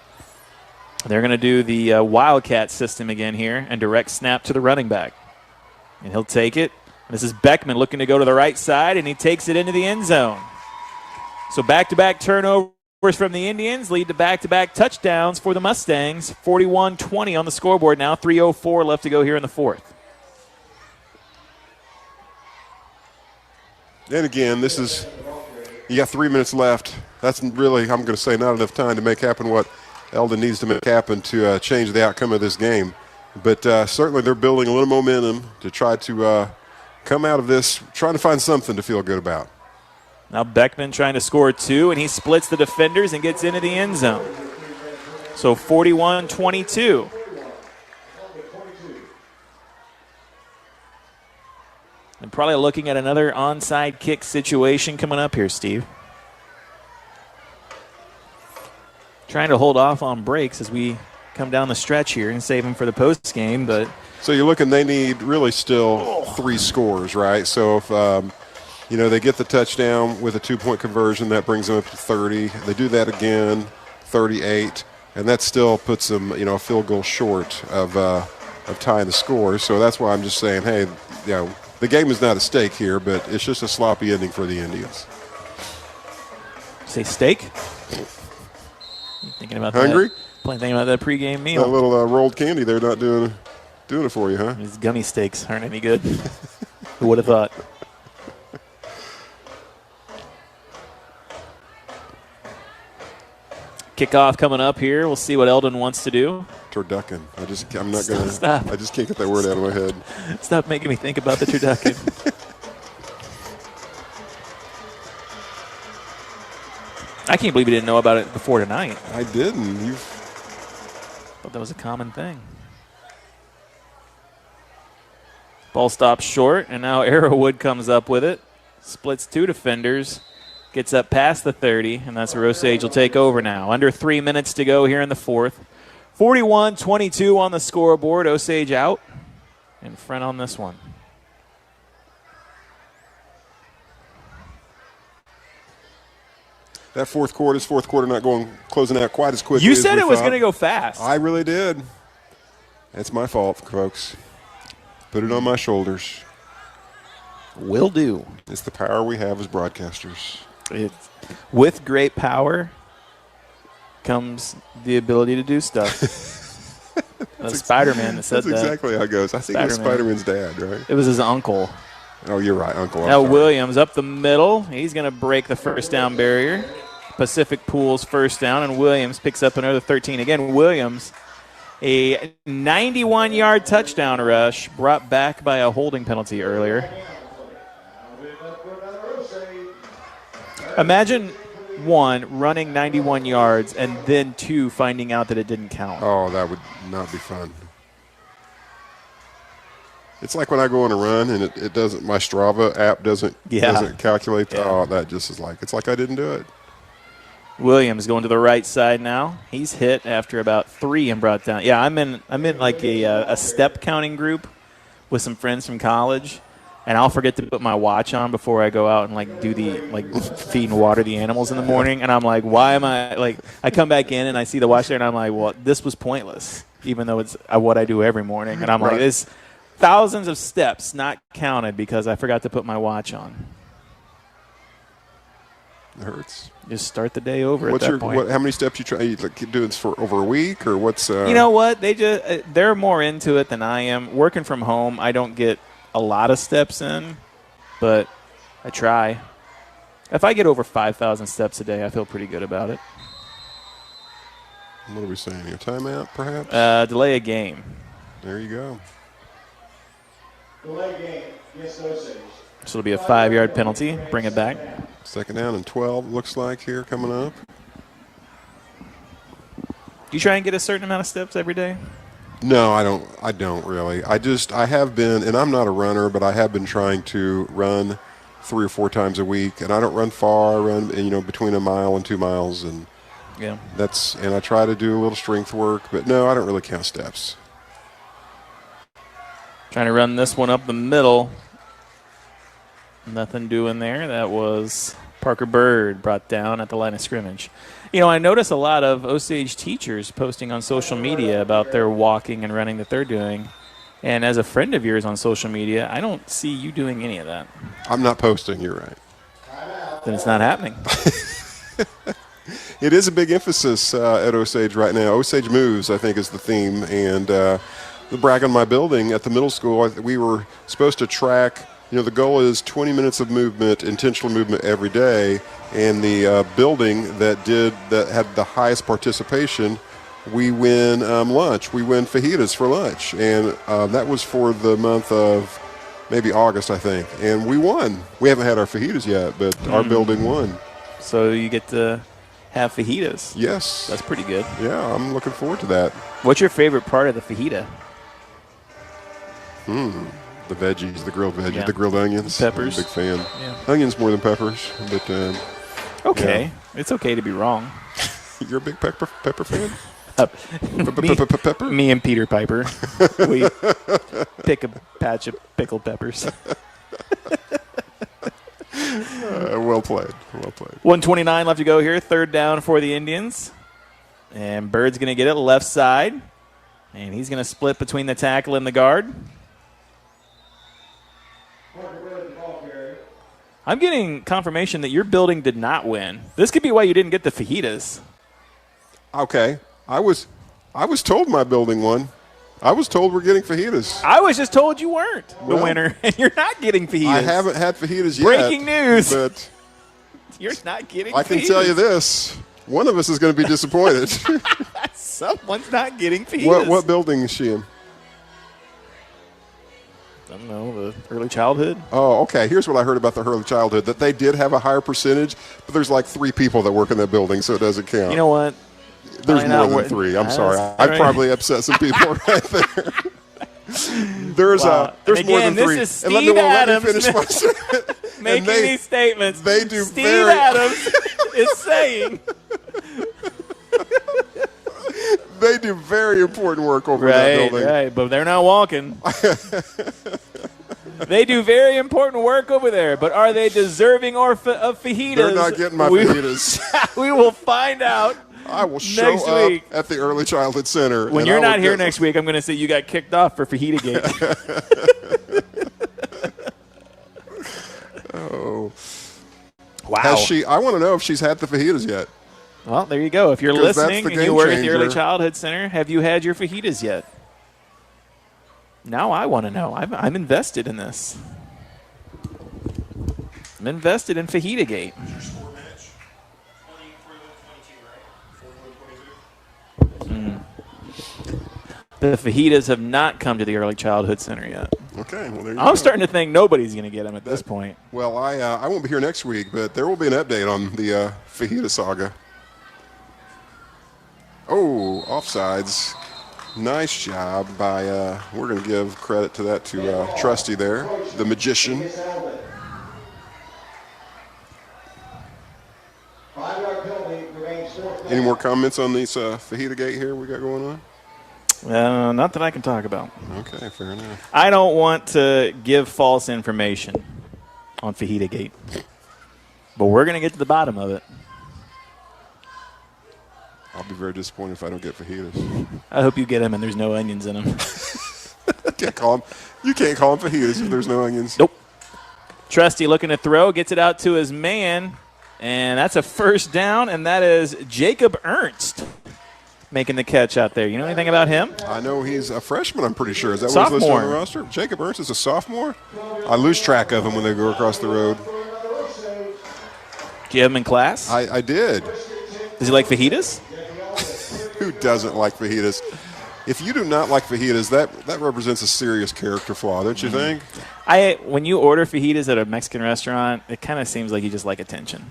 [SPEAKER 11] They're going to do the Wildcat system again here and direct snap to the running back. And he'll take it. This is Beckman looking to go to the right side, and he takes it into the end zone. So back-to-back turnovers from the Indians lead to back-to-back touchdowns for the Mustangs. 41-20 on the scoreboard now. 3:04 left to go here in the fourth.
[SPEAKER 12] And again, you got 3 minutes left. That's really, I'm going to say, not enough time to make happen what Eldon needs to make happen to change the outcome of this game. But certainly they're building a little momentum to try to come out of this, trying to find something to feel good about.
[SPEAKER 11] Now Beckman trying to score 2, and he splits the defenders and gets into the end zone. So 41-22. And probably looking at another onside kick situation coming up here, Steve. Trying to hold off on breaks as we come down the stretch here and save them for the post game. But
[SPEAKER 12] so you're looking, they need really still 3 scores, right? So if they get the touchdown with a 2-point conversion, that brings them up to 30. They do that again, 38, and that still puts them, a field goal short of tying the score. So that's why I'm just saying, hey, the game is not at stake here, but it's just a sloppy ending for the Indians.
[SPEAKER 11] Say steak? Thinking about
[SPEAKER 12] Hungry?
[SPEAKER 11] Thinking about that pregame meal.
[SPEAKER 12] That little rolled candy, they're not doing it for you, huh?
[SPEAKER 11] These gummy steaks aren't any good. Who would have thought? Kickoff coming up here. We'll see what Eldon wants to do.
[SPEAKER 12] Turducken. I just can't get that word out of my head.
[SPEAKER 11] Stop making me think about the turducken. I can't believe you didn't know about it before tonight.
[SPEAKER 12] I didn't.
[SPEAKER 11] Thought that was a common thing. Ball stops short, and now Arrowwood comes up with it. Splits 2 defenders. Gets up past the 30, and that's where Osage will take over now. Under 3 minutes to go here in the fourth. 41-22 on the scoreboard. Osage out in front on this one.
[SPEAKER 12] That fourth quarter not closing out quite as quickly.
[SPEAKER 11] You said it was going to go fast.
[SPEAKER 12] I really did. That's my fault, folks. Put it on my shoulders.
[SPEAKER 11] Will do.
[SPEAKER 12] It's the power we have as broadcasters.
[SPEAKER 11] With great power comes the ability to do stuff. That's Spider-Man that said
[SPEAKER 12] that's
[SPEAKER 11] that.
[SPEAKER 12] exactly how it goes. I think it was Spider-Man's dad, right?
[SPEAKER 11] It was his uncle.
[SPEAKER 12] Oh, you're right, uncle.
[SPEAKER 11] Now Williams up the middle. He's going to break the first down barrier. Pacific Pool's first down, and Williams picks up another 13. Again, Williams, a 91-yard touchdown rush brought back by a holding penalty earlier. Imagine, 1, running 91 yards, and then 2, finding out that it didn't count.
[SPEAKER 12] Oh, that would not be fun. It's like when I go on a run and it doesn't, my Strava app doesn't calculate.
[SPEAKER 11] Yeah.
[SPEAKER 12] Oh, that just is like, it's like I didn't do it.
[SPEAKER 11] Williams going to the right side now. He's hit after about 3 and brought down. Yeah, I'm in like a step counting group with some friends from college, and I'll forget to put my watch on before I go out and like do the feed and water the animals in the morning. And I'm like, why am I like? I come back in and I see the watch there, and I'm like, well, this was pointless, even though it's what I do every morning. And I'm like, this. Thousands of steps not counted because I forgot to put my watch on.
[SPEAKER 12] It hurts.
[SPEAKER 11] Just start the day over at that point.
[SPEAKER 12] How many steps you try? You doing this for over a week, or what's?
[SPEAKER 11] You know what? They're more into it than I am. Working from home, I don't get a lot of steps in, but I try. If I get over 5,000 steps a day, I feel pretty good about it.
[SPEAKER 12] What are we saying? A timeout, perhaps?
[SPEAKER 11] Delay a game.
[SPEAKER 12] There you go.
[SPEAKER 14] Delay game. Yes, Osage.
[SPEAKER 11] So it'll be a 5-yard penalty. Bring it back.
[SPEAKER 12] Second down and 12 looks like here coming up.
[SPEAKER 11] Do you try and get a certain amount of steps every day?
[SPEAKER 12] No, I don't really. I have been, and I'm not a runner, but I have been trying to run 3 or 4 times a week, and I don't run far. I run, between 1 mile and 2 miles, and I try to do a little strength work, but no, I don't really count steps.
[SPEAKER 11] Trying to run this one up the middle. Nothing doing there. That was Parker Bird brought down at the line of scrimmage. I notice a lot of Osage teachers posting on social media about their walking and running that they're doing. And as a friend of yours on social media, I don't see you doing any of that.
[SPEAKER 12] I'm not posting, you're right.
[SPEAKER 11] Then it's not happening.
[SPEAKER 12] It is a big emphasis at Osage right now. Osage Moves, I think, is the theme. And the brag on my building at the middle school, we were supposed to track, the goal is 20 minutes of movement, intentional movement every day. And the building that had the highest participation, we win lunch. We win fajitas for lunch. And that was for the month of maybe August, I think. And we won. We haven't had our fajitas yet, but our building won.
[SPEAKER 11] So you get to have fajitas.
[SPEAKER 12] Yes.
[SPEAKER 11] That's pretty good.
[SPEAKER 12] Yeah, I'm looking forward to that.
[SPEAKER 11] What's your favorite part of the fajita?
[SPEAKER 12] The veggies, the grilled veggies, the grilled onions.
[SPEAKER 11] Peppers.
[SPEAKER 12] I'm a big fan.
[SPEAKER 11] Yeah.
[SPEAKER 12] Onions more than peppers, but
[SPEAKER 11] okay.
[SPEAKER 12] Yeah.
[SPEAKER 11] It's okay to be wrong.
[SPEAKER 12] You're a big pepper fan?
[SPEAKER 11] Me and Peter Piper. We pick a patch of pickled peppers.
[SPEAKER 12] Well played.
[SPEAKER 11] 1:29 left to go here. 3rd down for the Indians. And Bird's going to get it left side. And he's going to split between the tackle and the guard. I'm getting confirmation that your building did not win. This could be why you didn't get the fajitas.
[SPEAKER 12] Okay. I was told my building won. I was told we're getting fajitas.
[SPEAKER 11] I was just told you weren't the winner, and you're not getting fajitas.
[SPEAKER 12] I haven't had fajitas yet.
[SPEAKER 11] Breaking news.
[SPEAKER 12] But
[SPEAKER 11] you're not getting
[SPEAKER 12] fajitas. I can tell you this. One of us is going to be disappointed.
[SPEAKER 11] Someone's not getting fajitas.
[SPEAKER 12] What building is she in?
[SPEAKER 11] I don't know, the early childhood.
[SPEAKER 12] Oh, okay. Here's what I heard about the early childhood, that they did have a higher percentage, but there's like 3 people that work in that building, so it doesn't count.
[SPEAKER 11] You know what?
[SPEAKER 12] There's more than 3. I'm sorry. I probably upset some people right there. There's more than 3.
[SPEAKER 11] This is Steve Adams making these statements.
[SPEAKER 12] They do
[SPEAKER 11] Steve Adams is saying
[SPEAKER 12] they do very important work over that building.
[SPEAKER 11] Right, but they're not walking. They do very important work over there, but are they deserving of fajitas?
[SPEAKER 12] They're not getting my fajitas.
[SPEAKER 11] We will find out.
[SPEAKER 12] I will show up at the Early Childhood Center.
[SPEAKER 11] When you're not here next week, I'm going to say you got kicked off for Fajita Gate.
[SPEAKER 12] Oh.
[SPEAKER 11] Wow.
[SPEAKER 12] I want to know if she's had the fajitas yet.
[SPEAKER 11] Well, there you go. If you're listening and you work at the Early Childhood Center, have you had your fajitas yet? Now I want to know. I'm invested in this. I'm invested in Fajita Gate. The fajitas have not come to the Early Childhood Center yet.
[SPEAKER 12] Okay, well, there you
[SPEAKER 11] I'm
[SPEAKER 12] go.
[SPEAKER 11] starting to think nobody's going to get them at this point.
[SPEAKER 12] Well, I won't be here next week, but there will be an update on the fajita saga. Oh, offsides. Nice job by, we're going to give credit to that to Trusty there, the magician. Any more comments on these fajita gate here we got going on?
[SPEAKER 11] Not that I can talk about.
[SPEAKER 12] Okay, fair enough.
[SPEAKER 11] I don't want to give false information on Fajita Gate, but we're going to get to the bottom of it.
[SPEAKER 12] I'll be very disappointed if I don't get fajitas.
[SPEAKER 11] I hope you get them and there's no onions in them.
[SPEAKER 12] You can't call them fajitas if there's no onions.
[SPEAKER 11] Nope. Trusty looking to throw, gets it out to his man, and that's a first down, and that is Jacob Ernst making the catch out there. You know anything about him?
[SPEAKER 12] I know he's a freshman, I'm pretty sure. Is that
[SPEAKER 11] Sophomore.
[SPEAKER 12] what he's listed on the roster? Jacob Ernst is a sophomore? I lose track of him when they go across the road.
[SPEAKER 11] Do you have him in class?
[SPEAKER 12] I did.
[SPEAKER 11] Does he like fajitas?
[SPEAKER 12] Who doesn't like fajitas? If you do not like fajitas, that represents a serious character flaw, don't you think?
[SPEAKER 11] When you order fajitas at a Mexican restaurant, it kind of seems like you just like attention.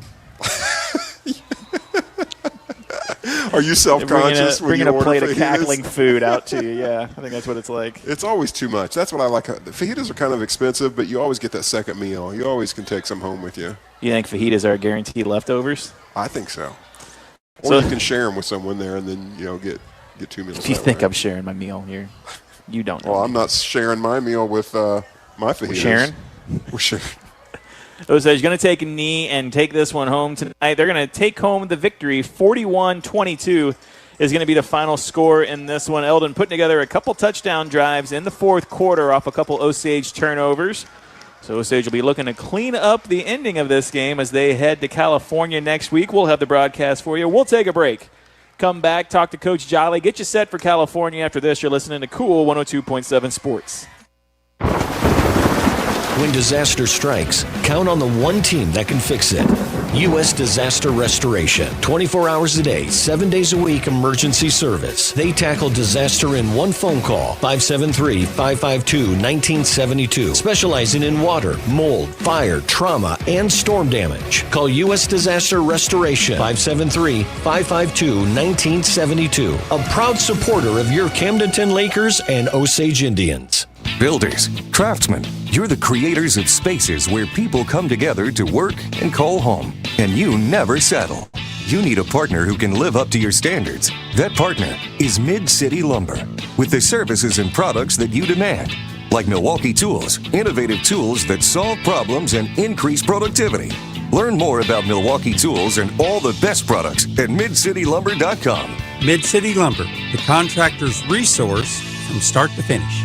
[SPEAKER 12] Are you self-conscious when you order
[SPEAKER 11] bringing a plate
[SPEAKER 12] fajitas?
[SPEAKER 11] of cackling food out to you? Yeah, I think that's what it's like.
[SPEAKER 12] It's always too much. That's what I like. The fajitas are kind of expensive, but you always get that second meal. You always can take some home with you.
[SPEAKER 11] You think fajitas are guaranteed leftovers?
[SPEAKER 12] I think so. Or you can share them with someone there and then, get 2 meals.
[SPEAKER 11] If you think I'm sharing my meal, you don't know.
[SPEAKER 12] Well, I'm not sharing my meal with my fajitas. We're sharing.
[SPEAKER 11] Osage going to take a knee and take this one home tonight. They're going to take home the victory. 41-22 is going to be the final score in this one. Eldon putting together a couple touchdown drives in the fourth quarter off a couple Osage turnovers. So Osage will be looking to clean up the ending of this game as they head to California next week. We'll have the broadcast for you. We'll take a break. Come back, talk to Coach Jolly, get you set for California. After this, you're listening to Cool 102.7 Sports.
[SPEAKER 10] When disaster strikes, count on the one team that can fix it. U.S. Disaster Restoration. 24 hours a day, 7 days a week emergency service. They tackle disaster in one phone call. 573-552-1972. Specializing in water, mold, fire, trauma, and storm damage. Call U.S. Disaster Restoration. 573-552-1972. A proud supporter of your Camdenton Lakers and Osage Indians.
[SPEAKER 9] Builders, craftsmen, you're the creators of spaces where people come together to work and call home. And you never settle. You need a partner who can live up to your standards. That partner is Mid-City Lumber, with the services and products that you demand. Like Milwaukee Tools, innovative tools that solve problems and increase productivity. Learn more about Milwaukee Tools and all the best products at MidCityLumber.com.
[SPEAKER 14] Mid-City Lumber, the contractor's resource from start to finish.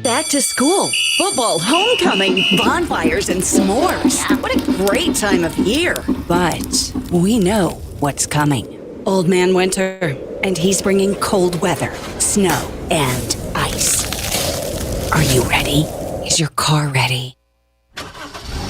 [SPEAKER 20] Back to school, football, homecoming, bonfires, and s'mores. What a great time of year. But we know what's coming. Old Man Winter, and he's bringing cold weather, snow, and ice. Are you ready? Is your car ready?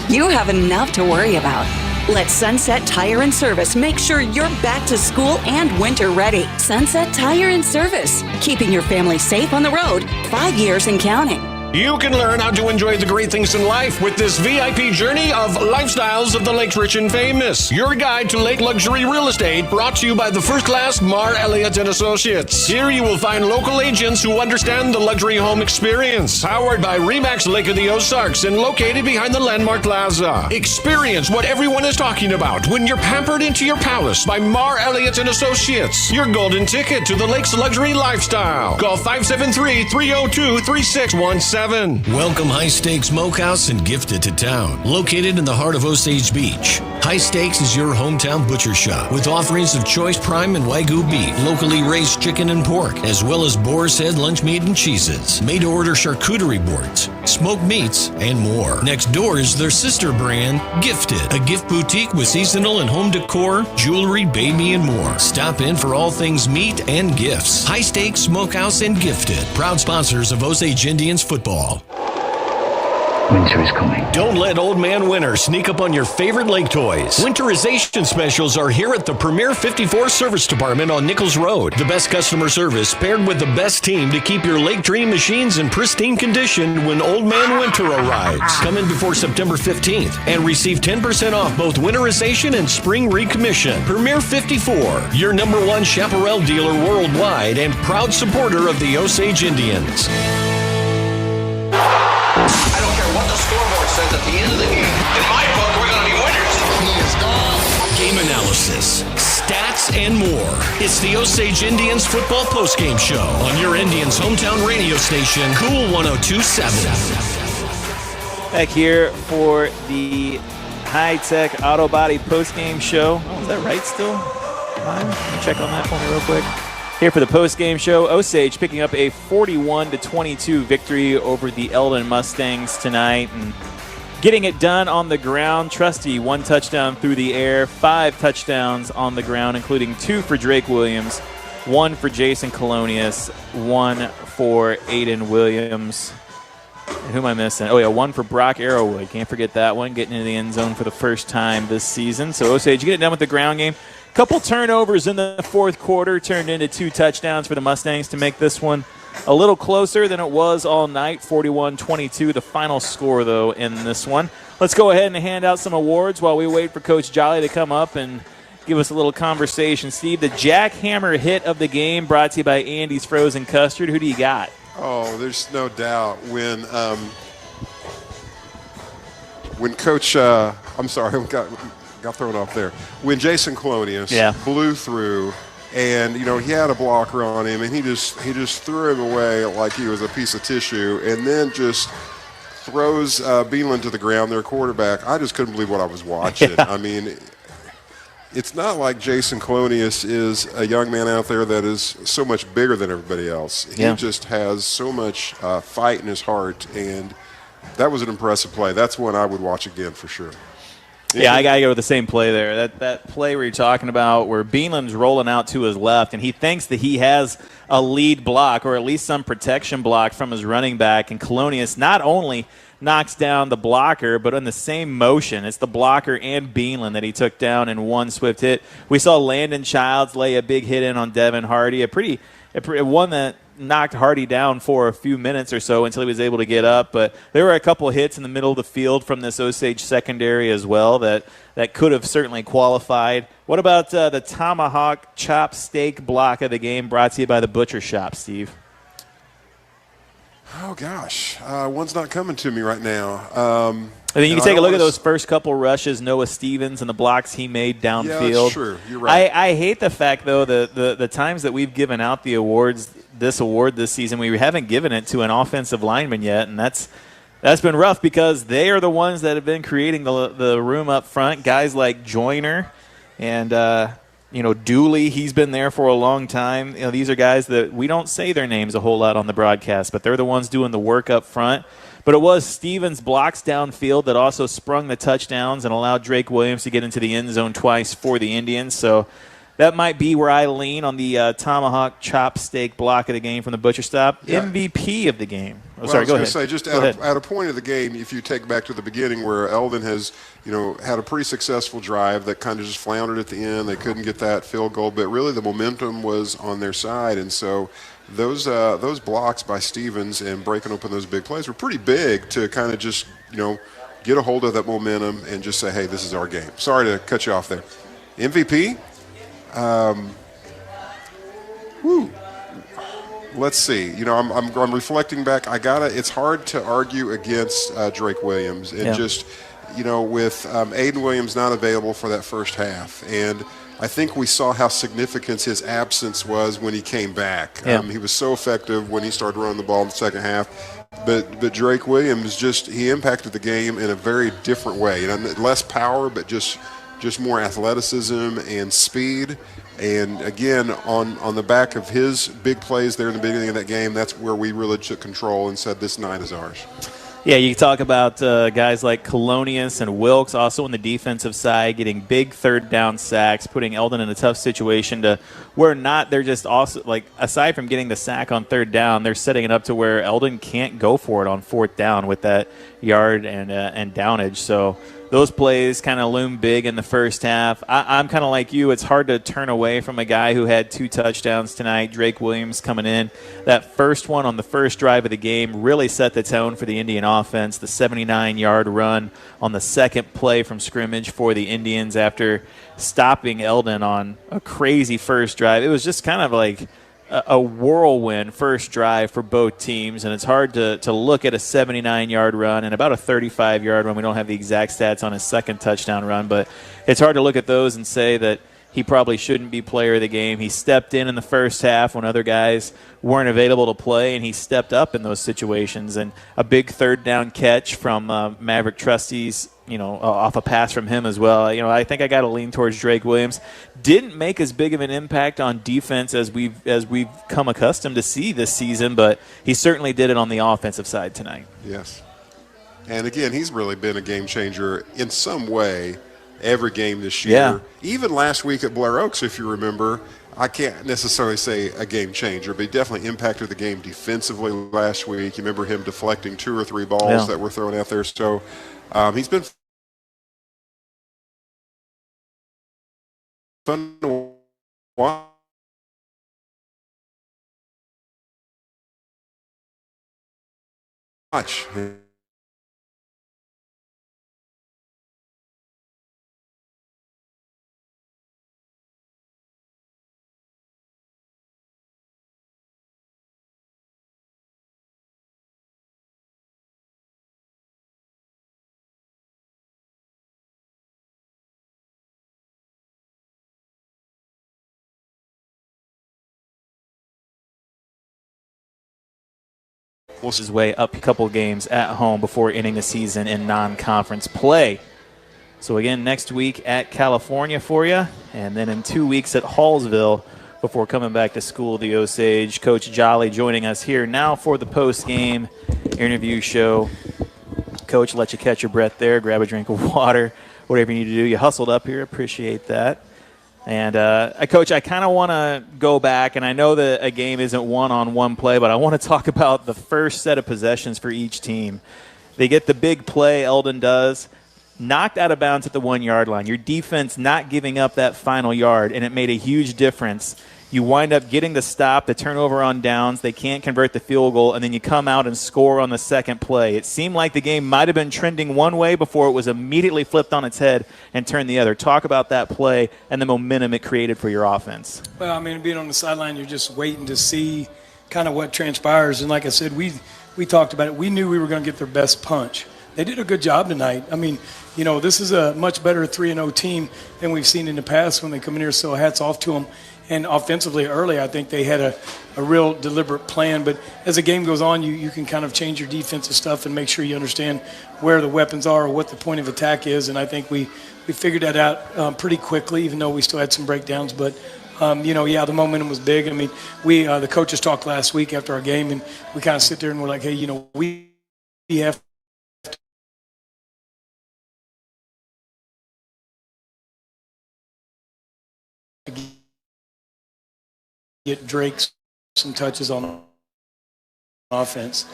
[SPEAKER 20] You have enough to worry about. Let Sunset Tire and Service make sure you're back to school and winter ready. Sunset Tire and Service, keeping your family safe on the road 5 years and counting.
[SPEAKER 10] You can learn how to enjoy the great things in life with this VIP journey of Lifestyles of the Lakes Rich and Famous. Your guide to lake luxury real estate, brought to you by the first-class Mar Elliott & Associates. Here you will find local agents who understand the luxury home experience. Powered by Remax Lake of the Ozarks and located behind the Landmark Plaza. Experience what everyone is talking about when you're pampered into your palace by Mar Elliott & Associates. Your golden ticket to the lake's luxury lifestyle. Call 573-302-3617.
[SPEAKER 4] Gavin. Welcome High Stakes Smokehouse and Gifted to town. Located in the heart of Osage Beach, High Stakes is your hometown butcher shop with offerings of choice prime and Wagyu beef, locally raised chicken and pork, as well as boar's head lunch meat and cheeses, made-to-order charcuterie boards, smoked meats, and more. Next door is their sister brand, Gifted, a gift boutique with seasonal and home decor, jewelry, baby, and more. Stop in for all things meat and gifts. High Stakes Smokehouse and Gifted, proud sponsors of Osage Indians football.
[SPEAKER 1] Winter is coming.
[SPEAKER 4] Don't let Old Man Winter sneak up on your favorite lake toys. Winterization specials are here at the Premier 54 Service Department on Nichols Road. The best customer service paired with the best team to keep your Lake Dream machines in pristine condition when Old Man Winter arrives. Come in before September 15th and receive 10% off both winterization and spring recommission. Premier 54, your number one chaparral dealer worldwide and proud supporter of the Osage Indians.
[SPEAKER 26] I don't care what the scoreboard says at the end of the game. In my book, we're going to be winners. He is gone.
[SPEAKER 4] Game analysis, stats, and more. It's the Osage Indians football postgame show on your Indians' hometown radio station, Cool 102.7.
[SPEAKER 11] Back here for the high-tech auto body postgame show. Oh, is that right still? Let me check on that for me real quick. Here for the post-game show, Osage picking up a 41-22 victory over the Eldon Mustangs tonight and getting it done on the ground. Trusty, 1 touchdown through the air, 5 touchdowns on the ground, including 2 for Drake Williams, 1 for Jason Colonius, 1 for Aiden Williams. And who am I missing? Oh, yeah, 1 for Brock Arrowwood. Can't forget that one, getting into the end zone for the first time this season. So Osage, you get it done with the ground game. Couple turnovers in the fourth quarter turned into 2 touchdowns for the Mustangs to make this one a little closer than it was all night. 41-22, the final score, though, in this one. Let's go ahead and hand out some awards while we wait for Coach Jolly to come up and give us a little conversation. Steve, the jackhammer hit of the game brought to you by Andy's Frozen Custard. Who do you got?
[SPEAKER 12] Oh, there's no doubt. When Coach, I'm sorry, got thrown off there. When Jason Colonius blew through, and he had a blocker on him, and he just threw him away like he was a piece of tissue, and then just throws Beeland to the ground, their quarterback. I just couldn't believe what I was watching. Yeah. I mean, it's not like Jason Colonius is a young man out there that is so much bigger than everybody else. He just has so much fight in his heart, and that was an impressive play. That's one I would watch again for sure.
[SPEAKER 11] Yeah, I got to go with the same play there. That play where you're talking about where Beeland's rolling out to his left, and he thinks that he has a lead block or at least some protection block from his running back, and Colonius not only knocks down the blocker, but in the same motion, it's the blocker and Beeland that he took down in one swift hit. We saw Landon Childs lay a big hit in on Devin Hardy, a one that knocked Hardy down for a few minutes or so until he was able to get up. But there were a couple of hits in the middle of the field from this Osage secondary as well that could have certainly qualified. What about the tomahawk chop steak block of the game brought to you by the Butcher Shop, Steve?
[SPEAKER 12] Oh, gosh. One's not coming to me right now.
[SPEAKER 11] I mean, you can take a look at those first couple rushes, Noah Stevens and the blocks he made downfield.
[SPEAKER 12] Yeah, that's true. You're right.
[SPEAKER 11] I hate the fact, though, the times that we've given out the awards, this award this season, we haven't given it to an offensive lineman yet, and that's been rough because they are the ones that have been creating the room up front. Guys like Joyner and Dooley, he's been there for a long time. These are guys that we don't say their names a whole lot on the broadcast, but they're the ones doing the work up front. But it was Stevens' blocks downfield that also sprung the touchdowns and allowed Drake Williams to get into the end zone twice for the Indians. So that might be where I lean on the tomahawk chop steak block of the game from the Butcher Stop. Yeah. MVP of the game.
[SPEAKER 12] Go ahead. I was going to say, at a point of the game, if you take back to the beginning where Eldon has, had a pretty successful drive that kind of just floundered at the end. They couldn't get that field goal, but really the momentum was on their side. And so those blocks by Stevens and breaking open those big plays were pretty big to kind of just, get a hold of that momentum and just say, hey, this is our game. Sorry to cut you off there. MVP? Let's see. I'm reflecting back. It's hard to argue against Drake Williams and just, with Aiden Williams not available for that first half. And I think we saw how significant his absence was when he came back. He was so effective when he started running the ball in the second half. But Drake Williams he impacted the game in a very different way. You know, less power, but just more athleticism and speed. And again, on the back of his big plays there in the beginning of that game, that's where we really took control and said this night is ours.
[SPEAKER 11] Yeah, you talk about guys like Colonius and Wilkes, also on the defensive side, getting big third down sacks, putting Eldon in a tough situation to where they're just also, like, aside from getting the sack on third down, they're setting it up to where Eldon can't go for it on fourth down with that yard and downage. So those plays kind of loom big in the first half. I'm kind of like you. It's hard to turn away from a guy who had 2 touchdowns tonight, Drake Williams coming in. That first one on the first drive of the game really set the tone for the Indian offense, the 79-yard run on the second play from scrimmage for the Indians after stopping Eldon on a crazy first drive. It was just kind of like a whirlwind first drive for both teams, and it's hard to look at a 79-yard run and about a 35-yard run. We don't have the exact stats on his second touchdown run, but it's hard to look at those and say that he probably shouldn't be player of the game. He stepped in the first half when other guys weren't available to play, and he stepped up in those situations. And a big third down catch from Maverick Trustees, off a pass from him as well. I think I got to lean towards Drake Williams. Didn't make as big of an impact on defense as we've come accustomed to see this season, but he certainly did it on the offensive side tonight.
[SPEAKER 12] Yes. And again, he's really been a game changer in some way every game this year.
[SPEAKER 11] Yeah.
[SPEAKER 12] Even last week at Blair Oaks, if you remember, I can't necessarily say a game changer, but he definitely impacted the game defensively last week. You remember him deflecting 2 or 3 balls that were thrown out there. So he's been fun to watch.
[SPEAKER 11] His way up a couple games at home before ending the season in non-conference play. So again, next week at California for you, and then in 2 weeks at Hallsville before coming back to school, the Osage. Coach Jolly joining us here now for the post-game interview show. Coach, let you catch your breath there, grab a drink of water, whatever you need to do. You hustled up here, appreciate that. And, Coach, I kind of want to go back, and I know that a game isn't won on one play, but I want to talk about the first set of possessions for each team. They get the big play, Eldon does, knocked out of bounds at the 1-yard line. Your defense not giving up that final yard, and it made a huge difference. You wind up getting the stop, the turnover on downs. They can't convert the field goal, and then you come out and score on the second play. It seemed like the game might have been trending one way before it was immediately flipped on its head and turned the other. Talk about that play and the momentum it created for your offense.
[SPEAKER 16] Well, being on the sideline, you're just waiting to see kind of what transpires. And like I said, we talked about it. We knew we were going to get their best punch. They did a good job tonight. This is a much better 3-0 team than we've seen in the past when they come in here, so hats off to them. And offensively early, I think they had a real deliberate plan. But as the game goes on, you can kind of change your defensive stuff and make sure you understand where the weapons are or what the point of attack is. And I think we figured that out pretty quickly, even though we still had some breakdowns. But, the momentum was big. The coaches talked last week after our game, and we kind of sit there and we're like, hey, we have get Drake some touches on offense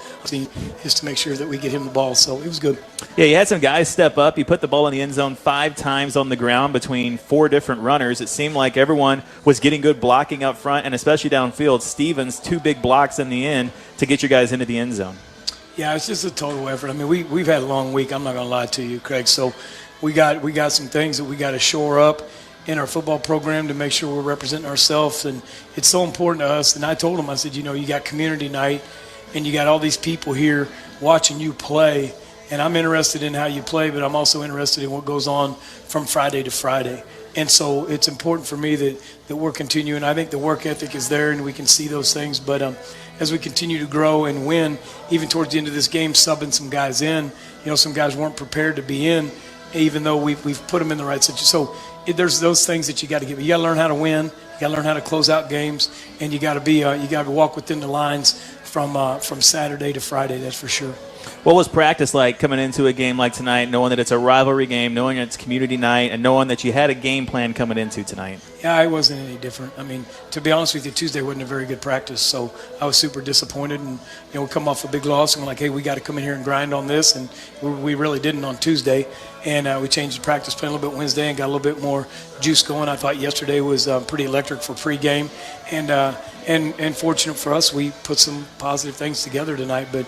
[SPEAKER 16] is to make sure that we get him the ball. So it was good.
[SPEAKER 11] Yeah, you had some guys step up. You put the ball in the end zone 5 times on the ground between 4 different runners. It seemed like everyone was getting good blocking up front and especially downfield. Stevens, 2 big blocks in the end to get you guys into the end zone.
[SPEAKER 16] Yeah, it's just a total effort. We've had a long week. I'm not going to lie to you, Craig. So we got some things that we got to shore up in our football program to make sure we're representing ourselves, and it's so important to us. And I told them, I said, you got community night and you got all these people here watching you play, And I'm interested in how you play, but I'm also interested in what goes on from Friday to Friday. And so it's important for me that we're continuing. I think the work ethic is there, and we can see those things. But as we continue to grow and win, even towards the end of this game, subbing some guys in, some guys weren't prepared to be in, even though we've put them in the right situation. So there's those things that you got to get. You got to learn how to win. You got to learn how to close out games, and you got to walk within the lines from Saturday to Friday. That's for sure.
[SPEAKER 11] What was practice like coming into a game like tonight, knowing that it's a rivalry game, knowing it's community night, and knowing that you had a game plan coming into tonight?
[SPEAKER 16] Yeah, it wasn't any different. I mean, to be honest with you, Tuesday wasn't a very good practice, so I was super disappointed. And we come off a big loss, and we're like, hey, we got to come in here and grind on this, and we really didn't on Tuesday. And we changed the practice plan a little bit Wednesday and got a little bit more juice going. I thought yesterday was pretty electric for pregame, and fortunate for us, we put some positive things together tonight. But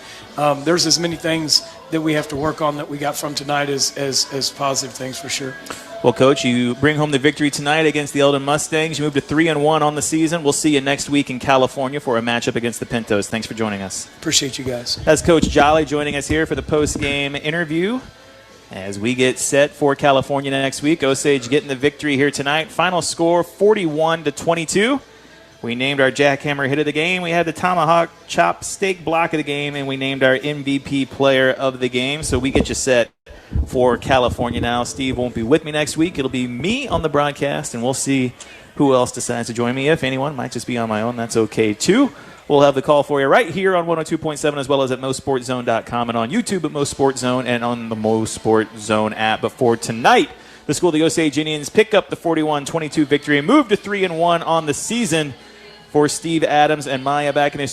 [SPEAKER 16] there's as many things that we have to work on that we got from tonight as positive things for sure.
[SPEAKER 11] Well, Coach, you bring home the victory tonight against the Eldon Mustangs. You move to 3-1 on the season. We'll see you next week in California for a matchup against the Pintos. Thanks for joining us.
[SPEAKER 16] Appreciate you guys.
[SPEAKER 11] That's Coach Jolly joining us here for the post-game interview as we get set for California next week. Osage getting the victory here tonight. Final score 41-22. We named our jackhammer hit of the game. We had the tomahawk chop steak block of the game, and we named our MVP player of the game. So we get you set for California now. Steve won't be with me next week. It'll be me on the broadcast, and we'll see who else decides to join me. If anyone, might just be on my own. That's okay, too. We'll have the call for you right here on 102.7 as well as at MoSportsZone.com and on YouTube at MoSportsZone and on the MoSportsZone app. But for tonight, the School of the Osage Indians pick up the 41-22 victory and move to 3-1 on the season. For Steve Adams and Maya back in his